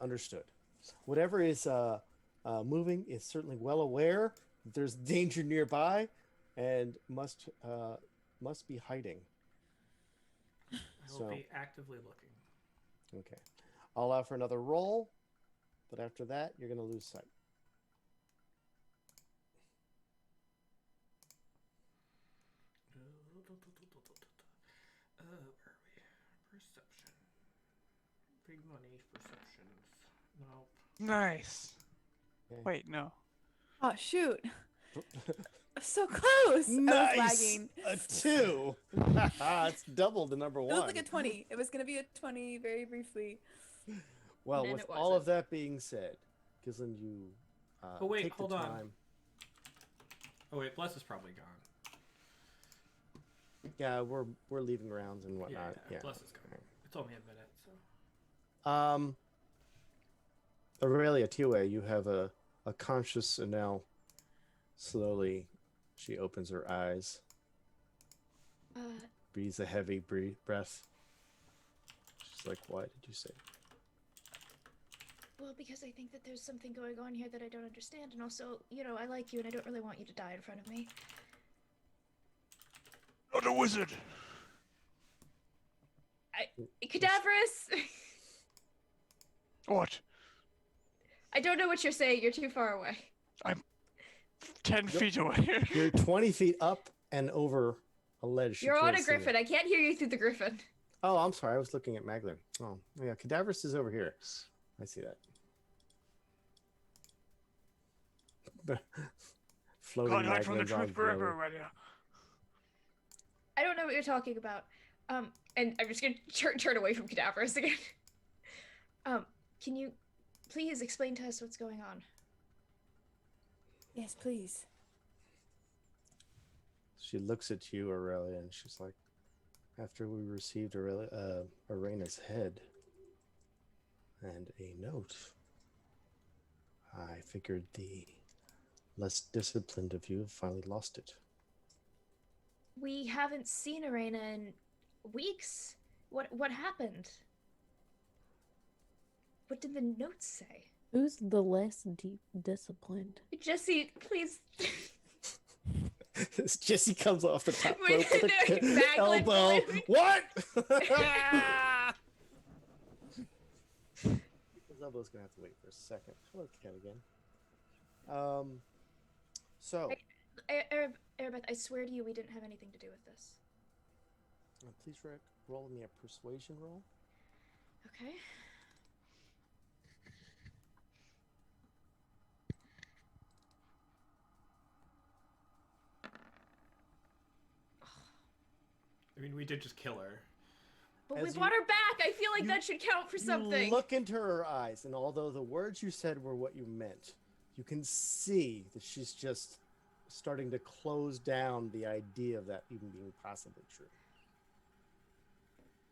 Understood. Whatever is moving is certainly well aware that there's danger nearby and must be hiding. I will So- be actively looking. Okay. I'll allow for another roll, but after that, you're going to lose sight. Where are we? Perception. Big money perceptions. Nope. Nice. Okay. Wait, no. Oh shoot! So close. I was lagging. A 2. It's double the number 1. It looked like a 20. It was gonna be a 20 very briefly. Well, And then with it all of wasn't. that being said, Gislin, you Oh, wait, take hold the on. time. Oh wait, Bless is probably gone. Yeah, we're leaving rounds and Yeah, whatnot. Yeah. Bless is gone. It's only a minute, so. Aurelia, Tiwe, you have a conscious and now Slowly, she opens her eyes, breathes a heavy breath. She's like, "Why did you say?" Well, because I think that there's something going on here that I don't understand, and also, you know, I like you and I don't really want you to die in front of me. Not a wizard. Cadaverous! What? I don't know what you're saying, you're too far away. I'm 10 feet away. You're 20 feet up and over a ledge. You're on a griffin, I can't hear you through the griffin. Oh, I'm sorry. I was looking at Maglin. Oh, yeah. Cadaverous is over here. I see that. Floating Can't hide from the Maglin's on truth forever, Glowy. right now. I don't know what you're talking about. And I'm just gonna turn away from Cadaverous again. Can you please explain to us what's going on? Yes, please. She looks at you, Aurelia, and she's like, after we received Arena's head and a note, I figured the less disciplined of you have finally lost it. We haven't seen Arena in weeks. What happened? What did the notes say? Who's the less deep disciplined? Jesse, please. Jesse comes off the top Wait, rope with no, a Maglin elbow. balloon. What? His elbow's gonna have to wait for a second. Hello, Ken again. So, Erebeth, I swear to you, we didn't have anything to do with this. please roll me a persuasion roll. Okay. I mean, we did just kill her. But As we you- brought her back. I feel like you- that should count for something. You look into her eyes, and although the words you said were what you meant, you can see that she's just starting to close down the idea of that even being possibly true.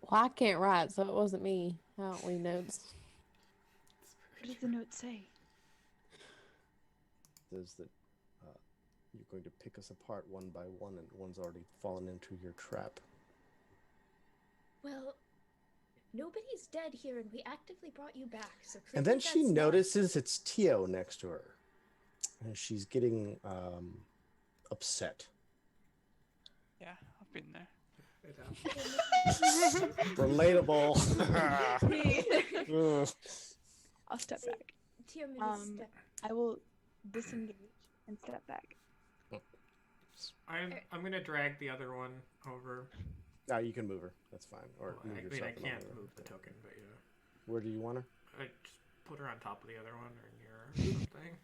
Well, I can't write, so it wasn't me. I don't leave notes. What does the note say? Says that you're going to pick us apart one by one, and one's already fallen into your trap. Well, nobody's dead here, and we actively brought you back. So And then she notices it's Tio next to her, and she's getting upset. Yeah, I've been there. Relatable. Ugh. I'll step back. Tio, maybe step. I will disengage and step back. I'm gonna drag the other one over. No, you can move her. That's fine. Or Well, move I mean, yourself. I and can't over. move the token, but yeah. Where do you want her? I just put her on top of the other one or near her or something.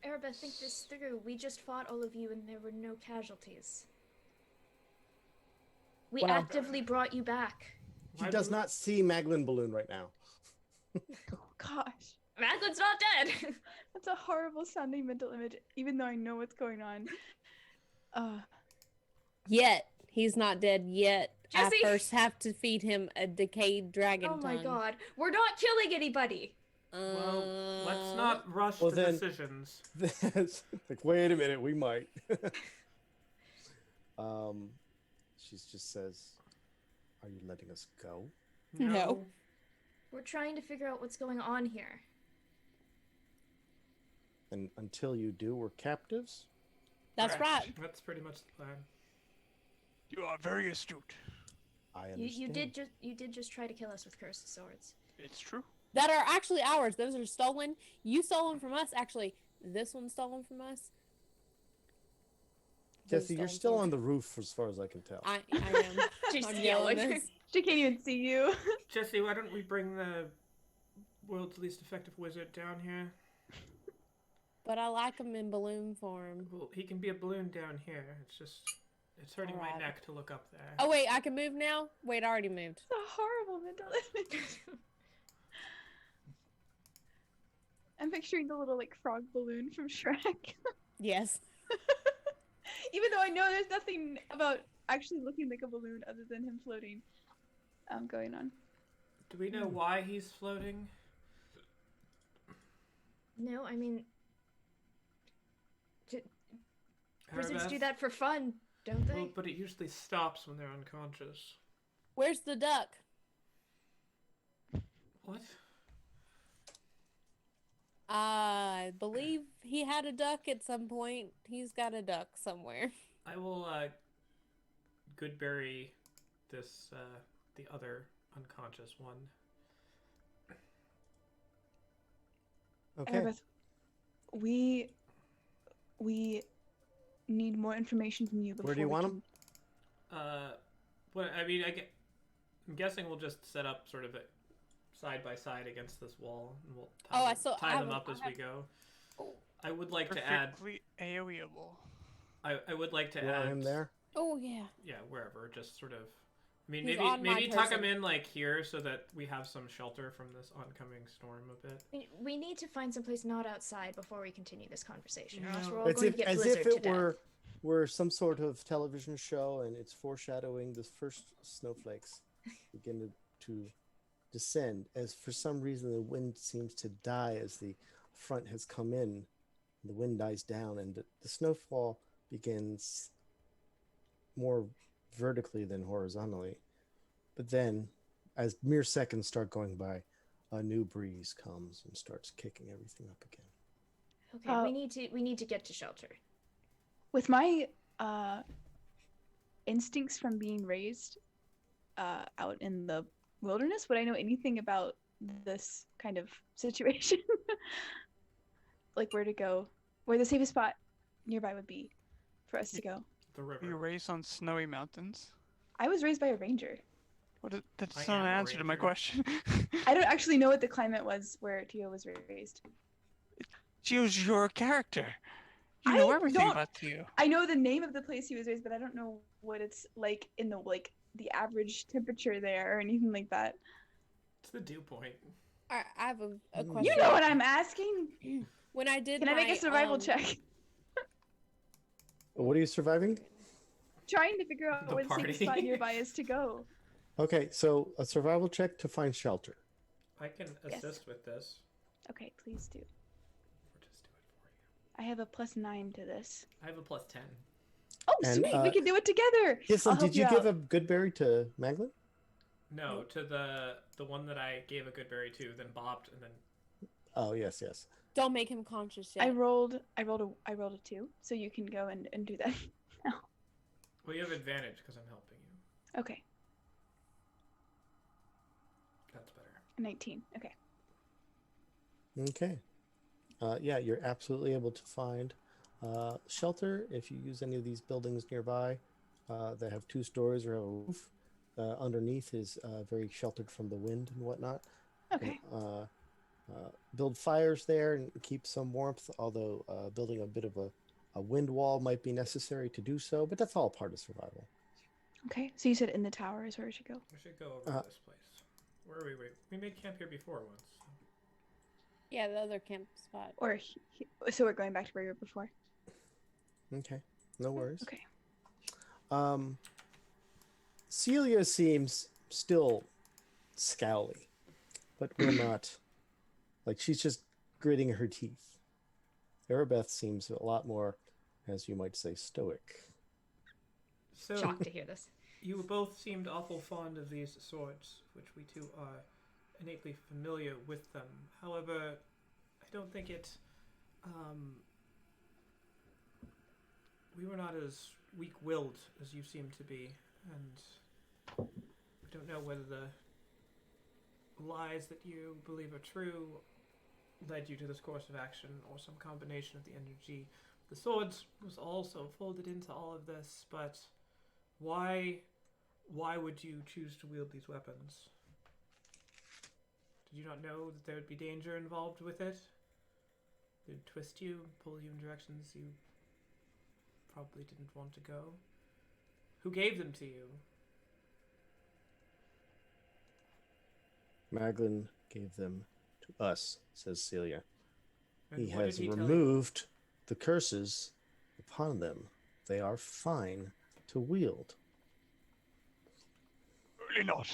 Erebeth, think this through. We just fought all of you, and there were no casualties. We Well- actively brought you back. She Why does do- not see Maglin Balloon right now. Oh gosh. Maglin's not dead. That's a horrible sounding mental image, even though I know what's going on. Yet. He's not dead yet. Jesse! I first have to feed him a decayed dragon Oh my tongue. god. We're not killing anybody. Well, let's not rush Well, to then- decisions. Like, wait a minute, we might. She just says, "Are you letting us go?" No. We're trying to figure out what's going on here. And until you do, we're captives. That's Correct. right. That's pretty much the plan. You are very astute. I You understand. did just try to kill us with cursed swords. It's true. That are actually ours. Those are stolen. You stole them from us. Actually, this one's stolen from us. Those Jesse, you're stolen still from- on the roof as far as I can tell. I am. She's I'm yelling. yelling this. She can't even see you. Jesse, why don't we bring the world's least effective wizard down here? But I like them in balloon form. Well, he can be a balloon down here. It's hurting my Alright. neck to look up there. Oh wait, I can move now? Wait, I already moved. It's a horrible mental image. I'm picturing the little like frog balloon from Shrek. Yes. Even though I know there's nothing about actually looking like a balloon other than him floating going on. Do we know why he's floating? No, I mean, Prisons do Arabeth? that for fun, don't they? Well, but it usually stops when they're unconscious. Where's the duck? What? I believe he had a duck at some point. He's got a duck somewhere. I will Goodberry this the other unconscious one. Okay. Erebeth, we need more information from you before Where do you we want can... them? What I mean, I'm guessing we'll just set up sort of a side by side against this wall, and we'll tie them up as we go. I would like to add. Perfectly AoEable. I would like to You want add him there? Oh yeah. Yeah, wherever. Just sort of. I mean, He's on my maybe tuck him person. in like here so that we have some shelter from this oncoming storm a bit. We need to find someplace not outside before we continue this conversation, or else No. we're all As going if to get as blizzard if to it death. were some sort of television show, and it's foreshadowing the first snowflakes begin to descend. As for some reason the wind seems to die as the front has come in. The wind dies down, and the snowfall begins more vertically than horizontally. But then, as mere seconds start going by, a new breeze comes and starts kicking everything up again. Okay, we need to get to shelter. With my instincts from being raised out in the wilderness, would I know anything about this kind of situation? Like where to go, where the safest spot nearby would be for us to go? The Were you river. raised on snowy mountains? I was raised by a ranger. That's I not an am a answer to my ranger. question. I don't actually know what the climate was where Tio was raised. Choose your character. You I know everything don't- about Theo. I know the name of the place he was raised, but I don't know what it's like in the average temperature there or anything like that. It's the dew point. I have a Mm. question. You know what I'm asking? When I did Can I make a survival check? What are you surviving? Trying to figure out The where the safest party. spot nearby is to go. Okay, so a survival check to find shelter. I can Yes. assist with this. Okay, please do. Or just do it for you. I have a +9 to this. I have a +10. Oh, And, sweet! We can do it together. Yes, I'll help did you give out. a good berry to Maglin? No, to the one that I gave a good berry to, then bopped, and then Oh, yes, yes. Don't make him conscious yet. I rolled a 2, so you can go and do that now. well, you have advantage because I'm helping you. Okay, That's better. 19. Okay. Okay. Yeah, you're absolutely able to find shelter if you use any of these buildings nearby. They have 2 stories or have a roof. Underneath is very sheltered from the wind and whatnot. Okay. Build fires there and keep some warmth, although building a bit of a wind wall might be necessary to do so, but that's all part of survival. Okay. So you said in the tower is where we should go. We should go over to this place. Where are we? We made camp here before once. Yeah, the other camp spot. Or so we're going back to where we were before. Okay, no worries. Okay. Celia seems still scowly, but will not. Like, she's just gritting her teeth. Arabeth seems a lot more, as you might say, stoic. So Shocked to hear this. you both seemed awful fond of these swords, which we too are innately familiar with them. However, I don't think it. We were not as weak-willed as you seem to be, and I don't know whether the lies that you believe are true led you to this course of action, or some combination of the energy. The swords was also folded into all of this, but why would you choose to wield these weapons? Did you not know that there would be danger involved with it? They'd twist you, pull you in directions you probably didn't want to go. Who gave them to you? Maglin gave them to us, says Celia. And He what has did he tell you? removed the curses upon them. They are fine to wield. Really not.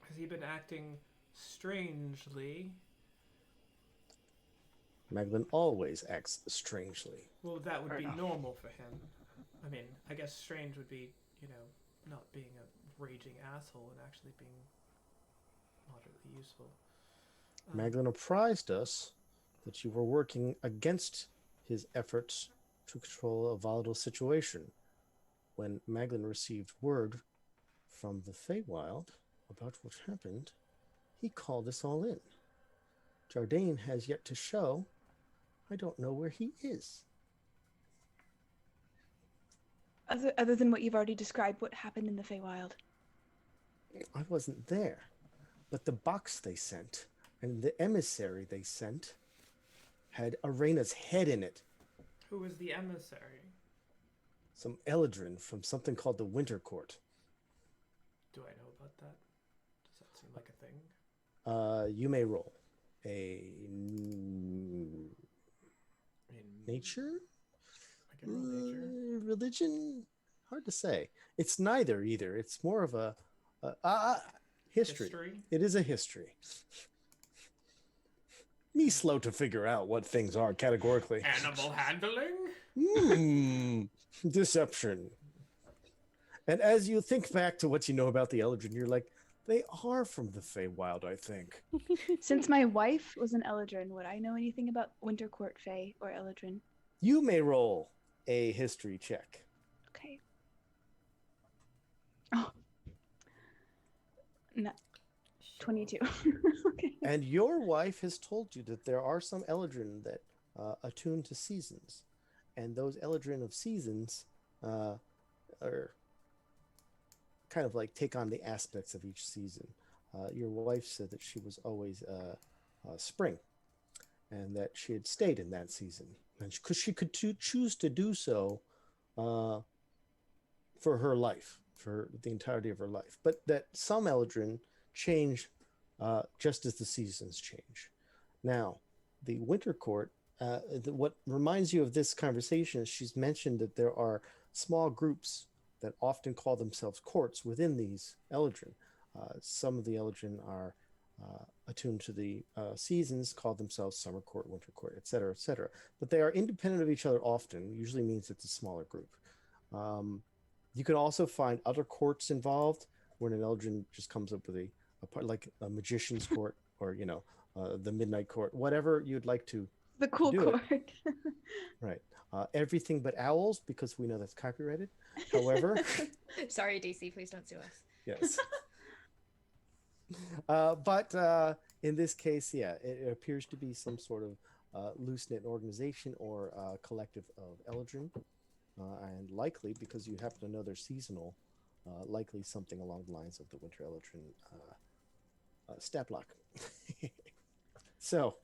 Has he been acting strangely? Maglin always acts strangely. Well, that would Fair be enough. normal for him. I mean, I guess strange would be, not being a raging asshole and actually being moderately useful. Maglin apprised us that you were working against his efforts to control a volatile situation. When Maglin received word from the Feywild about what happened, he called us all in. Jardine has yet to show. I don't know where he is. Other than what you've already described, what happened in the Feywild? I wasn't there, but the box they sent and the emissary they sent had Arena's head in it. Who was the emissary? Some Eladrin from something called the Winter Court. Do I know about that? Does that seem like a thing? You may roll a nature? I can roll nature. Religion? Hard to say. It's neither either. It's more of a history. It is a history. Me slow to figure out what things are categorically. Animal handling? Deception. And as you think back to what you know about the Eldrin, you're like, they are from the Feywild, I think. Since my wife was an Eladrin, would I know anything about Wintercourt Fey or Eladrin? You may roll a history check. Okay. Oh. No. 22. Okay. And your wife has told you that there are some Eladrin that attune to seasons. And those Eladrin of seasons are kind of like take on the aspects of each season. Your wife said that she was always spring and that she had stayed in that season. And because she could choose to do so for her life, for the entirety of her life. But that some Eladrin change just as the seasons change. Now, the Winter Court, what reminds you of this conversation is she's mentioned that there are small groups that often call themselves courts within these Eladrin. Some of the Eladrin are attuned to the seasons, call themselves Summer Court, Winter Court, etc., etc. But they are independent of each other often, usually means it's a smaller group. You can also find other courts involved when an Eldrin just comes up with a part like a magician's court or, the midnight court, whatever you'd like to The cool do court. Right. Everything but owls, because we know that's copyrighted. However, Sorry, DC, please don't sue us. yes. But in this case, yeah, it appears to be some sort of loose-knit organization or collective of Eldrin. And likely, because you happen to know they're seasonal, likely something along the lines of the Winter Eldrin stat block. So.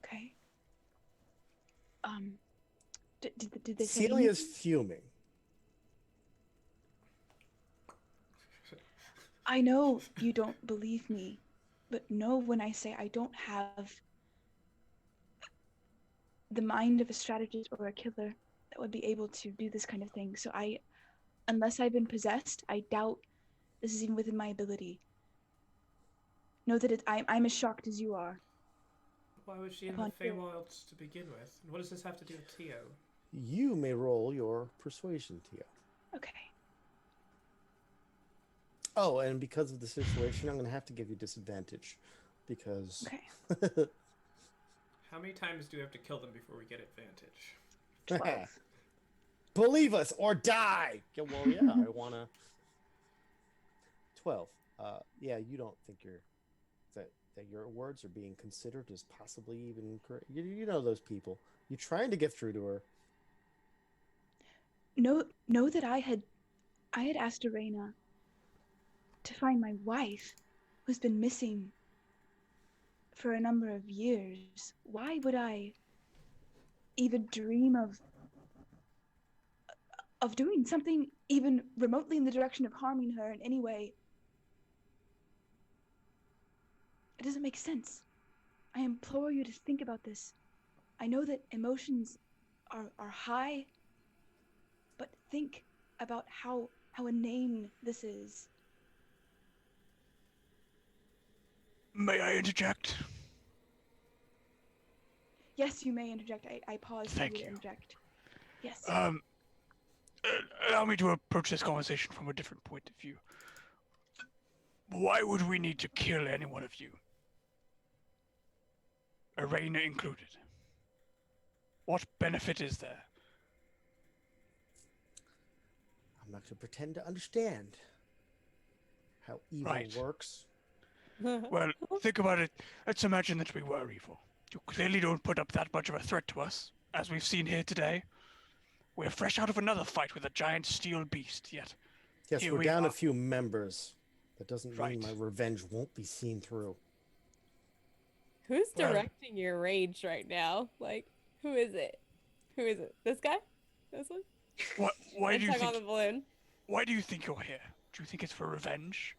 Okay. Did they say Celia's anything? fuming. I know you don't believe me, but know when I say I don't have the mind of a strategist or a killer that would be able to do this kind of thing. So unless I've been possessed, I doubt this is even within my ability. Know that I'm as shocked as you are. Why was she in the Feywilds to begin with? And what does this have to do with Tio? You may roll your persuasion, Tio. Okay. Oh, and because of the situation, I'm going to have to give you disadvantage. Because... Okay. How many times do we have to kill them before we get advantage? 12. Believe us or die! Yeah, well, yeah, I want to... 12. Yeah, you don't think that your words are being considered as possibly even correct. You know those people. You're trying to get through to her. Know that I had asked Arena to find my wife, who's been missing for a number of years. Why would I even dream of doing something even remotely in the direction of harming her in any way? It doesn't make sense. I implore you to think about this. I know that emotions are high, but think about how inane this is. May I interject? Yes, you may interject. I paused for Thank you to you. interject. Yes. Allow me to approach this conversation from a different point of view. Why would we need to kill any one of you? Arena included. What benefit is there? I'm not going to pretend to understand how evil Right. works. Well, think about it. Let's imagine that we were evil. You clearly don't put up that much of a threat to us, as we've seen here today. We're fresh out of another fight with a giant steel beast, yet Yes, here we're we down are. a few members. That doesn't Right. mean my revenge won't be seen through. Who's Well- directing your rage right now? Like, who is it? Who is it? This guy? This one? Why do you Tug on the think? balloon. Why do you think you're here? Do you think it's for revenge?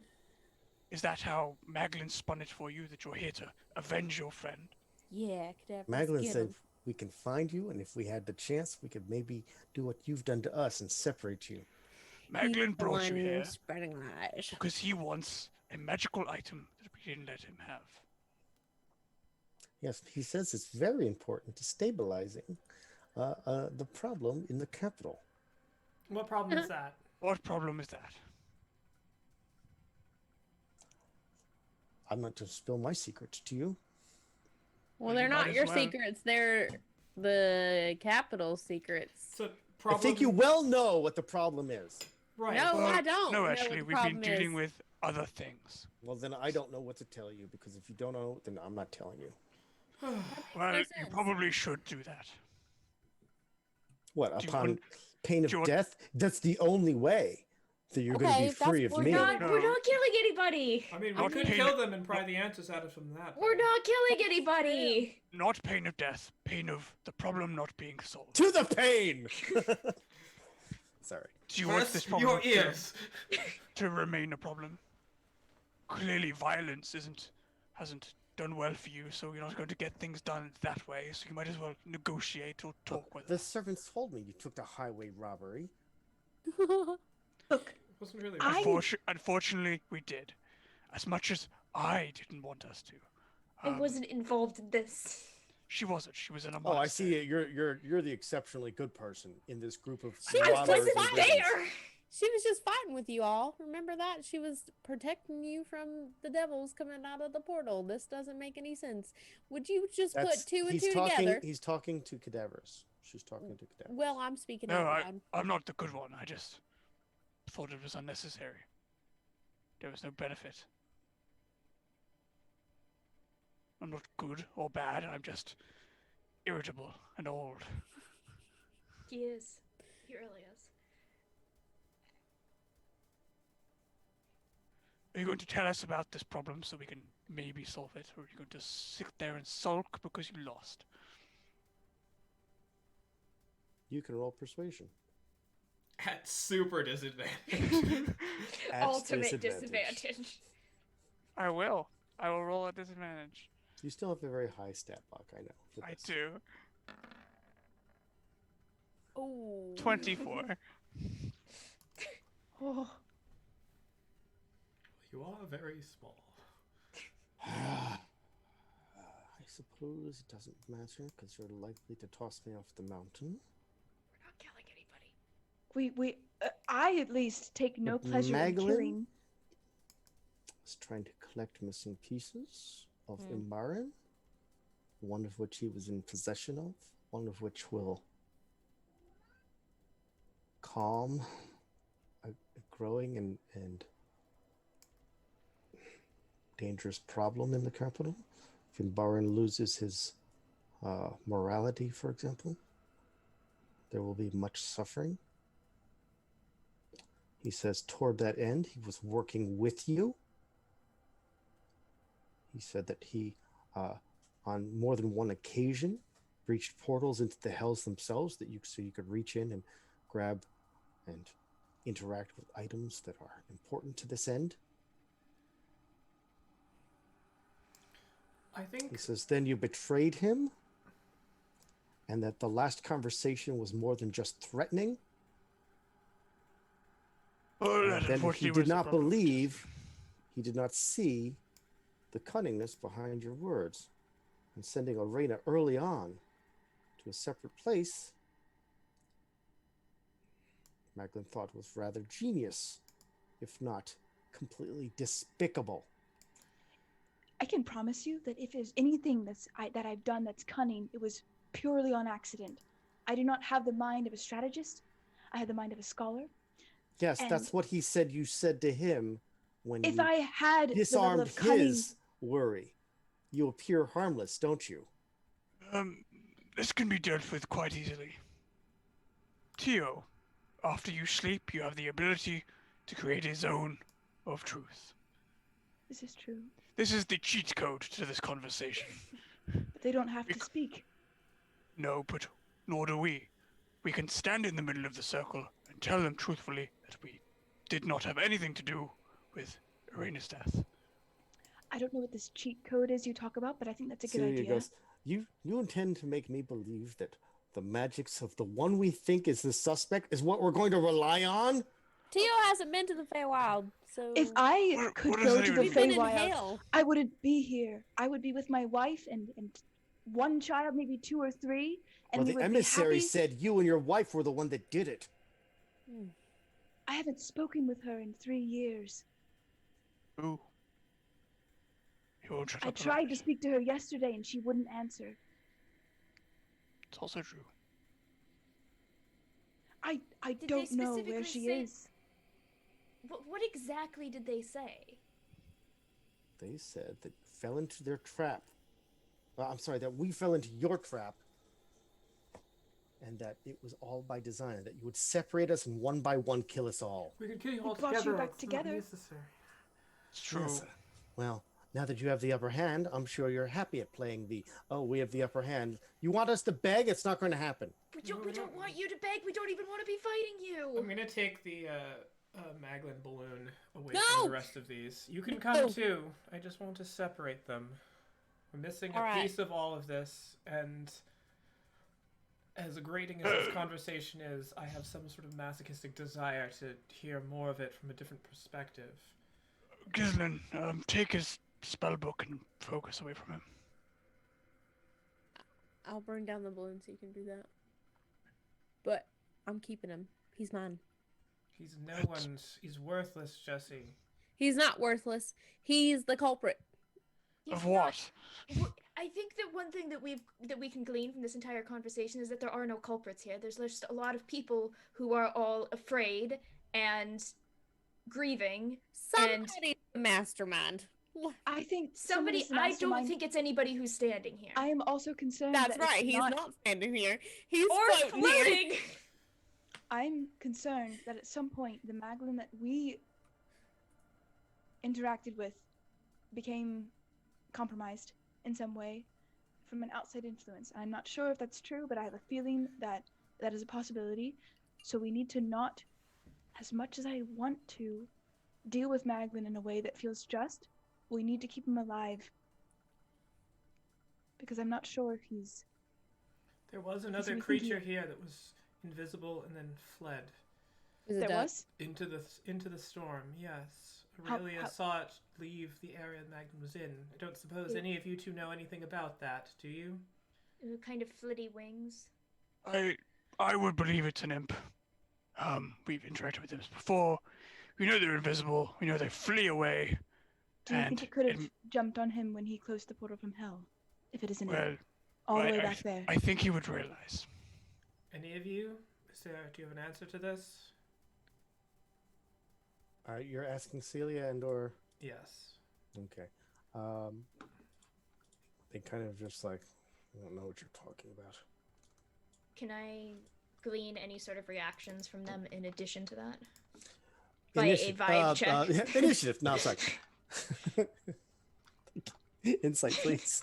Is that how Maglin spun it for you? That you're here to avenge your friend? Yeah, could have Maglin said we can find you, and if we had the chance, we could maybe do what you've done to us and separate you. Maglin brought you here spreading lies. because he wants a magical item that we didn't let him have. Yes, he says it's very important to stabilizing the problem in the capital. What problem is that? What problem is that? I'm not to spill my secrets to you. Well, Well, they're you might not as your well. secrets. They're the capital secrets. It's a I problem. think you well know what the problem is. Right. No, Well, I don't. No, know actually, what the we've been problem dealing is. with other things. Well, then I don't know what to tell you, because if you don't know, then I'm not telling you. Well, no you sense. probably should do that. What, Do you upon want- pain of do you want- death? That's the only way that you're going to Okay, be if that's free of what me. you're We're No. not killing anybody. I mean, we Not could pain- kill them and pry the answers out of from that. We're though. not killing anybody. Not pain of death, pain of the problem not being solved. To the pain! Sorry. Do you want Press this problem your ears. to remain a problem? Clearly, violence hasn't done well for you, so you're not going to get things done that way. So you might as well negotiate or talk with The us. servants told me you took the highway robbery. Look, It wasn't really. Unfortunately, we did. As much as I didn't want us to. I wasn't involved in this. She wasn't. She was in a Oh, I monastery. see it. You're the exceptionally good person in this group of I robbers wasn't and brigands. There. She was just fighting with you all. Remember that? She was protecting you from the devils coming out of the portal. This doesn't make any sense. Would you just put two and two together? He's talking to cadavers. She's talking to cadavers. Well, I'm speaking No, out loud. I'm not the good one. I just thought it was unnecessary. There was no benefit. I'm not good or bad. I'm just irritable and old. He is. He really is. Are you going to tell us about this problem so we can maybe solve it, or are you going to sit there and sulk because you lost? You can roll persuasion. At super disadvantage. At Ultimate disadvantage. I will. I will roll at disadvantage. You still have a very high stat block, I know. for I this. do. Oh. 24. Oh. You are very small. I suppose it doesn't matter, because you're likely to toss me off the mountain. We're not killing anybody. I at least take no But pleasure in Maglin? killing. Was trying to collect missing pieces of Hmm. Imbaran, one of which he was in possession of, one of which will calm a growing and dangerous problem in the capital. If Imbaran loses his morality, for example, there will be much suffering. He says toward that end, he was working with you. He said that he, on more than one occasion, breached portals into the hells themselves so you could reach in and grab and interact with items that are important to this end. I think He says then you betrayed him, and that the last conversation was more than just threatening. Oh, that And then he unfortunately did was the not problem. believe, he did not see the cunningness behind your words. And sending Arena early on to a separate place, Magdalene thought was rather genius, if not completely despicable. I can promise you that if there's anything that I've done that's cunning, it was purely on accident. I do not have the mind of a strategist. I have the mind of a scholar. Yes, And that's what he said you said to him when if you I had the level disarmed of cunning, his worry. You appear harmless, don't you? This can be dealt with quite easily. Tio, after you sleep, you have the ability to create a zone of truth. this is true. This is the cheat code to this conversation. But they don't have to speak. No, but nor do we. We can stand in the middle of the circle and tell them truthfully that we did not have anything to do with Irina's death. I don't know what this cheat code is you talk about, but I think that's a good Celia idea. goes, you intend to make me believe that the magics of the one we think is the suspect is what we're going to rely on? Tio hasn't been to the Feywild, so If I could what does go that to the even we've been in Feywild, hell. I wouldn't be here. I would be with my wife and one child, maybe 2 or 3, and Well, we the would emissary be happy. said you and your wife were the one that did it. I haven't spoken with her in 3 years. Ooh. You won't shut I up about tried it. to speak to her yesterday and she wouldn't answer. It's also true. I Did they don't know where specifically she say- is. What exactly did they say? They said that you fell into their trap. I'm sorry, that we fell into your trap. And that it was all by design, that you would separate us and one by one kill us all. We could kill you We all brought you together. back It's not together. necessary. It's true. Yes. Well, now that you have the upper hand, I'm sure you're happy at playing the, oh, we have the upper hand. You want us to beg? It's not going to happen. We don't want you to beg. We don't even want to be fighting you. I'm gonna take the Magdalene balloon away No! from the rest of these. You can come too. I just want to separate them. We're missing All a right. piece of all of this, and as grating as this conversation is, I have some sort of masochistic desire to hear more of it from a different perspective. Ghislaine, take his spell book and focus away from him. I'll burn down the balloon so you can do that. But I'm keeping him. He's mine. He's no one's. He's worthless, Jesse. He's not worthless. He's the culprit. He's Of not- what? I think that one thing that we can glean from this entire conversation is that there are no culprits here. There's just a lot of people who are all afraid and grieving. Somebody's the mastermind. I think Somebody. somebody's the I don't mastermind. think it's anybody who's standing here. I am also concerned That's that it's right. He's not standing here. He's or floating here. floating. I'm concerned that at some point the Magdalene that we interacted with became compromised in some way from an outside influence. I'm not sure if that's true, but I have a feeling that that is a possibility. So we need to not, as much as I want to, deal with Magdalene in a way that feels just. We need to keep him alive. Because I'm not sure if he's... There was So another we think creature he- here that was invisible and then fled Is it There duck? was? into the storm. Yes, How- Aurelia how- saw it leave the area Magdalene was in. I don't suppose It- any of you two know anything about that, do you? Kind of flitty wings. I would believe it's an imp. We've interacted with them before. We know they're invisible. We know they flee away. Do you And think it could have it- jumped on him when he closed the portal from hell? If it isn't Well, all the I- way I- back there. I think he would realize. Any of you? Do you have an answer to this? You're asking Celia and or... Yes. Okay. They kind of just like, I don't know what you're talking about. Can I glean any sort of reactions from them in addition to that? By a vibe check. Initiative. No, sorry. Insight, please.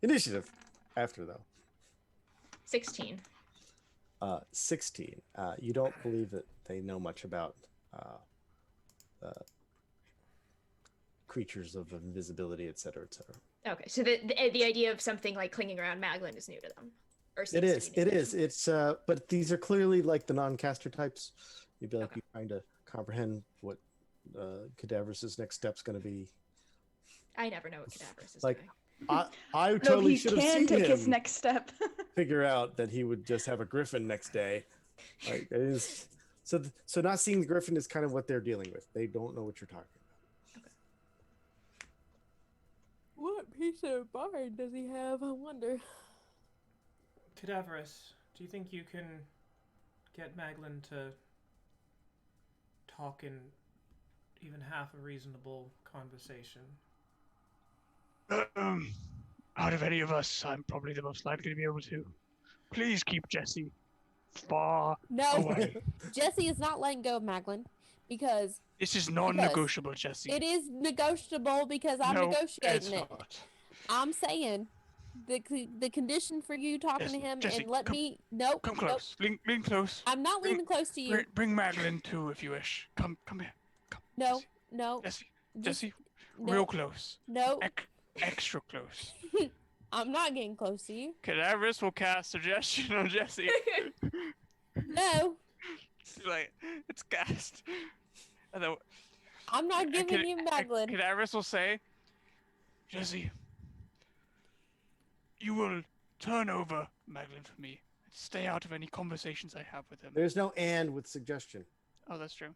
Initiative. After though. 16. 16. You don't believe that they know much about creatures of invisibility, etc., etc. Okay, so the idea of something like clinging around Magdalene is new to them. Or It seems to is. be new It to is. them. It's. But these are clearly like the non-caster types. You'd be like Okay. you're trying to comprehend what Cadaver's next step's going to be. I never know what Cadaverous is Like, doing. I No, totally he should have can seen take him his next step. figure out that he would just have a griffin next day. Right? It is so not seeing the griffin is kind of what they're dealing with. They don't know what you're talking about. What piece of barn does he have? I wonder. Cadaverous, do you think you can get Maglin to talk in even half a reasonable conversation? Out of any of us, I'm probably the most likely to be able to. Please keep Jesse far No, away. Jesse is not letting go of Maglin because This is non-negotiable, Jesse. it is negotiable because I'm No, negotiating it's it. not. I'm saying the condition for you talking to him Jesse, and let come, me nope. Come nope. close. Lean close. I'm not leaning close to you. Bring Madeline too, if you wish. Come here. Come. No, no. Jesse, Just- Jesse, no, real close. No, Extra close. I'm not getting close to you. Cadaverous will cast suggestion on Jesse. No, Like, it's cast. And then, I'm not giving you Maglin. Cadaverous will say, Jesse, you will turn over Maglin for me. Stay out of any conversations I have with him. There's no and with suggestion. Oh, that's true.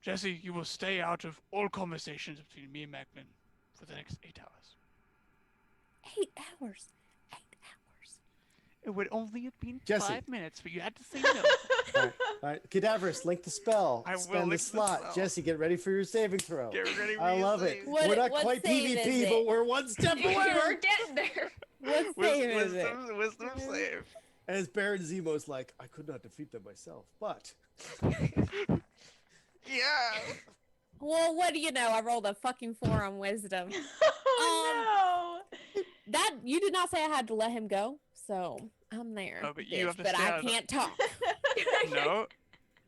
Jesse, you will stay out of all conversations between me and Maglin for the next 8 hours. 8 hours. 8 hours. It would only have been Jesse. 5 minutes, but you had to say no. All right. Cadaverous, link the spell. I will Spend the link the slot. spell. Jesse, get ready for your saving throw. Get ready for I your love it. saving What- We're not what quite save is PvP, it? but we're one step away. We're getting there. What save is it? Wisdom save. As Baron Zemo's like, I could not defeat them myself, but Yeah. Well, what do you know? I rolled a fucking 4 on wisdom. Oh That you did not say I had to let him go, so I'm there. Oh, but you have to but stay I out of- can't talk. No.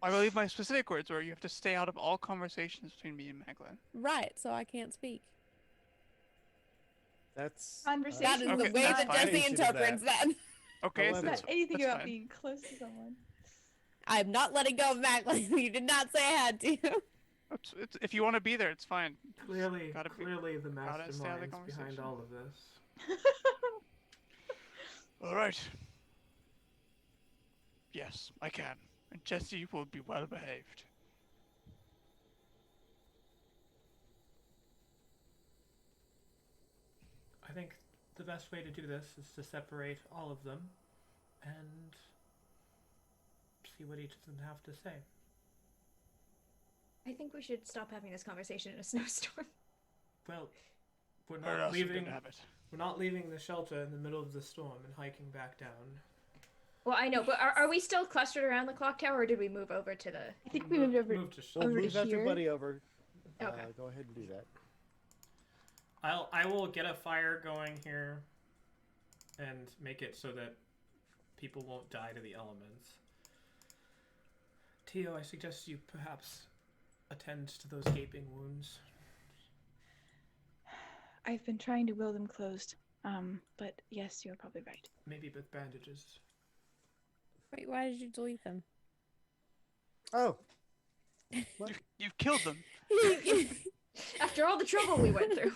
I believe my specific words were you have to stay out of all conversations between me and Maglin. Right, so I can't speak. that's Conversation. That is Okay, the way that's that fine. Jesse interprets that. Okay, However- that's, Not anything that's about fine. being close to someone. I'm not letting go of Macklin. You did not say I had to. If you want to be there, it's fine. Clearly, Gotta be- clearly the gotta stay out of the masterminds behind conversation. all of this. All right. Yes, I can. And Jesse will be well behaved. I think the best way to do this is to separate all of them and see what each of them have to say. I think we should stop having this conversation in a snowstorm. Well, we're Where not else are we leaving. gonna have it? We're not leaving the shelter in the middle of the storm and hiking back down. Well, I know, but are we still clustered around the clock tower, or did we move over to the? I think we moved over. Move to we'll shelter. Over move here? everybody over. Okay. Go ahead and do that. I will get a fire going here and make it so that people won't die to the elements. Tio, I suggest you perhaps attend to those gaping wounds. I've been trying to will them closed. But yes, you're probably right. Maybe with bandages. Wait, why did you delete them? Oh, You've killed them. After all the trouble we went through.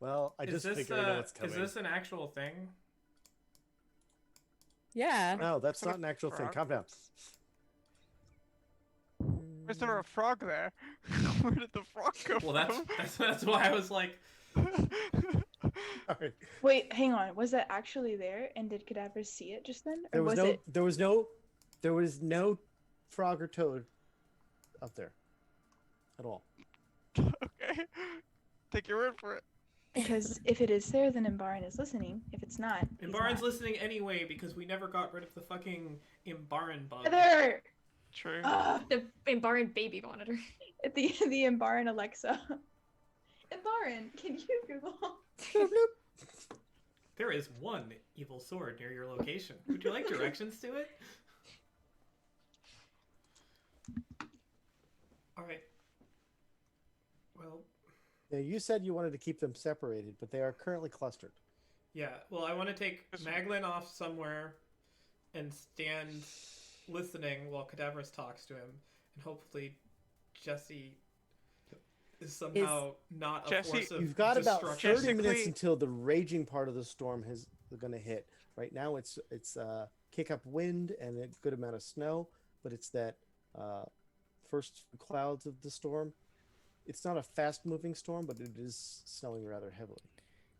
well, I just figured I know what's coming. Is this an actual thing? Yeah. No, that's Sort not of an actual thing. frog. Calm down. Is there a frog there? Where did the frog come Well, from? that's why I was like, All right. Wait, hang on. Was that actually there? And did cadavers see it just then, or There was it? there was no frog or toad up there at all. Okay. Take your word for it. Because if it is there, then Imbaran is listening. If it's not, he's Imbaran's not. listening anyway because we never got rid of the fucking Imbaran bug. Heather! True. The Imbaran baby monitor. The Imbaran Alexa. Imbaran, can you Google? There is one evil sword near your location. Would you like directions to it? Alright. Well, Yeah, you said you wanted to keep them separated, but they are currently clustered. yeah. Well, I want to take Maglin off somewhere and stand listening while Cadaverous talks to him. And hopefully Jesse is somehow not a Jesse, force of You've got about 30 destruction. minutes Basically- until the raging part of the storm is going to hit. Right now, it's kick up wind and a good amount of snow, but it's that first clouds of the storm. It's not a fast-moving storm, but it is snowing rather heavily.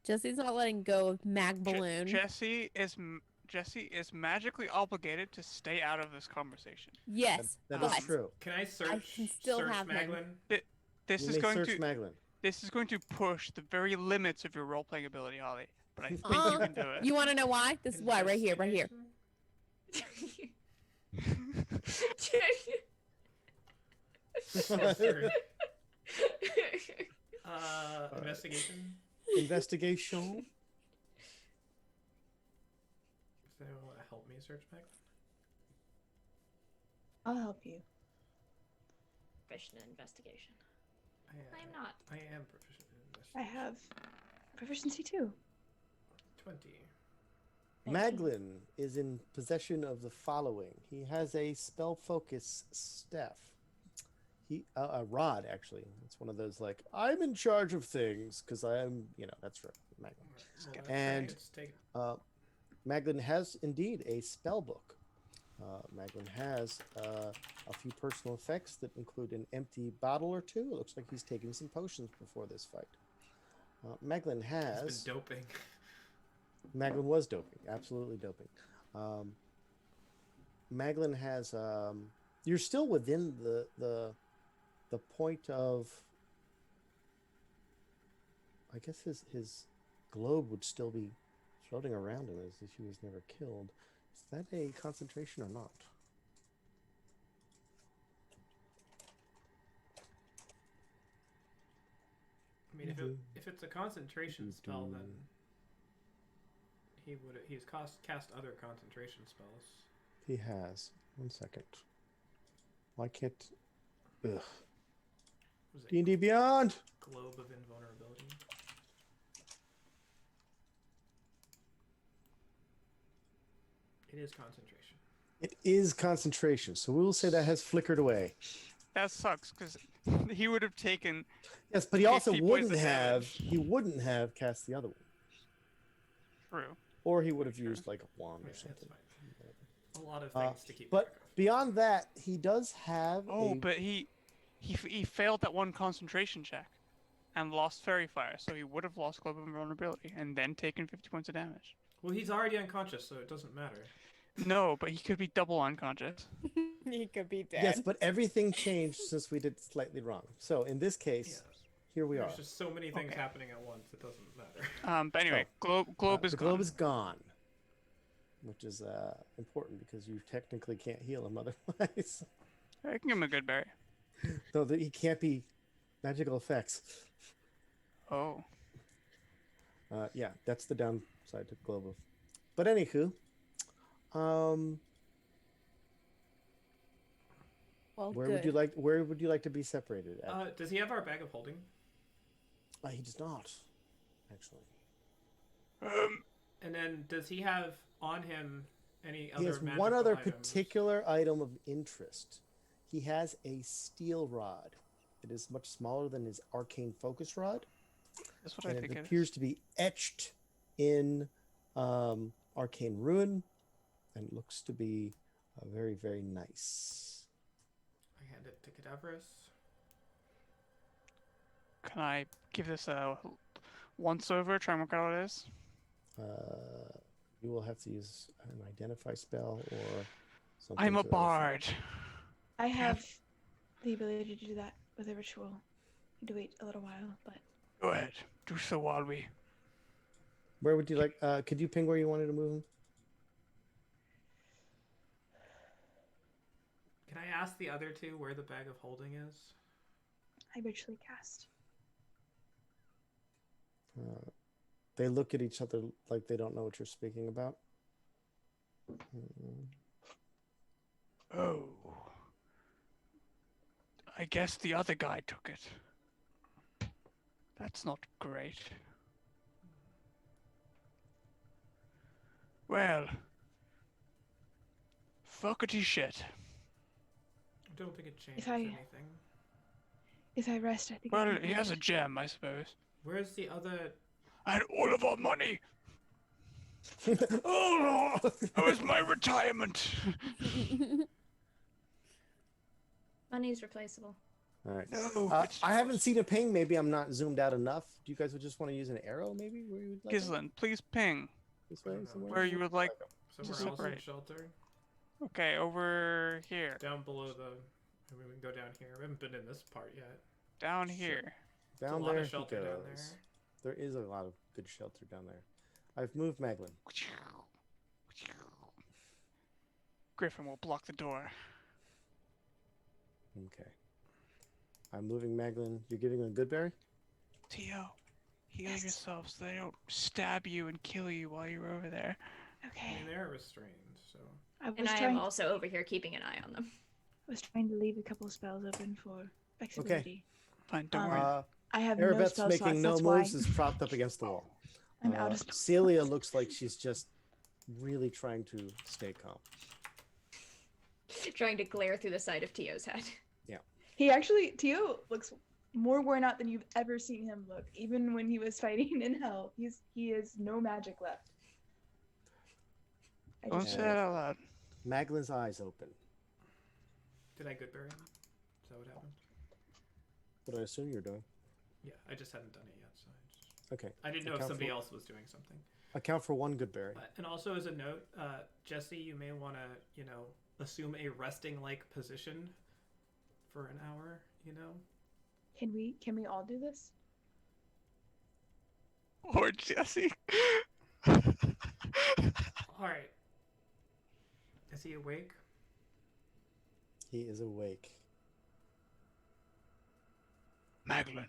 Jesse's not letting go of Mag Balloon. Jesse is magically obligated to stay out of this conversation. Yes, That but is true. Can I search? can still search have him. Maglin? This You is may going search to Maglin. this is going to push the very limits of your role-playing ability, Holly. But I think you can do it. You want to know why? This is why, right here, right here. Investigation? Investigation? Investigation. Does anyone want to help me search Maglin? I'll help you. Proficient in investigation. I am not. I am proficient in I investigation. have proficiency too. 20. Maglin is in possession of the following. He has a spell focus staff. A rod, actually. It's one of those like, I'm in charge of things because I'm, that's right, Maglin. Well, And- let's take Maglin has indeed a spell book. Maglin has a few personal effects that include an empty bottle or two. It looks like he's taken some potions before this fight. Maglin He's has. been doping. Maglin was doping, absolutely doping. Maglin has. You're still within the point of. I guess his globe would still be floating around him as if he was never killed. Is that a concentration or not? I mean, if it's a concentration spell, then he's cast other concentration spells. He has. 1 second. Why can't? Ugh. Was it D&D Beyond. Globe of Invulnerability? It is concentration. It is concentration, so we will say that has flickered away. That sucks because he would have taken. Yes, but he also 50 points wouldn't of have. damage. He wouldn't have cast the other one, True. or he would have used like a wand Yeah, or that's something. fine. A lot of things to keep But track of. beyond that, he does have. Oh, a, but he failed that one concentration check, and lost Fairy Fire, so he would have lost Globe of Invulnerability and then taken 50 points of damage. Well, he's already unconscious, so it doesn't matter. No, but he could be double unconscious. He could be dead. Yes, but everything changed since we did slightly wrong. So in this case, Yeah. here we are. There's just so many things Okay. happening at once, it doesn't matter. But anyway, globe is the gone. globe is gone, which is important because you technically can't heal him otherwise. I can give him a good berry. Though he can't be magical effects. Oh. Yeah, that's the downside to globe of. But anywho, Well, where good. would you like to be separated at? Does he have our bag of holding? He does not, actually. And then does he have on him any other He has one magical other items? particular item of interest. He has a steel rod. It is much smaller than his arcane focus rod, That's what I and think it it appears is. to be etched in arcane ruin, and looks to be very, very nice. I hand it to Cadaverous. Can I give this a once over, try and work out what it is? You will have to use an identify spell or something. I'm a to that effect. bard. I have the ability to do that with a ritual. Need to wait a little while, but Go ahead. Do so while we. Where would you like? Could you ping where you wanted to move him? Can I ask the other two where the bag of holding is? I ritually cast. They look at each other like they don't know what you're speaking about. Oh. I guess the other guy took it. That's not great. Well. Fuckety shit. I don't think it changes I- anything. If I rest, I think. I Well, can he has a find gem, I suppose. Where's the other? And all of our money. Oh, that was my retirement. Money's replaceable. All right. No, it's I haven't seen a ping. Maybe I'm not zoomed out enough. Do you guys would just want to use an arrow, maybe? Where you would like them? Gislin, please ping This way, somewhere? where you would like. Somewhere Just else in separate. shelter? Okay, over here. Down below the. I mean, we can go down here. We haven't been in this part yet. Down Sure. here. There's Down a lot there of he shelter down goes. there. There is a lot of good shelter down there. I've moved Maglin. Griffin will block the door. Okay. I'm moving Maglin. You're giving him a good berry? Tio, heal Yes. yourself so they don't stab you and kill you while you're over there. I Okay. mean, they're restrained, so. I was And I am trying. also over here keeping an eye on them. Was trying to leave a couple spells open for flexibility. Fine, don't worry. I have no Arabette's spell making slots. no That's moves, why is propped up against the wall. I'm out of spell Celia slots. looks like she's just really trying to stay calm. Trying to glare through the side of Tio's head. He actually, Tio looks more worn out than you've ever seen him look. Even when he was fighting in hell, he has no magic left. I Don't just say that out loud. Maglin's eyes open. Did I good bury him? Is that what happened? What I assume you're doing. Yeah, I just hadn't done it yet, so Okay. I didn't know if Account somebody for- else was doing something. Account for one good berry. And also, as a note, Jesse, you may want to, assume a resting-like position for an hour. Can we all do this? Or Jesse. All right. Is he awake? He is awake. Maglin,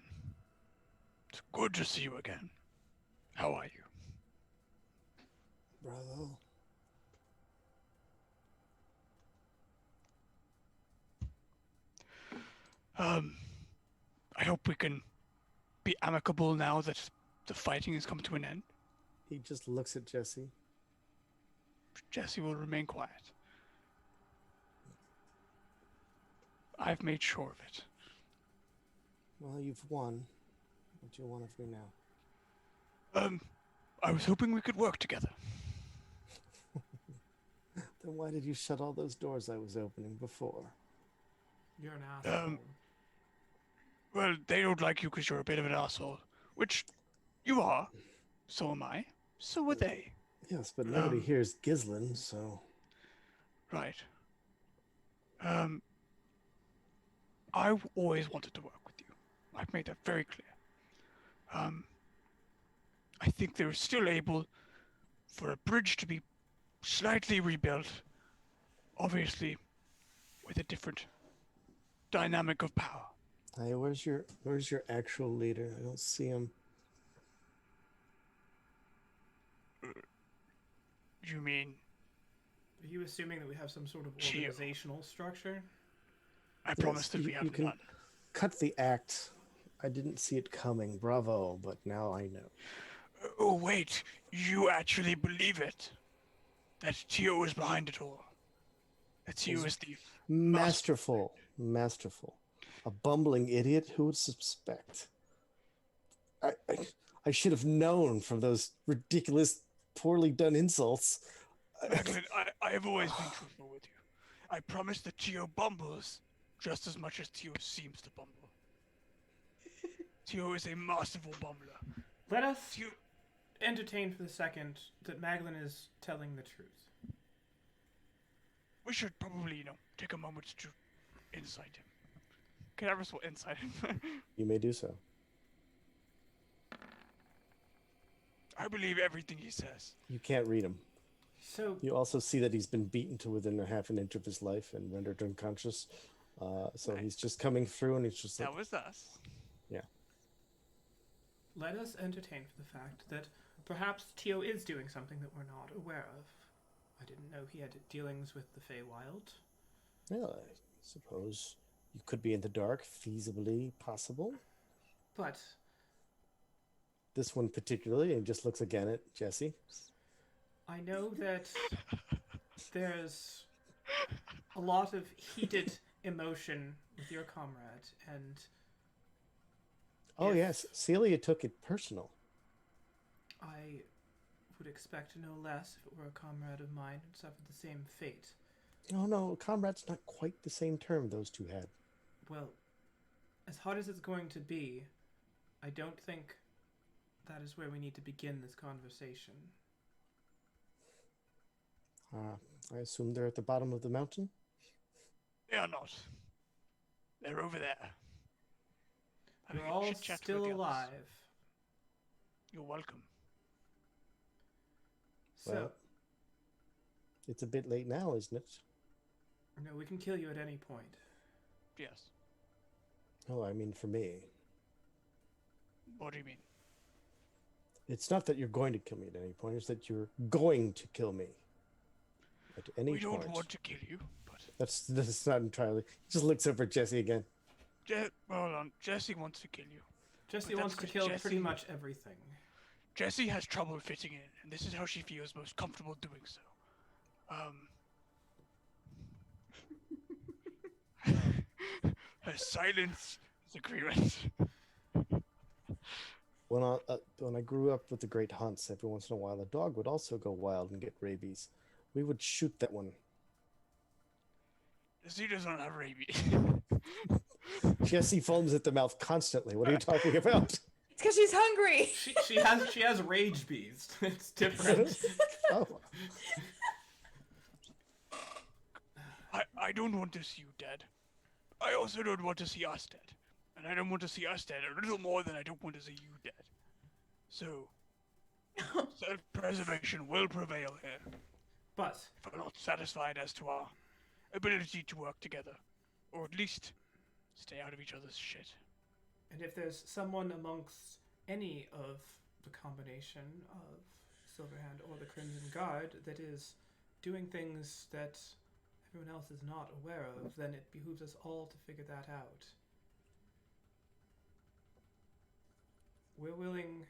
it's good to see you again. How are you? Bravo. I hope we can be amicable now that the fighting has come to an end. He just looks at Jesse. Jesse will remain quiet. I've made sure of it. Well, you've won. What do you want of me now? I was hoping we could work together. Then why did you shut all those doors I was opening before? You're an asshole. Well, they don't like you because you're a bit of an asshole, which you are. So am I. So are they. Yes, but nobody hears Gislin, so... Right. I've always wanted to work with you. I've made that very clear. I think they're still able for a bridge to be slightly rebuilt, obviously with a different dynamic of power. Hey, where's your actual leader? I don't see him. You mean Are you assuming that we have some sort of Geo. organizational structure? I promised that we you have can none. cut the act. I didn't see it coming. Bravo, but now I know. Oh wait, you actually believe it? That Tio is behind it all. That Tio is the Masterful. Masterful. A bumbling idiot? Who would suspect? I should have known from those ridiculous, poorly done insults. Macklin, I have always been truthful with you. I promise that Tio bumbles just as much as Tio seems to bumble. Tio is a masterful bumbler. Let us Tio, entertain for the second that Maglin is telling the truth. we should probably, take a moment to incite him. Can I wrestle incite him? You may do so. I believe everything he says. You can't read him. So, You also see that he's been beaten to within a half an inch of his life and rendered unconscious. So he's just coming through and he's just like, That was us. let us entertain for the fact that perhaps Tio is doing something that we're not aware of. I didn't know he had dealings with the Feywild. yeah, I suppose you could be in the dark, feasibly possible. But This one particularly, and just looks again at Jesse. I know that there's a lot of heated emotion with your comrade, and Oh If yes, Celia took it personal. I would expect no less if it were a comrade of mine who suffered the same fate. No, no, comrade's not quite the same term those two had. Well, as hard as it's going to be, I don't think that is where we need to begin this conversation. I assume they're at the bottom of the mountain? They are not. They're over there. You're Having a all chit-chat with still the others. alive. You're welcome. So, Well, it's a bit late now, isn't it? no, we can kill you at any point. Yes. Oh, I mean for me. What do you mean? It's not that you're going to kill me at any point, it's that you're going to kill me. At any We point. don't want to kill you, but That's not entirely. He just looks over at Jesse again. hold on. Jesse wants to kill you. Jesse But wants that's to 'cause kill pretty Jesse- much everything. Jessie has trouble fitting in, and this is how she feels most comfortable doing so. Her silence is agreement. When I grew up with the great hunts, every once in a while a dog would also go wild and get rabies. We would shoot that one. Jessie doesn't have rabies. Jesse foams at the mouth constantly. What are you talking about? It's because she's hungry. She has rage bees. It's different. Oh, I don't want to see you dead. I also don't want to see us dead. And I don't want to see us dead a little more than I don't want to see you dead. So, self-preservation will prevail here. But If we're not satisfied as to our ability to work together. Or at least, stay out of each other's shit. and if there's someone amongst any of the combination of Silverhand or the Crimson Guard that is doing things that everyone else is not aware of, then it behooves us all to figure that out. We're willing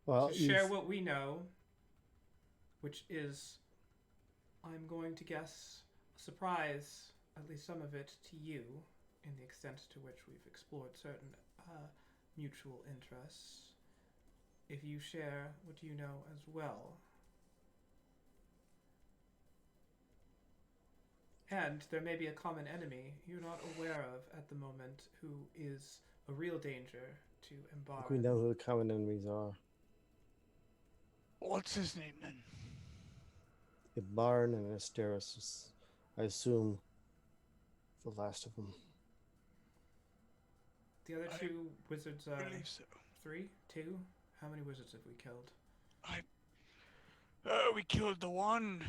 well, to share you've- what we know, which is, I'm going to guess, a surprise, at least some of it, to you, in the extent to which we've explored certain mutual interests. If you share what you know as well. And there may be a common enemy you're not aware of at the moment who is a real danger to I embark. think we know who the common enemies are. What's his name then? Ibarn and Asteris is, I assume, the last of them. The other I two wizards are believe so. 3? 2? How many wizards have we killed? We killed the one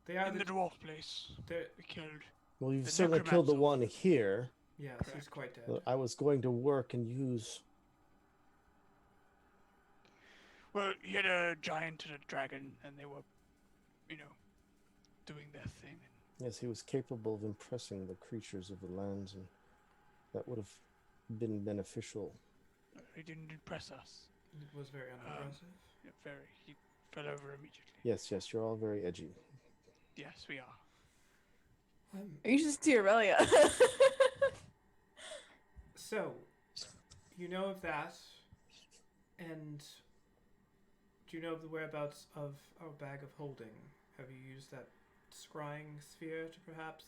They are in the dwarf place. they're- We killed. Well, you've The certainly killed the necromancer. one here. yes, he's Correct. quite dead. But I was going to work and use. Well, he had a giant and a dragon, and they were, doing their thing. Yes, he was capable of impressing the creatures of the lands, and that would have been beneficial. He didn't impress us. It was very unimpressive. Yeah, very. He fell over immediately. Yes, you're all very edgy. Yes, we are. You should see Aurelia. So, you know of that, and do you know of the whereabouts of our bag of holding? Have you used that scrying sphere to perhaps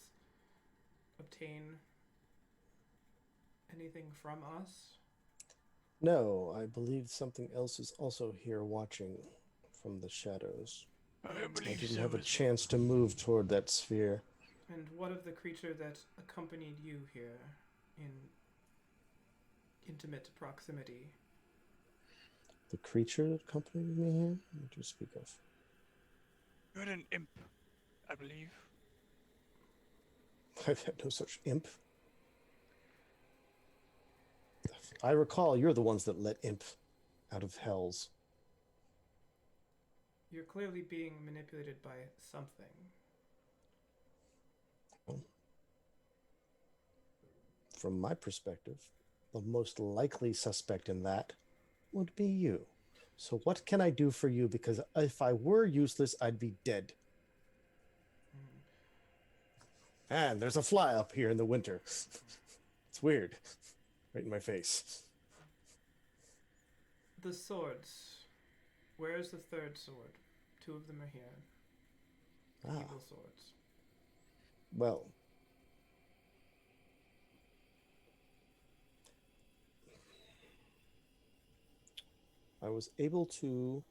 obtain anything from us? No, I believe something else is also here watching from the shadows. I I believe didn't so have a as chance to move toward that sphere. And what of the creature that accompanied you here in intimate proximity? The creature that accompanied me here? What do you speak of? You had an imp, I believe. I've had no such imp. I recall you're the ones that let imp out of hells. You're clearly being manipulated by something. From my perspective, the most likely suspect in that would be you. So what can I do for you? Because if I were useless, I'd be dead. And there's a fly up here in the winter. It's weird. Right in my face. The swords. Where is the third sword? 2 of them are here. Evil swords. Well, I was able to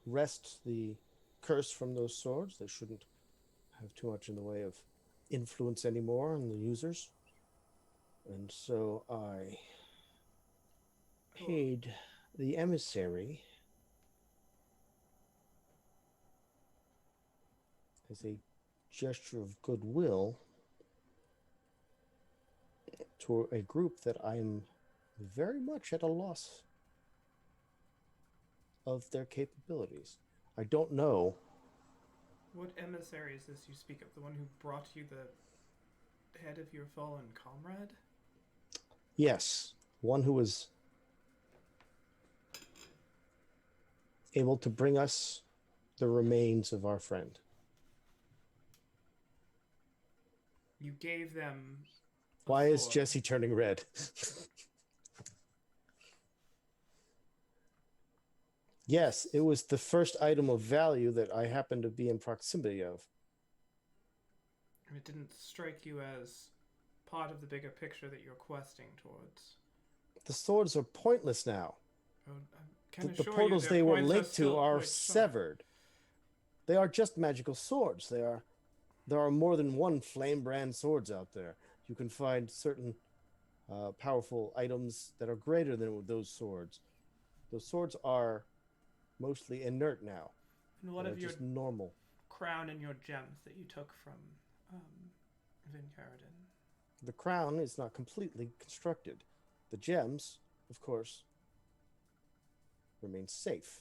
wrest the curse from those swords. They shouldn't have too much in the way of influence anymore on the users. And so I paid the emissary as a gesture of goodwill to a group that I am very much at a loss of their capabilities. I don't know. What emissary is this you speak of? The one who brought you the head of your fallen comrade? Yes, one who was able to bring us the remains of our friend. You gave them a Why is sword. Jesse turning red? Yes, it was the first item of value that I happened to be in proximity of. It didn't strike you as part of the bigger picture that you're questing towards. The swords are pointless now. Oh, I can The assure portals you they their were points linked to still are quite sharp. severed. They are just magical swords. There are more than one flame brand swords out there. You can find certain powerful items that are greater than those swords. Those swords are mostly inert now. And what They're of your just normal. crown and your gems that you took from Vincaridin? The crown is not completely constructed. The gems, of course, remain safe.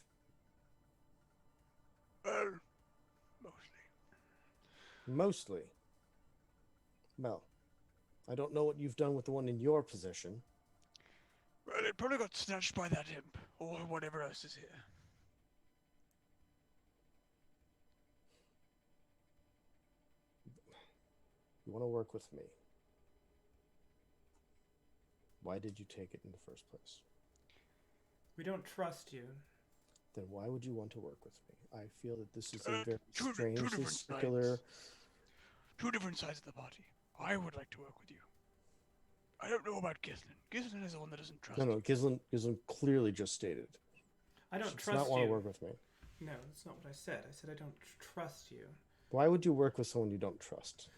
Well, mostly. Mostly. Well, I don't know what you've done with the one in your possession. Well, it probably got snatched by that imp, or whatever else is here. You want to work with me. Why did you take it in the first place? We don't trust you. Then why would you want to work with me? I feel that this is a Two very strangely different circular... sides. 2 different sides of the party. I would like to work with you. I don't know about Gislin. Gislin is the one that doesn't trust No, you. Gislin clearly just stated. I don't She does trust not want you. to work with me. No, that's not what I said. I said I don't trust you. Why would you work with someone you don't trust?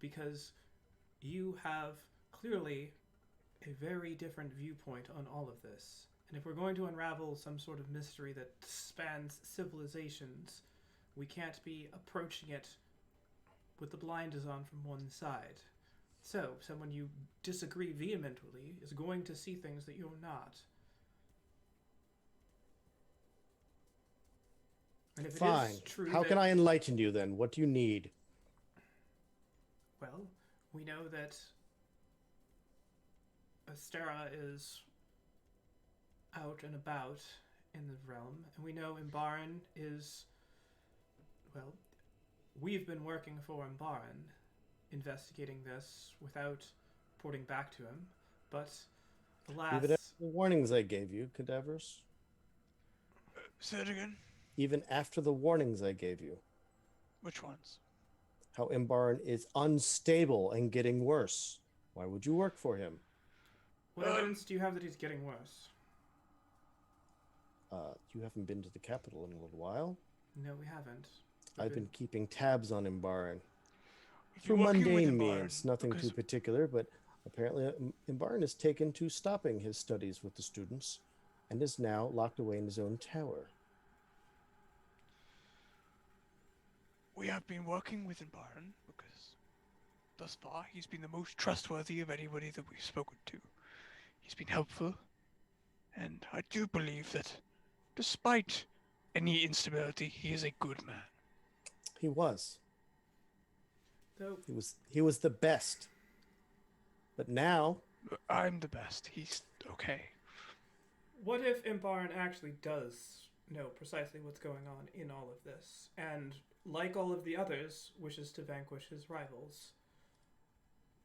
Because you have clearly a very different viewpoint on all of this. And if we're going to unravel some sort of mystery that spans civilizations, we can't be approaching it with the blinders on from one side. So, someone you disagree vehemently is going to see things that you're not. And if Fine. it is true How that, can I enlighten you then? What do you need? well, we know that Astera is out and about in the realm, and we know Imbaran is, well, we've been working for Imbaran, investigating this without reporting back to him, but alas... Even after the warnings I gave you, cadavers? Say it again. Even after the warnings I gave you. Which ones? How Imbaran is unstable and getting worse. Why would you work for him? What evidence do you have that he's getting worse? You haven't been to the capital in a little while. No, we haven't. I've been keeping tabs on Imbaran. If Through you're working with mundane Imbaran, means, nothing because too particular, but apparently Imbaran is taken to stopping his studies with the students and is now locked away in his own tower. we have been working with Imbaran because thus far he's been the most trustworthy of anybody that we've spoken to. He's been helpful, and I do believe that despite any instability, he is a good man. He was. Though, He was the best. But now, I'm the best. He's okay. what if Imbaran actually does know precisely what's going on in all of this, and, like all of the others, wishes to vanquish his rivals?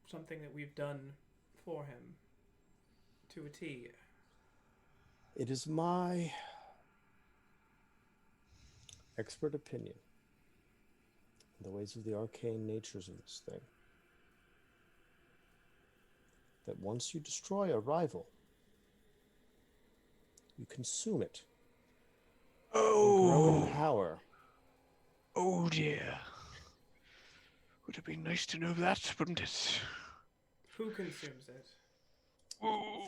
Something that we've done for him to a T. It is my expert opinion, the ways of the arcane natures of this thing, that once you destroy a rival, you consume it and grow in power. Oh dear. Would it be nice to know that, wouldn't it? Who consumes it?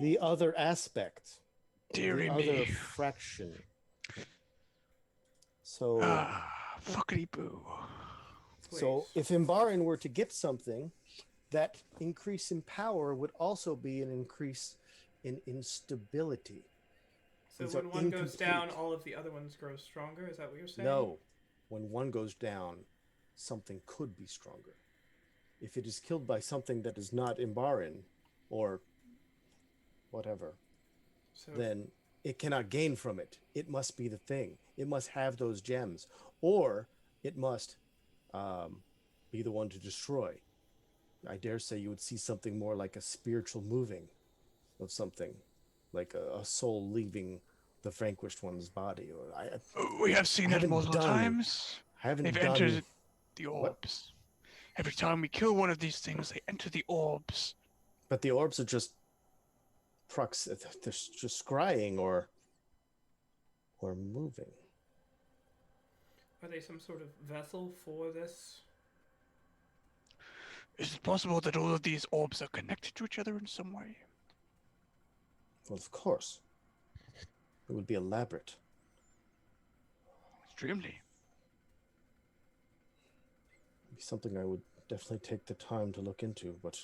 The other aspect, Deary the me. other fraction. So, Fuckity boo. so if Imbaran were to get something, that increase in power would also be an increase in instability. So These when are one goes down, incomplete. all of the other ones grow stronger? Is that what you're saying? No, when one goes down, something could be stronger. If it is killed by something that is not Imbaran, or whatever, So then it cannot gain from it. It must be the thing. It must have those gems, or it must be the one to destroy. I dare say you would see something more like a spiritual moving of something, like a soul leaving the vanquished one's body. Or We have seen that multiple times. I haven't They've done entered the what? orbs. Every time we kill one of these things, they enter the orbs. But the orbs are just they're just scrying or moving. are they some sort of vessel for this? Is it possible that all of these orbs are connected to each other in some way? Well, of course. It would be elaborate. Extremely. It'd be something I would definitely take the time to look into, but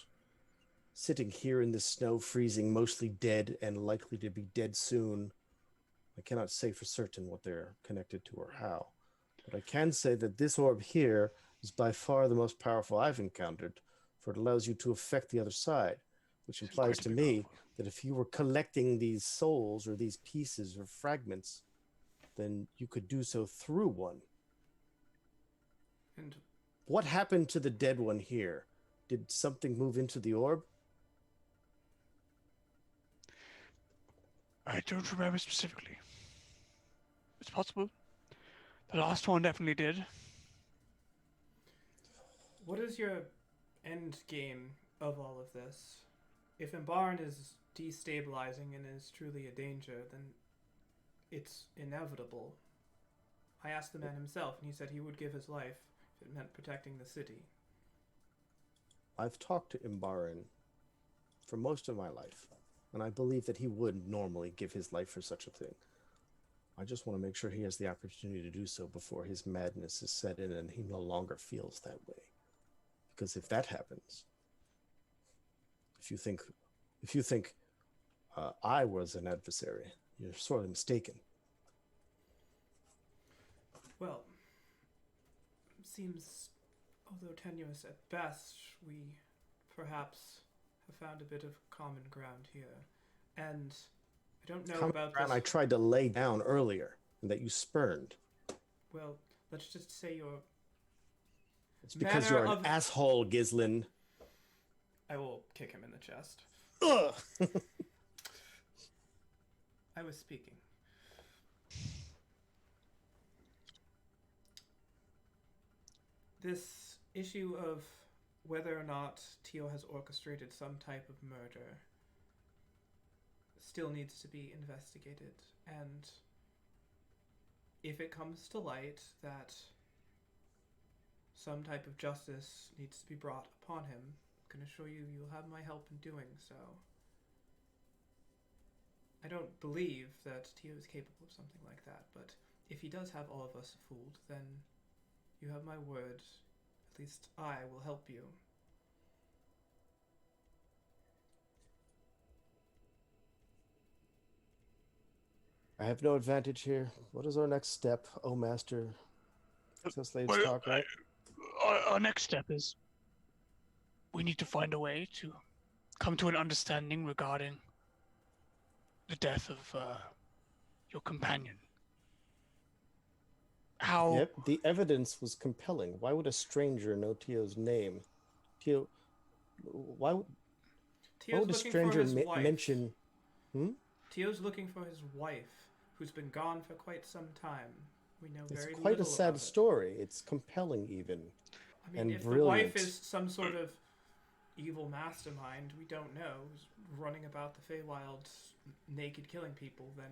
sitting here in the snow, freezing, mostly dead, and likely to be dead soon, I cannot say for certain what they're connected to or how. But I can say that this orb here is by far the most powerful I've encountered, for it allows you to affect the other side, which implies to me that if you were collecting these souls or these pieces or fragments, then you could do so through one. And what happened to the dead one here? Did something move into the orb? I don't remember specifically. It's possible. The last one definitely did. what is your end game of all of this? If Imbaran is destabilizing and is truly a danger, then it's inevitable. I asked the man himself, and he said he would give his life if it meant protecting the city. I've talked to Imbaran for most of my life, and I believe that he would normally give his life for such a thing. I just want to make sure he has the opportunity to do so before his madness is set in and he no longer feels that way. Because if that happens, if you think I was an adversary, you're sorely mistaken. Well, seems, although tenuous at best, we perhaps have found a bit of common ground here. And I don't know about this. I tried to lay down earlier, and that you spurned. Well, let's just say your It's because you're an asshole, Gislin. I will kick him in the chest. Ugh! I was speaking. This issue of whether or not Tio has orchestrated some type of murder still needs to be investigated, and if it comes to light that some type of justice needs to be brought upon him, I can assure you you'll have my help in doing so. I don't believe that Tio is capable of something like that, but if he does have all of us fooled, then you have my word. At least I will help you. I have no advantage here. What is our next step, oh master? So slaves talk, right? Our next step is we need to find a way to come to an understanding regarding the death of your companion. How? Yep, the evidence was compelling. Why would a stranger know Tio's name? Why would a stranger mention? Tio's looking for his wife, who's been gone for quite some time. We know It's very quite a little sad about it. story. It's compelling, even. I mean, and if brilliant. the wife is some sort of evil mastermind, we don't know, who's running about the Feywild naked killing people, then...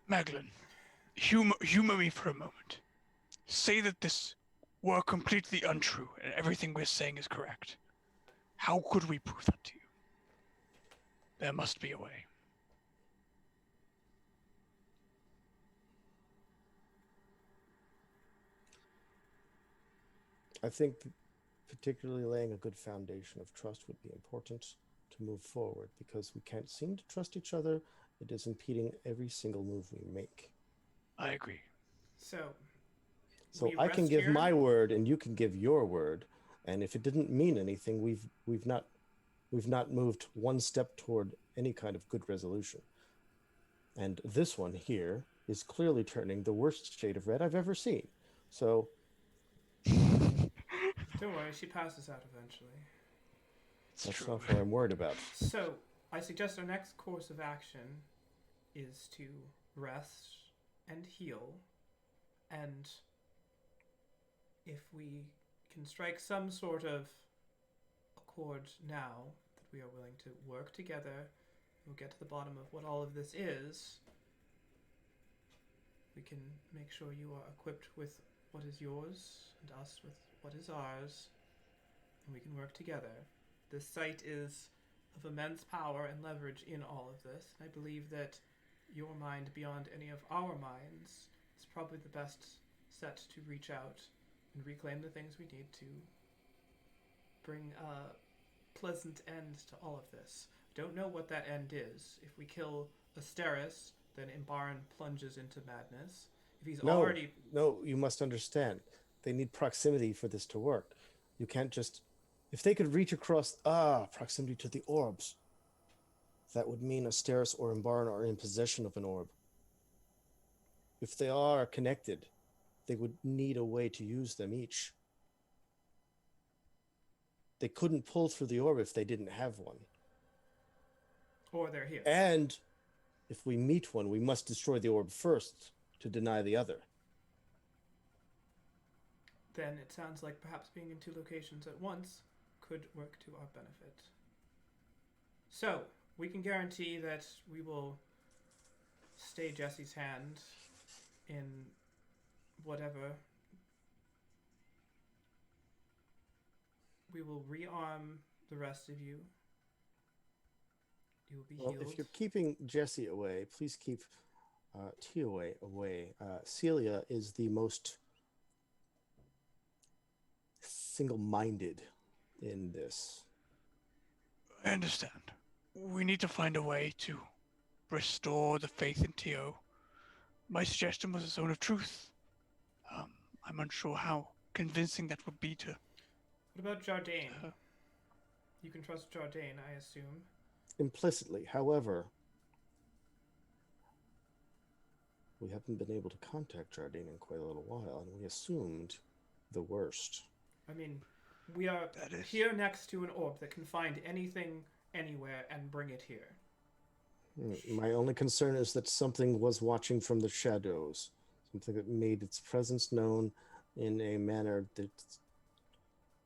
Maglin, humor me for a moment. Say that this were completely untrue and everything we're saying is correct. How could we prove that to you? There must be a way. I think particularly laying a good foundation of trust would be important to move forward, because we can't seem to trust each other. It is impeding every single move we make. I agree. So we I can rest give here? my word and you can give your word, and if it didn't mean anything, we've not moved one step toward any kind of good resolution. And this one here is clearly turning the worst shade of red I've ever seen. So Don't worry, she passes out eventually. that's not what I'm worried about. So, I suggest our next course of action is to rest and heal, and if we can strike some sort of accord now that we are willing to work together, we'll get to the bottom of what all of this is. We can make sure you are equipped with what is yours and us with what is ours, and we can work together. This site is of immense power and leverage in all of this, and I believe that your mind, beyond any of our minds, is probably the best set to reach out and reclaim the things we need to bring a pleasant end to all of this. Don't know what that end is. If we kill Asteris, then Imbaran plunges into madness. If he's already... No, you must understand. They need proximity for this to work. You can't just... If they could reach across... proximity to the orbs. That would mean Asteris or Imbaran are in possession of an orb. If they are connected, they would need a way to use them each. They couldn't pull through the orb if they didn't have one. Or they're here. And if we meet one, we must destroy the orb first to deny the other. Then it sounds like perhaps being in two locations at once could work to our benefit. So, we can guarantee that we will stay Jesse's hand in whatever. We will rearm the rest of you. You will be healed. If you're keeping Jesse away, please keep Tio away. Celia is the most single-minded in this. I understand. We need to find a way to restore the faith in Tio. My suggestion was a zone of truth. I'm unsure how convincing that would be to... What about Jardine? You can trust Jardine, I assume. Implicitly, however, we haven't been able to contact Jardine in quite a little while, and we assumed the worst. I mean, we are here next to an orb that can find anything, anywhere, and bring it here. My only concern is that something was watching from the shadows, something that made its presence known in a manner that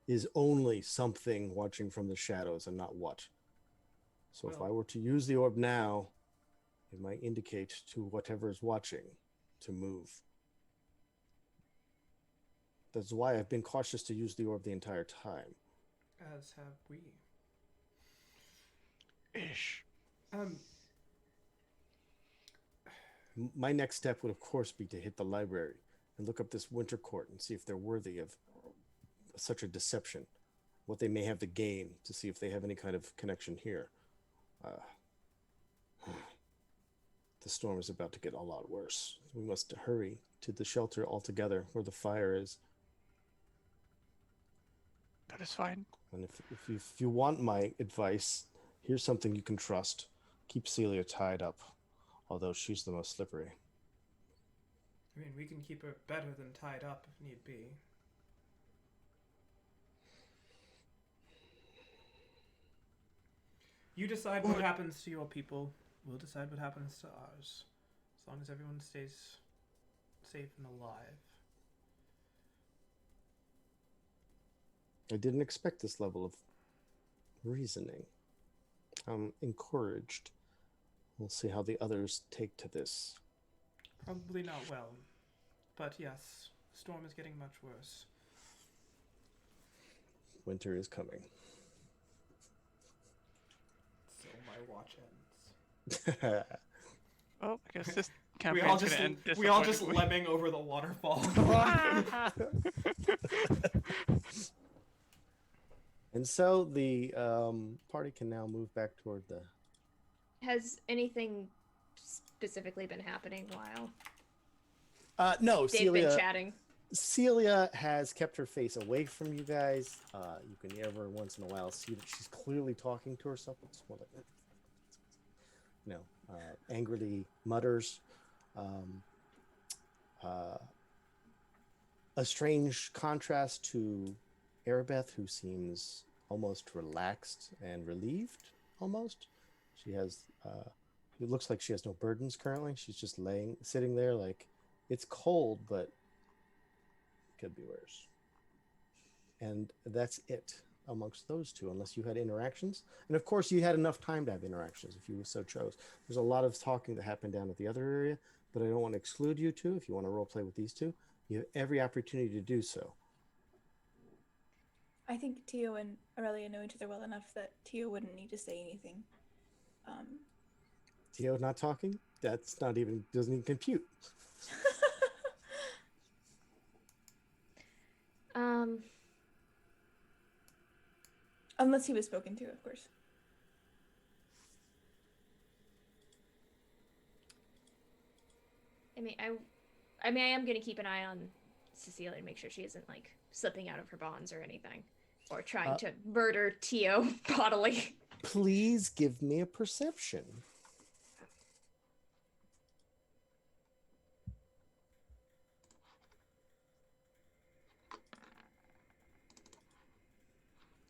is only something watching from the shadows and not what. So if I were to use the orb now, it might indicate to whatever is watching to move. That's why I've been cautious to use the orb the entire time. As have we. Ish. My next step would, of course, be to hit the library and look up this Winter Court and see if they're worthy of such a deception, what they may have to gain, to see if they have any kind of connection here. The storm is about to get a lot worse. We must hurry to the shelter altogether where the fire is. That is fine. And if you want my advice, here's something you can trust. Keep Celia tied up, although she's the most slippery. I mean, we can keep her better than tied up if need be. You decide what happens to your people. we'll decide what happens to ours, as long as everyone stays safe and alive. I didn't expect this level of reasoning. I'm encouraged. We'll see how the others take to this. Probably not well, but yes, the storm is getting much worse. Winter is coming. So my watch ends. Well, I guess this We campaign's all gonna just end we all just disappointingly. lemming over the waterfall. And so the party can now move back toward the... Has anything specifically been happening while no, they've been chatting? Celia has kept her face away from you guys. You can every once in a while see that she's clearly talking to herself. It's more like, angrily mutters. A strange contrast to Arabeth, who seems almost relaxed and relieved, almost. She has, it looks like she has no burdens currently. She's just sitting there like, it's cold, but could be worse. And that's it amongst those two, unless you had interactions. And of course, you had enough time to have interactions if you so chose. There's a lot of talking that happened down at the other area, but I don't want to exclude you two. If you want to role play with these two, you have every opportunity to do so. I think Tio and Aurelia know each other well enough that Tio wouldn't need to say anything. Tio not talking? That's not even, doesn't even compute. Unless he was spoken to, of course. I am gonna keep an eye on Cecilia and make sure she isn't like slipping out of her bonds or anything, or trying to murder Tio bodily. Please give me a perception.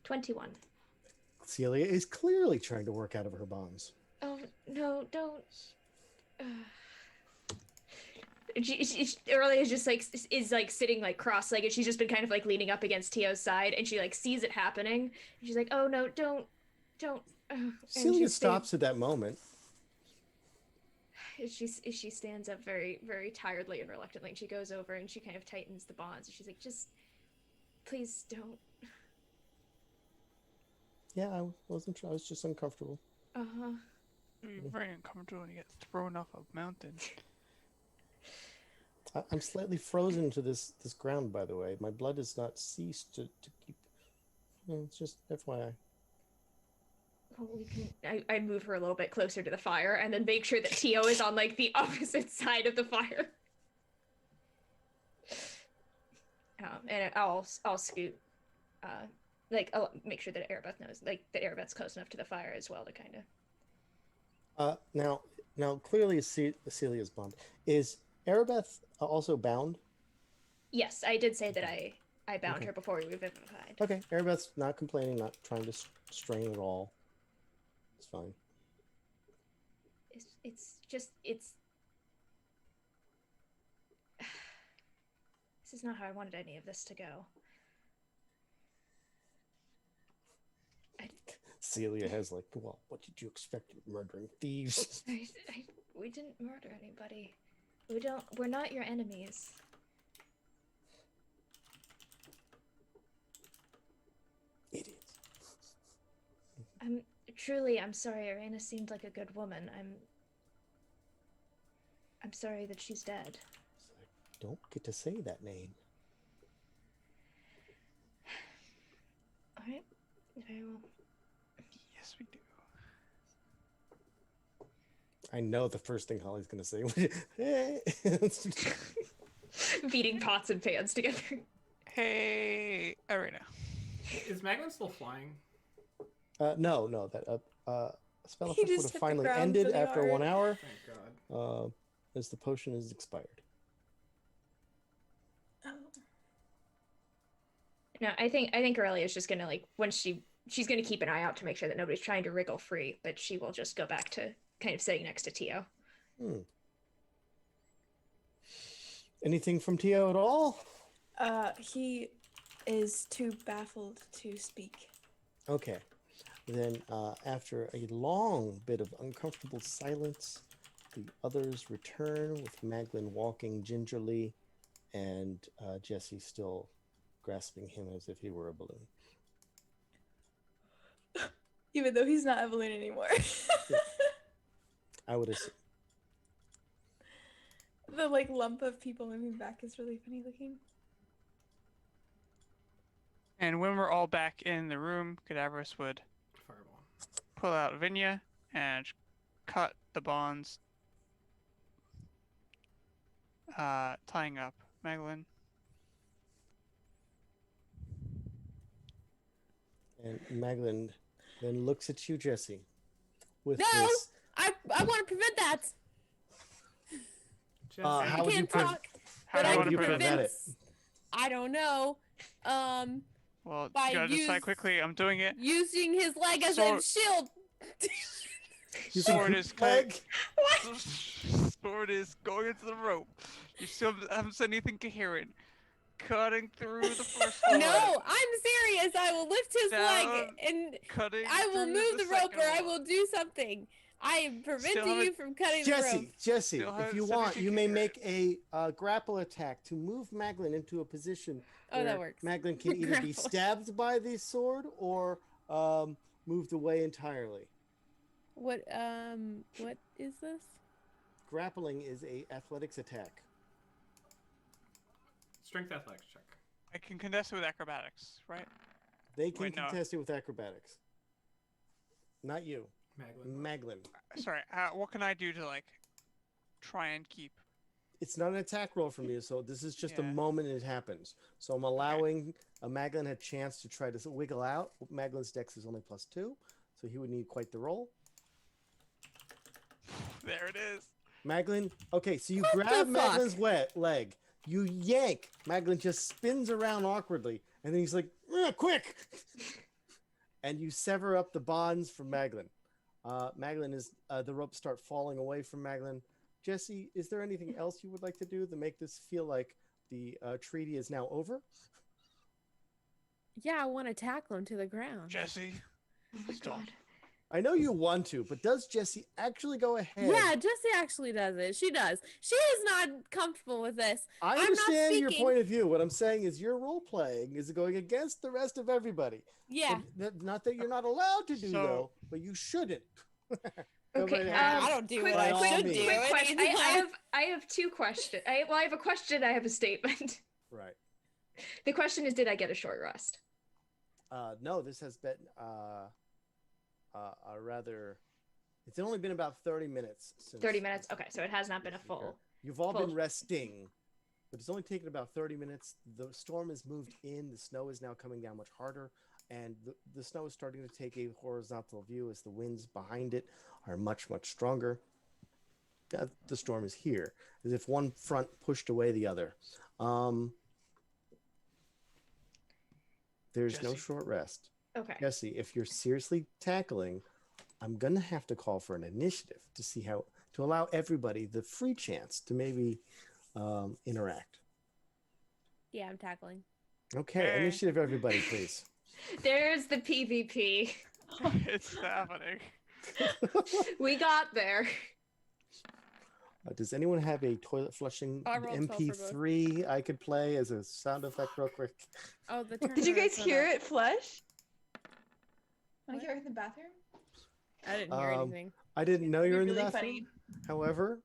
$21. Celia is clearly trying to work out of her bonds. Oh no! Don't. Aurelia is just like sitting like cross-legged. She's just been kind of like leaning up against Tio's side, and she like sees it happening. And she's like, "Oh no! Don't." Celia stops at that moment. She stands up very, very tiredly and reluctantly. And she goes over and she kind of tightens the bonds. And she's like, "Just please don't." Yeah, I wasn't sure. I was just uncomfortable. You're very uncomfortable when you get thrown off a mountain. I'm slightly frozen to this ground, by the way. My blood has not ceased to keep... it's just FYI. Well, I move her a little bit closer to the fire and then make sure that Tio is on like the opposite side of the fire. And I'll scoot, I'll make sure that Arabeth knows, like that Arabeth's close enough to the fire as well to kind of. Now clearly Celia's bound. Is Arabeth also bound? Yes, I did say that I bound her before we revivified. Okay, Arabeth's not complaining, not trying to strain at all. It's fine. It's this is not how I wanted any of this to go. Celia has like, well, what did you expect? Murdering thieves. We didn't murder anybody. We're not your enemies. Idiots. I'm sorry. Irena seemed like a good woman. I'm sorry that she's dead. I don't get to say that name. All right. Very well. Yes, we do. I know the first thing Holly's going to say. Beating pots and pans together. Hey, Arena. Is Magma still flying? No, that spell He effect would just have hit the finally ground ended really after 1 hard. hour, Thank God. as the potion is expired. Oh. No, I think Aurelia is just gonna like when she's gonna keep an eye out to make sure that nobody's trying to wriggle free, but she will just go back to kind of sitting next to Tio. Anything from Tio at all? He is too baffled to speak. Okay. Then, after a long bit of uncomfortable silence, the others return with Maglin walking gingerly and Jesse still grasping him as if he were a balloon. Even though he's not a balloon anymore. I would assume. The like lump of people moving back is really funny looking. And when we're all back in the room, Cadaverous would Fireball. pull out Vinya and cut the bonds, tying up Maglin. And Maglin then looks at you, Jesse, with No! this. I want to prevent that. Jesse, How I would you can't pre- talk. How But do I you would want can you to prevent prevent it? I don't know. Well, By you gotta decide quickly. I'm doing it. Using his leg as a Sword. shield. Sword is leg. Sword is going into the rope. You still haven't said anything coherent. Cutting through the first one. No, I'm serious. I will lift his leg Down. and Cutting. I will through move the rope second or I one. will do something. I am preventing you haven't- from cutting the rope. Jesse, Still if haven't you said want, anything you may coherent. make a grapple attack to move Maglin into a position Oh, where that works. Maglin can either be Grapple. stabbed by the sword or moved away entirely. What is this? Grappling is a athletics attack. strength athletics check. I can contest it with acrobatics, right? They can Wait, no. contest it with acrobatics. Not you, Maglin. Maglin. Sorry. What can I do to like try and keep? It's not an attack roll from you, so this is just a Yeah. moment it happens. So I'm allowing Maglin a chance to try to wiggle out. Maglin's dex is only +2, so he would need quite the roll. There it is. Maglin, okay, so you What grab the fuck? Maglin's leg, you yank. Maglin just spins around awkwardly, and then he's like, quick! And you sever up the bonds from Maglin. Maglin is, the ropes start falling away from Maglin. Jesse, is there anything else you would like to do to make this feel like the treaty is now over? Yeah, I want to tackle him to the ground. Jesse. Oh my Stop. god. I know you want to, but does Jesse actually go ahead? Yeah, Jessie actually does it. She does. She is not comfortable with this. I I'm not understand your speaking. point of view. What I'm saying is your role playing is going against the rest of everybody. Yeah. Not that you're not allowed to do, So- though, but you shouldn't. Okay, Nobody- I don't do quick, what I quick- should do. quick Quick What question. do you I have two questions. I have a question. I have a statement. Right. The question is, did I get a short rest? No, this has been a rather. It's only been about 30 minutes. Since 30 minutes. Okay, so it has not been a full. You've all full- been resting, but it's only taken about 30 minutes. The storm has moved in. The snow is now coming down much harder, and the snow is starting to take a horizontal view as the winds behind it are much, much stronger. The storm is here, as if one front pushed away the other. There's no Jesse. short rest. Okay. Jesse, if you're seriously tackling, I'm gonna have to call for an initiative to see how to allow everybody the free chance to maybe interact. Yeah, I'm tackling. Okay, Okay. initiative, everybody, please. There's the PvP. It's happening. We got there. Does anyone have a toilet flushing I rolled 12 for both. MP3 I could play as a sound effect real quick? Oh, the Did you guys turnaround's hear not up. it flush? Want What? to hear it in the bathroom? I didn't hear anything. I didn't know you were in It'd the be really bathroom. funny. However,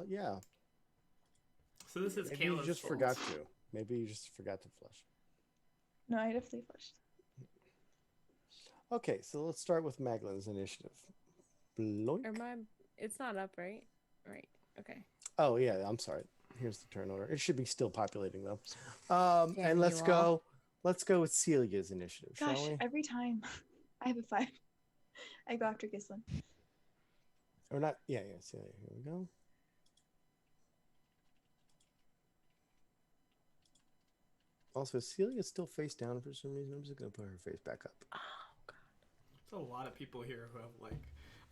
yeah, So this is maybe you Caleb's just fault. forgot to. Maybe you just forgot to flush. No, I definitely flushed. Okay, so let's start with Maglin's initiative. Bloink. Or my, it's not up, right? Right. Okay. Oh yeah, I'm sorry. Here's the turn order. It should be still populating though. Damn And let's you go. all. Let's go with Celia's initiative, Gosh, shall we? every time I have a 5, I go after Gislin. Or not? Yeah, Celia. Here we go. Also, Celia's still face down for some reason. I'm just gonna put her face back up. There's a lot of people here who have like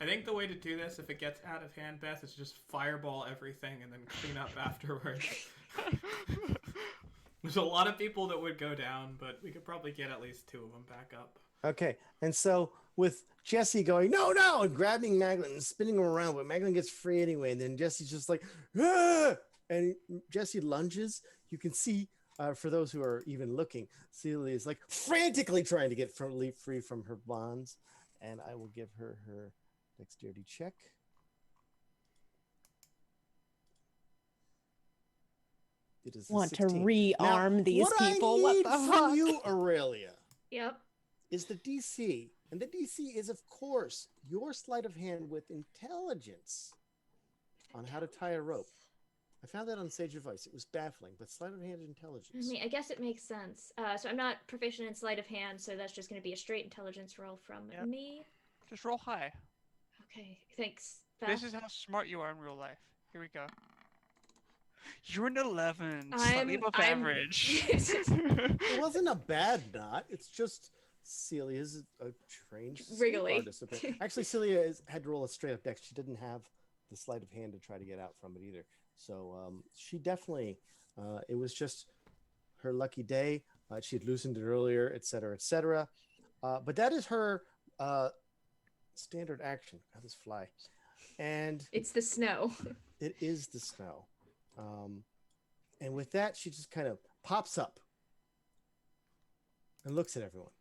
I think the way to do this, if it gets out of hand, Beth, is just fireball everything and then clean up afterwards. There's a lot of people that would go down, but we could probably get at least 2 of them back up. Okay, and so with Jesse going, no, no, and grabbing Maglin and spinning him around, but Maglin gets free anyway, and then Jesse's just like, ah! And Jesse lunges. You can see, for those who are even looking, Celia is like frantically trying to get free from her bonds, and I will give her her dexterity check. It is Want 16. to rearm Now, these people? What I need What the from fuck? you, Aurelia, Yep. is the DC. And the DC is, of course, your sleight of hand with intelligence on how to tie a rope. I found that on Sage Advice. It was baffling, but sleight of hand intelligence. I mean, I guess it makes sense. So I'm not proficient in sleight of hand, so that's just going to be a straight intelligence roll from Yep. me. Just roll high. Okay, thanks. Beth. This is how smart you are in real life. Here we go. You're an 11, I'm- slightly above I'm- average. It wasn't a bad knot. It's just Celia's a trained Wriggly. participant. Actually, Celia had to roll a straight up dex. She didn't have the sleight of hand to try to get out from it either. So she definitely, it was just her lucky day. She had loosened it earlier, et cetera, et cetera. But that is her standard action. How does fly? And It's the snow. it is the snow. And with that, she just kind of pops up and looks at everyone.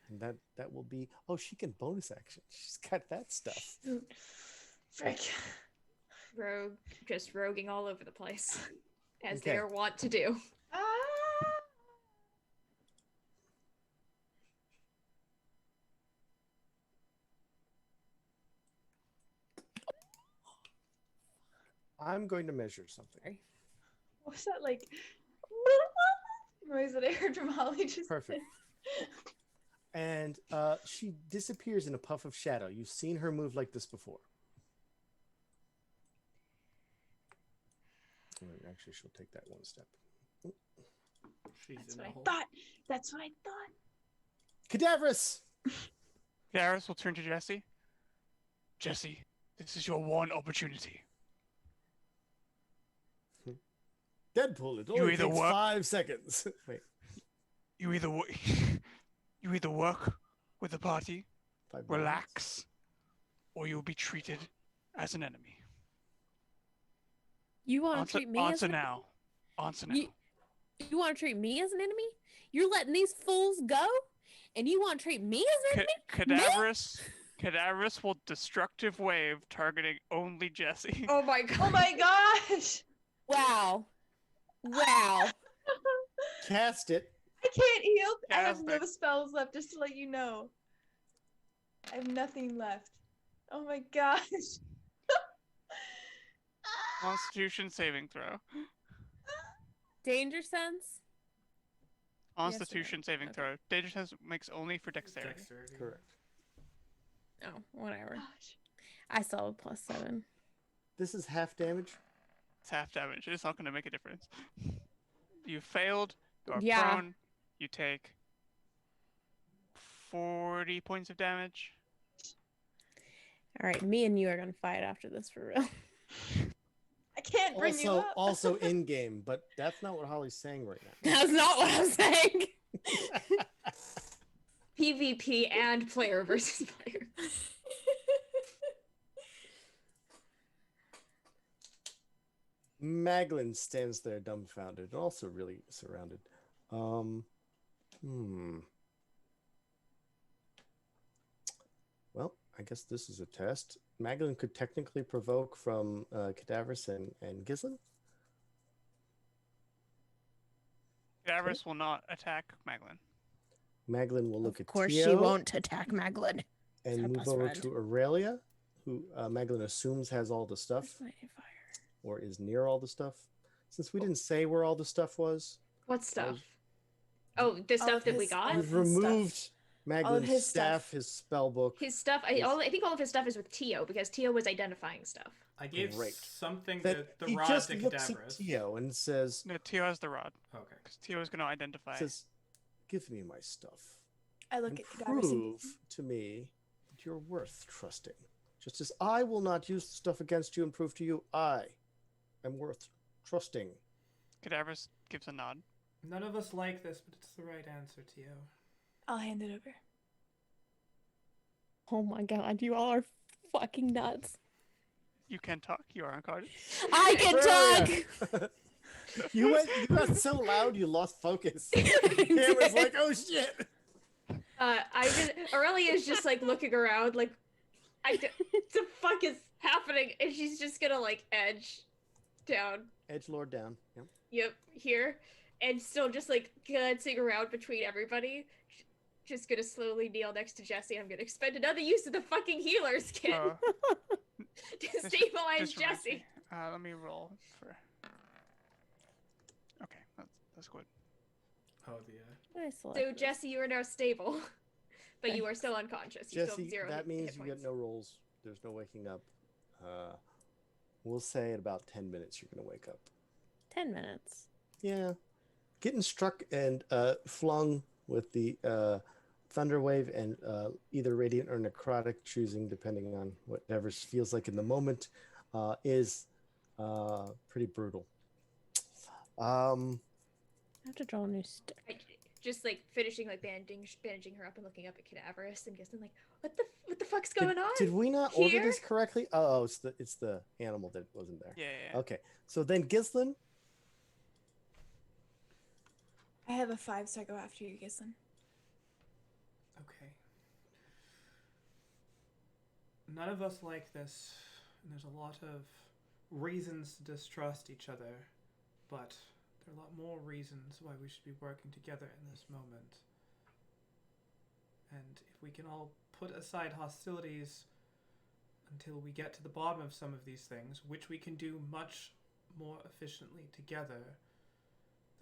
And that will be, oh, she can bonus action. She's got that stuff. Frick. Rogue, just roguing all over the place, as Okay. they are wont to do. Ah! I'm going to measure something. What was that like? Noise that I heard from Holly just. Perfect. And she disappears in a puff of shadow. You've seen her move like this before. Actually, she'll take that one step. She's That's in what the I hole. thought. That's what I thought. Cadaverous! Garrus will turn to Jesse. Jesse, this is your one opportunity. Deadpool, it You only either takes work- 5 seconds. Wait, You either you either work with the party, 5 minutes. relax, or you'll be treated as an enemy. You want to Answer, treat me as answer an now. Answer now. You want to treat me as an enemy? You're letting these fools go, and you want to treat me as an enemy? Cadaverous will destructive wave targeting only Jesse. Oh my god! Oh my gosh! Wow. Wow. Cast it. I can't heal. I have no Cast spells left, just to let you know. I have nothing left. Oh my gosh. Constitution saving throw. Danger sense? Constitution saving Okay. throw. Danger sense makes only for dexterity. Dexterity. Correct. Oh, whatever. Gosh. I saw a +7. This is half damage. It's half damage. It's not going to make a difference. You failed. You are Yeah. prone. You take 40 points of damage. All right, me and you are gonna fight after this for real. I can't bring you Also, up. also in game, but that's not what Holly's saying right now. That's not what I'm saying. PvP and player versus player. Maglin stands there dumbfounded, and also really surrounded. Well, I guess this is a test. Maglin could technically provoke from Cadaverous and Gislin. Cadaverous will not attack Maglin. Maglin will look Of at course, Tio she won't attack Maglin. and her move best over friend. to Aurelia, who Maglin assumes has all the stuff Where's my fire? or is near all the stuff. Since we didn't say where all the stuff was, What stuff? was- Oh, the stuff that we his- got. you've his stuff. removed Maglin's his staff, stuff. his spell book. His stuff. I think all of his stuff is with Tio because Tio was identifying stuff. I gave Great. something That the he rod just to looks at Cadaverous. Tio and says, No, Tio has the rod. Okay. Because Tio is going to identify. "Give me my stuff I look and at Cadaverous and prove to me that you're worth trusting." Just as I will not use the stuff against you and prove to you I am worth trusting. Cadaverous gives a nod. None of us like this, but it's the right answer, Tio. I'll hand it over. Oh my god, you all are fucking nuts. You can talk. You are unconscious. I can talk! You got so loud you lost focus. The camera's like, oh shit. Aurelia's just like looking around, like, what the fuck is happening? And she's just gonna like edge down. Edgelord down. Yep. Yep, here, and still just like glancing around between everybody. Just gonna slowly kneel next to Jesse. I'm gonna expend another use of the fucking healer's kit to stabilize Just reminds Jesse. me. Let me roll for. Okay, that's good. Oh, the Nice So select. Jesse, you are now stable, but you are still unconscious. You still Jesse, have 0 that means hit you points. get no rolls. There's no waking up. We'll say in about 10 minutes you're going to wake up. 10 minutes. Yeah. Getting struck and flung with the thunder wave and either radiant or necrotic, choosing depending on whatever feels like in the moment, is pretty brutal. I have to draw a new stick. Just like finishing like bandaging her up and looking up at Cadaverous and guessing like, what the fuck's going on? Did we not order here? this correctly? Oh, it's the animal that wasn't there. Yeah. Okay, so then Gislin. I have a 5, so I go after you, Gislin. Okay. None of us like this, and there's a lot of reasons to distrust each other, but there are a lot more reasons why we should be working together in this moment. And if we can all put aside hostilities until we get to the bottom of some of these things, which we can do much more efficiently together,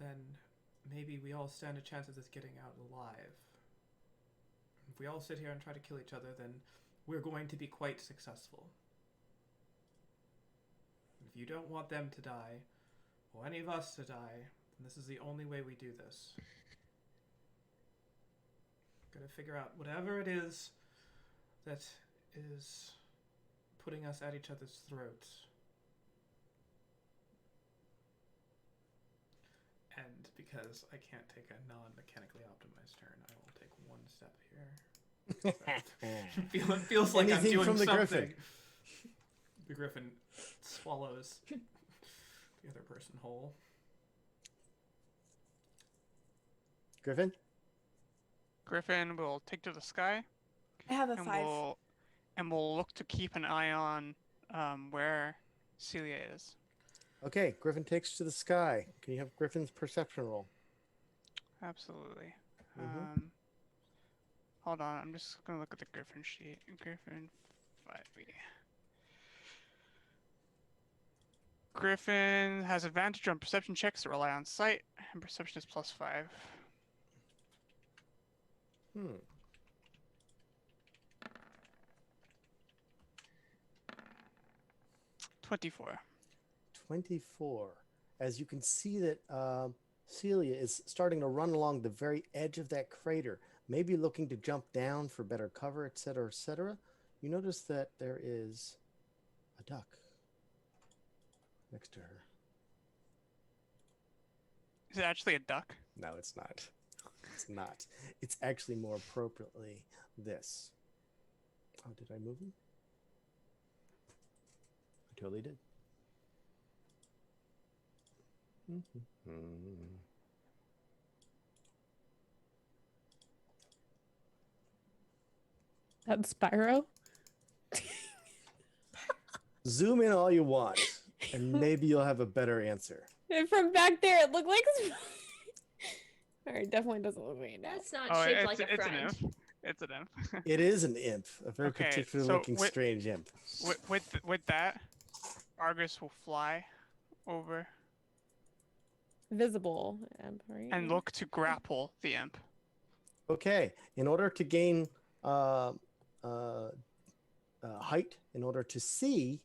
then maybe we all stand a chance of this getting out alive. If we all sit here and try to kill each other, then we're going to be quite successful. If you don't want them to die, or any of us to die, then this is the only way we do this. Gotta figure out whatever it is that is putting us at each other's throats. And because I can't take a non-mechanically optimized turn, I will take one step here. It feels like Anything I'm doing from the something. griffin. The griffin swallows the other person whole. Griffin? Griffin will take to the sky, I have a and 5. we'll look to keep an eye on where Celia is. Okay, Griffin takes to the sky. Can you have Griffin's perception roll? Absolutely. Mhm. Hold on, I'm just gonna look at the Griffin sheet. Griffin 5e. Griffin has advantage on perception checks that rely on sight, and perception is +5. 24. 24. As you can see that Celia is starting to run along the very edge of that crater, maybe looking to jump down for better cover, etc., etc. You notice that there is a duck next to her. Is it actually a duck? No, it's not. It's not. It's actually more appropriately this. Oh, did I move him? I totally did. That's Spyro? Zoom in all you want, and maybe you'll have a better answer. And from back there, it looked like. Alright, definitely doesn't look like it now. That's not Oh, shaped it's, like a it's an friend. imp. It's an imp. It is an imp, a very Okay, particular so looking with- strange imp. With that, Argus will fly over Visible. Right? and look to grapple the imp. Okay, in order to gain height, in order to see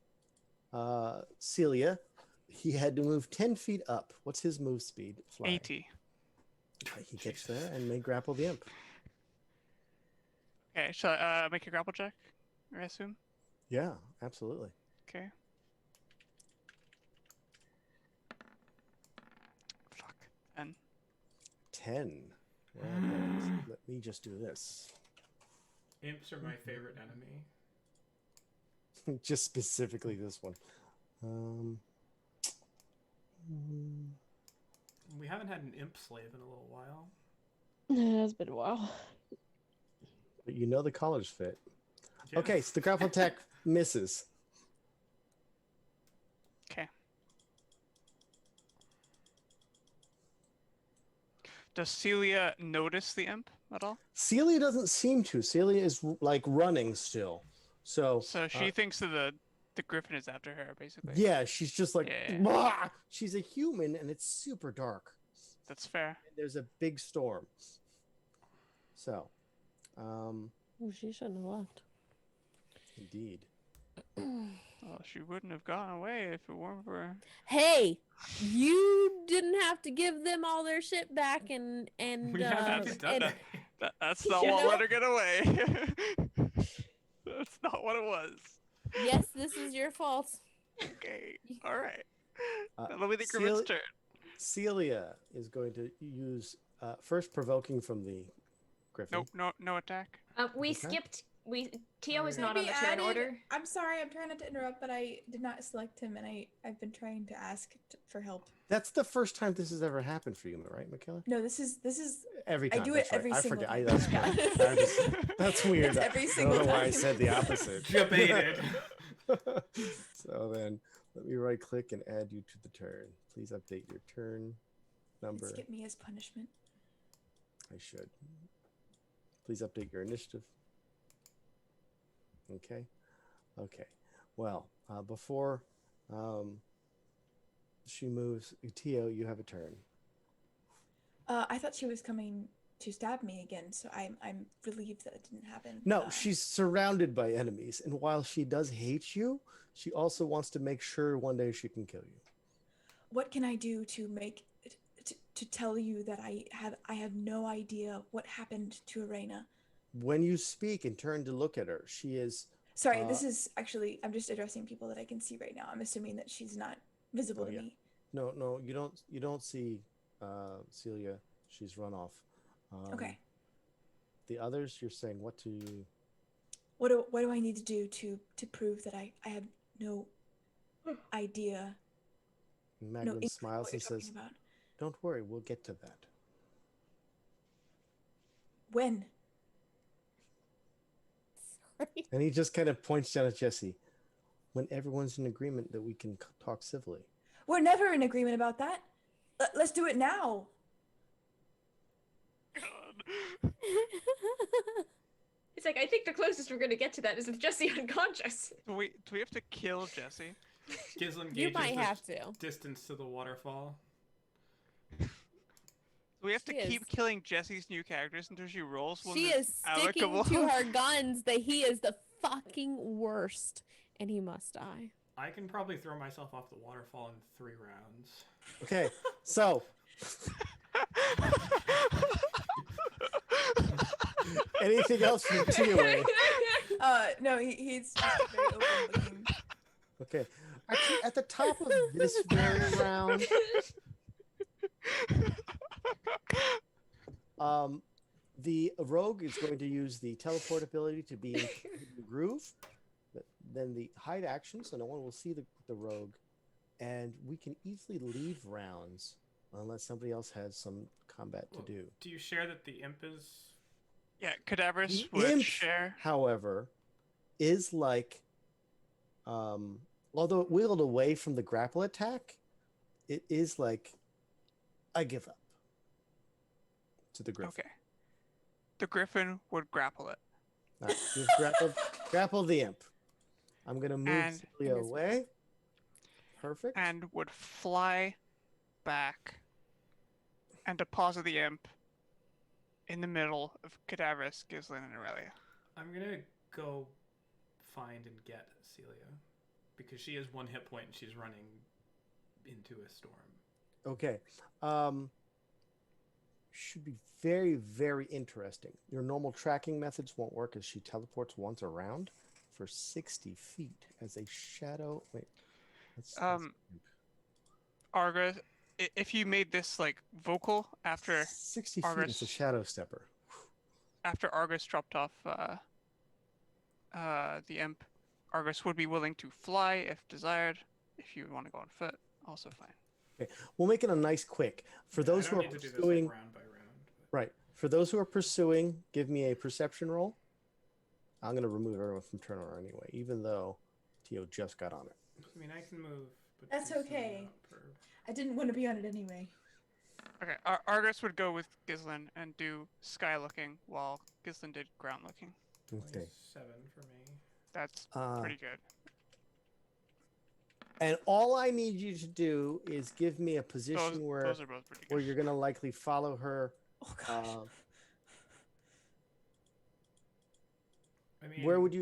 Celia, he had to move 10 feet up. What's his move speed? Flying. 80. He gets there and may grapple the imp. Okay, shall I make a grapple check? I assume. Yeah, absolutely. Okay. Fuck. And 10. Okay, let me just do this. Imps are my favorite enemy. Just specifically this one. Mm, We haven't had an imp slave in a little while. It has been a while. but you know the collars fit. Yeah. Okay, so the grapple attack misses. okay. Does Celia notice the imp at all? Celia doesn't seem to. Celia is like running still. So So she thinks that the griffin is after her, basically. yeah, she's just like Yeah. "Bah!" She's a human and it's super dark. That's fair. And there's a big storm. So, Oh, she shouldn't have left. indeed. Well, she wouldn't have gotten away if it weren't for. Hey, you didn't have to give them all their shit back and We haven't even done and that. That's not what let her get away. That's not what it was. yes, this is your fault. Okay. All right. Uh, Now let me the griffin's turn. Celia is going to use first provoking from the griffin. Nope. No attack. We Okay. skipped. Tio is Can I not on the turn order. I'm sorry, I'm trying not to interrupt, but I did not select him, and I've been trying to ask for help. That's the first time this has ever happened for you, right, Michaela? No, this is Every I time. do that's it every right. I single forget. time. That's weird. It's every I single don't know why I time. said the opposite. Debated. So then, let me right click and add you to the turn. Please update your turn number. skip me as punishment. I should. Please update your initiative. Okay. Okay. Well, before she moves, Tio, you have a turn. I thought she was coming to stab me again, so I'm relieved that it didn't happen. No, she's surrounded by enemies, and while she does hate you, she also wants to make sure one day she can kill you. What can I do to make to tell you that I have no idea what happened to Arena? When you speak and turn to look at her, she is. Sorry, this is actually I'm just addressing people that I can see right now. I'm assuming that she's not visible to me. No, you don't see Celia. She's run off. Okay. The others, you're saying what to? What do I need to do to prove that I have no idea? Magnum inkling smiles what and you're talking says, about. "Don't worry, we'll get to that." When? Sorry. And he just kind of points down at Jesse. When everyone's in agreement that we can talk civilly. We're never in agreement about that. Let's do it now. God. It's like I think the closest we're gonna get to that is with Jesse unconscious. Do we have to kill Jesse? Gislin You gauges might the have to. distance to the waterfall. Do we have to She keep is- killing Jesse's new characters until she rolls one She that's is sticking amicable? to her guns that he is the fucking worst and he must die. I can probably throw myself off the waterfall in 3 rounds. Okay, so anything else from Tio? No, he's just very open looking. Okay, actually, at the top of this very round, the rogue is going to use the teleport ability to be in the groove. Then the hide action, so no one will see the rogue, and we can easily leave rounds unless somebody else has some combat to do. Do you share that the imp is... Yeah, Cadavers The would imp, share. however, is like, although it wheeled away from the grapple attack, it is like, I give up to the griffin. Okay. The griffin would grapple it. All right, you've grappled the imp. I'm gonna move And- Celia And this away. Perfect. And would fly back and deposit the imp in the middle of Cadaverous, Gislin, and Aurelia. I'm gonna go find and get Celia. Because she has 1 hit point and she's running into a storm. Okay. Should be very, very interesting. Your normal tracking methods won't work as she teleports once around. for 60 feet as a shadow. Wait. Argus, if you made this like vocal after 60 feet Argus, is a shadow stepper. after Argus dropped off the imp, Argus would be willing to fly if desired. If you want to go on foot, also fine. Okay, we'll make it a nice quick. For those I who don't are need to do this pursuing, like round by round. right? For those who are pursuing, give me a perception roll. I'm gonna remove everyone from turnover anyway, even though Tio just got on it. I mean, I can move. But That's do something okay. not per- I didn't want to be on it anyway. Okay, Argus would go with Gislin and do sky looking, while Gislin did ground looking. Okay. 7 for me. That's pretty good. And all I need you to do is give me a position where those are both pretty good. where you're gonna likely follow her. Oh gosh. I mean, Where would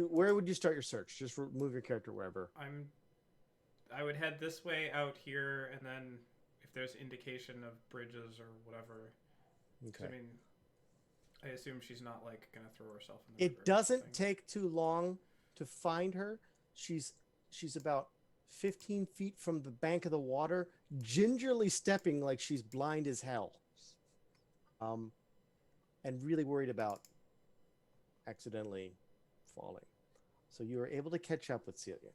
you start your search? Just move your character wherever. I would head this way out here, and then if there's indication of bridges or whatever. Okay. I mean, I assume she's not like gonna throw herself in the river It or doesn't something. take too long to find her. She's about 15 feet from the bank of the water, gingerly stepping like she's blind as hell. And really worried about accidentally falling. So you were able to catch up with Celia.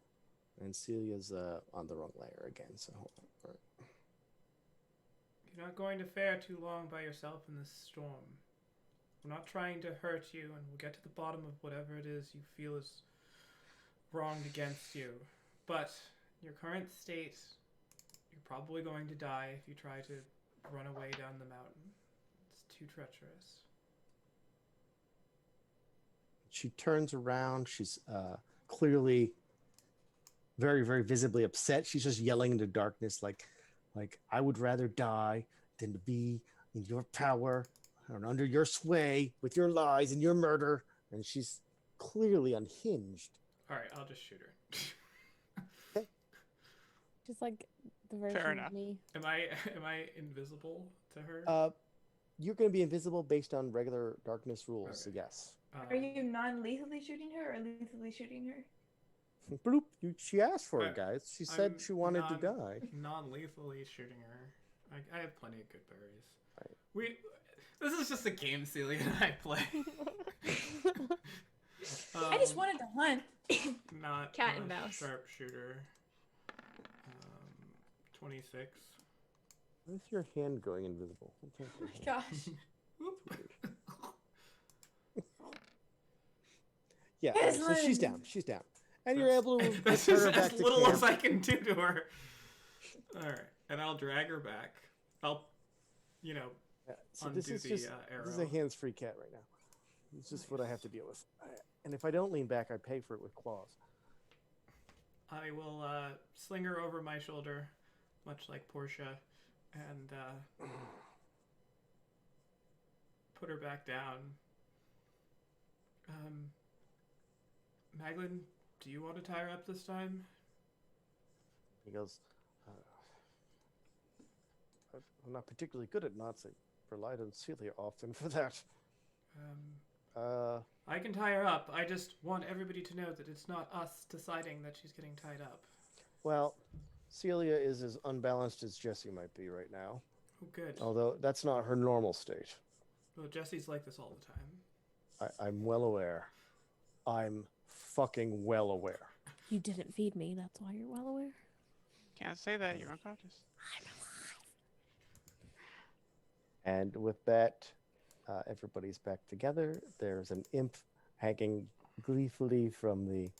And Celia's on the wrong layer again, so hold on. All right. You're not going to fare too long by yourself in this storm. We're not trying to hurt you, and we'll get to the bottom of whatever it is you feel is wronged against you. But your current state, you're probably going to die if you try to run away down the mountain. It's too treacherous. She turns around. She's clearly very, very visibly upset. She's just yelling into darkness like I would rather die than to be in your power and under your sway with your lies and your murder. And she's clearly unhinged. All right, I'll just shoot her. Just like the version Fair of enough. me. Am I invisible to her? You're going to be invisible based on regular darkness rules, so Okay. yes. Are you non-lethally shooting her or lethally shooting her? Bloop. She asked for it, I- guys. She said I'm she wanted to die. Non-lethally shooting her. I have plenty of good berries. Right. This is just a game Celia and I play. I just wanted to hunt. Not Cat not and a mouse. Sharpshooter. 26. Where's your hand going invisible? Oh my gosh. Yeah, Yes, so she's Lynn. down. She's down. And you're able to That's return her just back as to little camp. as I can do to her. All right, and I'll drag her back. I'll, Yeah, so this undo is the just arrow. this is a hands-free cat right now. It's just what I have to deal with. And if I don't lean back, I pay for it with claws. I will sling her over my shoulder, much like Portia, and put her back down. Maglin, do you want to tie her up this time? He goes, I'm not particularly good at knots. I relied on Celia often for that. I can tie her up. I just want everybody to know that it's not us deciding that she's getting tied up. Well, Celia is as unbalanced as Jessie might be right now. Oh, good. Although that's not her normal state. Well, Jesse's like this all the time. I'm well aware. I'm fucking well aware. You didn't feed me, that's why you're well aware. Can't say that, you're unconscious. And with that, everybody's back together. There's an imp hanging gleefully from the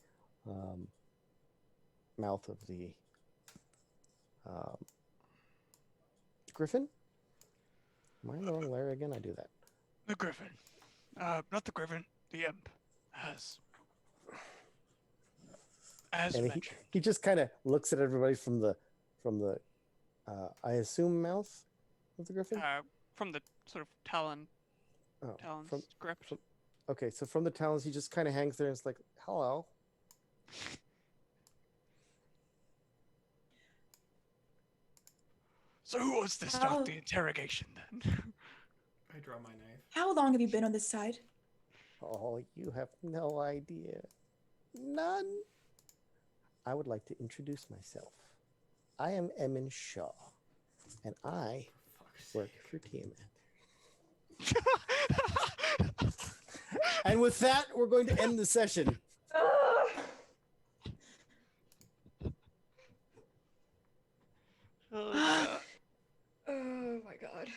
mouth of the griffin. Am I in the wrong layer again? I do that. The griffin. Not the griffin. The imp. As And mentioned. he just kind of looks at everybody from the I assume mouth of the griffin. From the sort of talons from, grip. okay, so from the talons, he just kind of hangs there and it's like, hello. So who wants to start the interrogation then? I draw my knife. How long have you been on this side? Oh, you have no idea. None. I would like to introduce myself. I am Emin Shaw, and I work for Tiamat. And with that, we're going to end the session. Oh, God. Oh my god.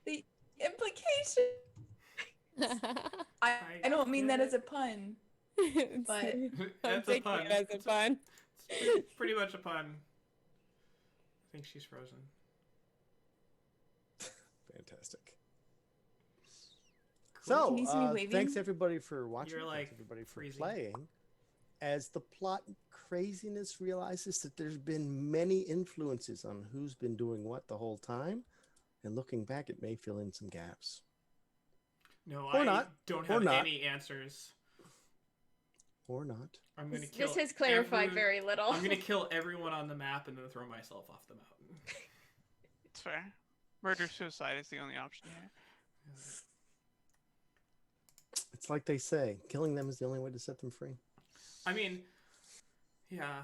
The implication. I don't mean that as a pun, but That's a taking pun. it as a pun. It's pretty much a pun. I think she's frozen. Fantastic. Cool. Can you see me So, waving? thanks everybody for watching. You're, like, Thanks everybody for freezing. playing. As the plot craziness realizes that there's been many influences on who's been doing what the whole time, and looking back, it may fill in some gaps. No, Or I not. don't Or have not. any answers. Or not. I'm gonna kill. This has clarified very little. I'm gonna kill everyone on the map and then throw myself off the mountain. It's fair. Murder-suicide is the only option here. It's like they say, killing them is the only way to set them free. I mean, yeah.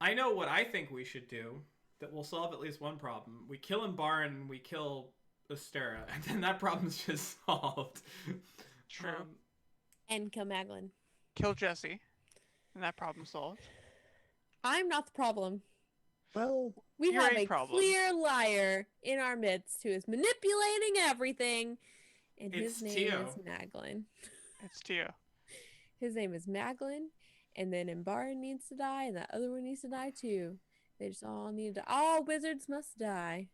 I know what I think we should do that will solve at least one problem. We kill Imbaran and we kill Astera, and then that problem's just solved. True. And kill Maglin. Kill Jesse, and that problem solved. I'm not the problem. Well, We You're have a a problem. clear liar in our midst who is manipulating everything, and It's his name Tio. is Maglin. It's Tio. His name is Maglin, and then Imbaran needs to die, and that other one needs to die too. They just all need to. All wizards must die.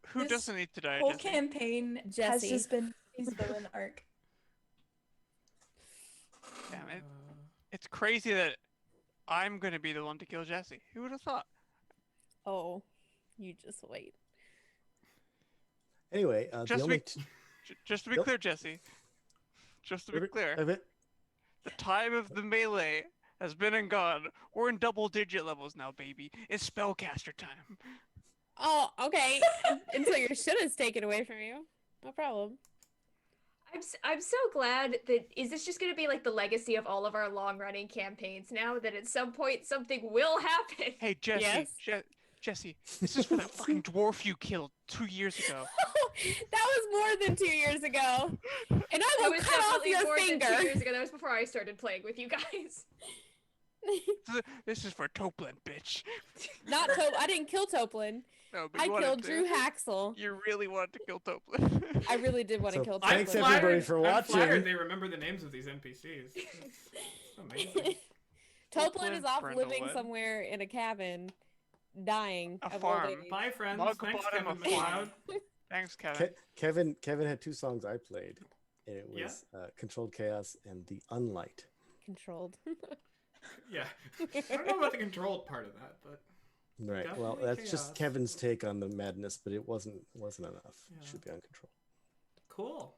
Who This doesn't need to die, whole Jesse? campaign has Jesse. just been his villain arc. Damn it. It's crazy that I'm gonna be the one to kill Jesse. Who would have thought? Oh, you just wait. anyway, Just the only be- Just to be Nope. clear, Jesse. Just to be clear, of it. the time of the melee has been and gone. We're in double-digit levels now, baby. It's spellcaster time. Oh, okay. Until your shit is taken away from you. No problem. I'm so glad that is this just gonna be like the legacy of all of our long running campaigns now that at some point something will happen. Hey, Jesse. Yes? Jesse, this is for that fucking dwarf you killed 2 years ago. That was more than 2 years ago. And I That will was cut off definitely your more finger. than 2 years ago. That was before I started playing with you guys. This is for Toplin, bitch. Not I didn't kill Toplin. No, but I you wanted killed to. Drew Haxel. You really wanted to kill Toplin. I really did want to So, kill thanks, Toplin. everybody, for I'm watching. flattered they remember the names of these NPCs. It's amazing. Toplin is off living Brindlewood. somewhere in a cabin, dying A of farm. old age. Bye, friends. Mug Thanks, bottom Kevin of McLeod. Thanks, Kevin. Kevin had 2 songs I played, and it was Controlled Chaos and The Unlight. Controlled. Yeah. I don't know about the controlled part of that, but Right. Well, Definitely that's chaos. just Kevin's take on the madness, but it wasn't enough. Yeah. It should be uncontrolled. cool.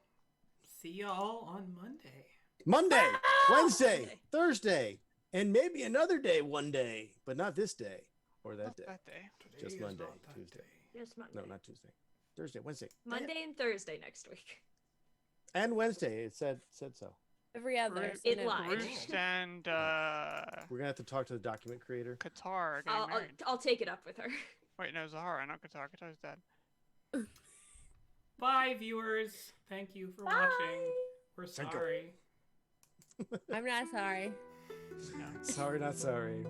See y'all on Monday. Monday, Wednesday, Thursday, and maybe another day one day, but not this day or that Not day. that day. Today Just is Monday, not that Tuesday. day. Yes, Monday. No, not Tuesday. Thursday, Wednesday. Monday and Thursday next week. And Wednesday. It said so. Every other. Root- so It no. lied. Roost and We're gonna have to talk to the document creator. Qatar are getting I'll married. I'll take it up with her. Wait, no, Zahara, not Qatar. Qatar's dead. Bye, viewers. Thank you for watching. We're Thank you. sorry. I'm not sorry. No. Sorry, not sorry.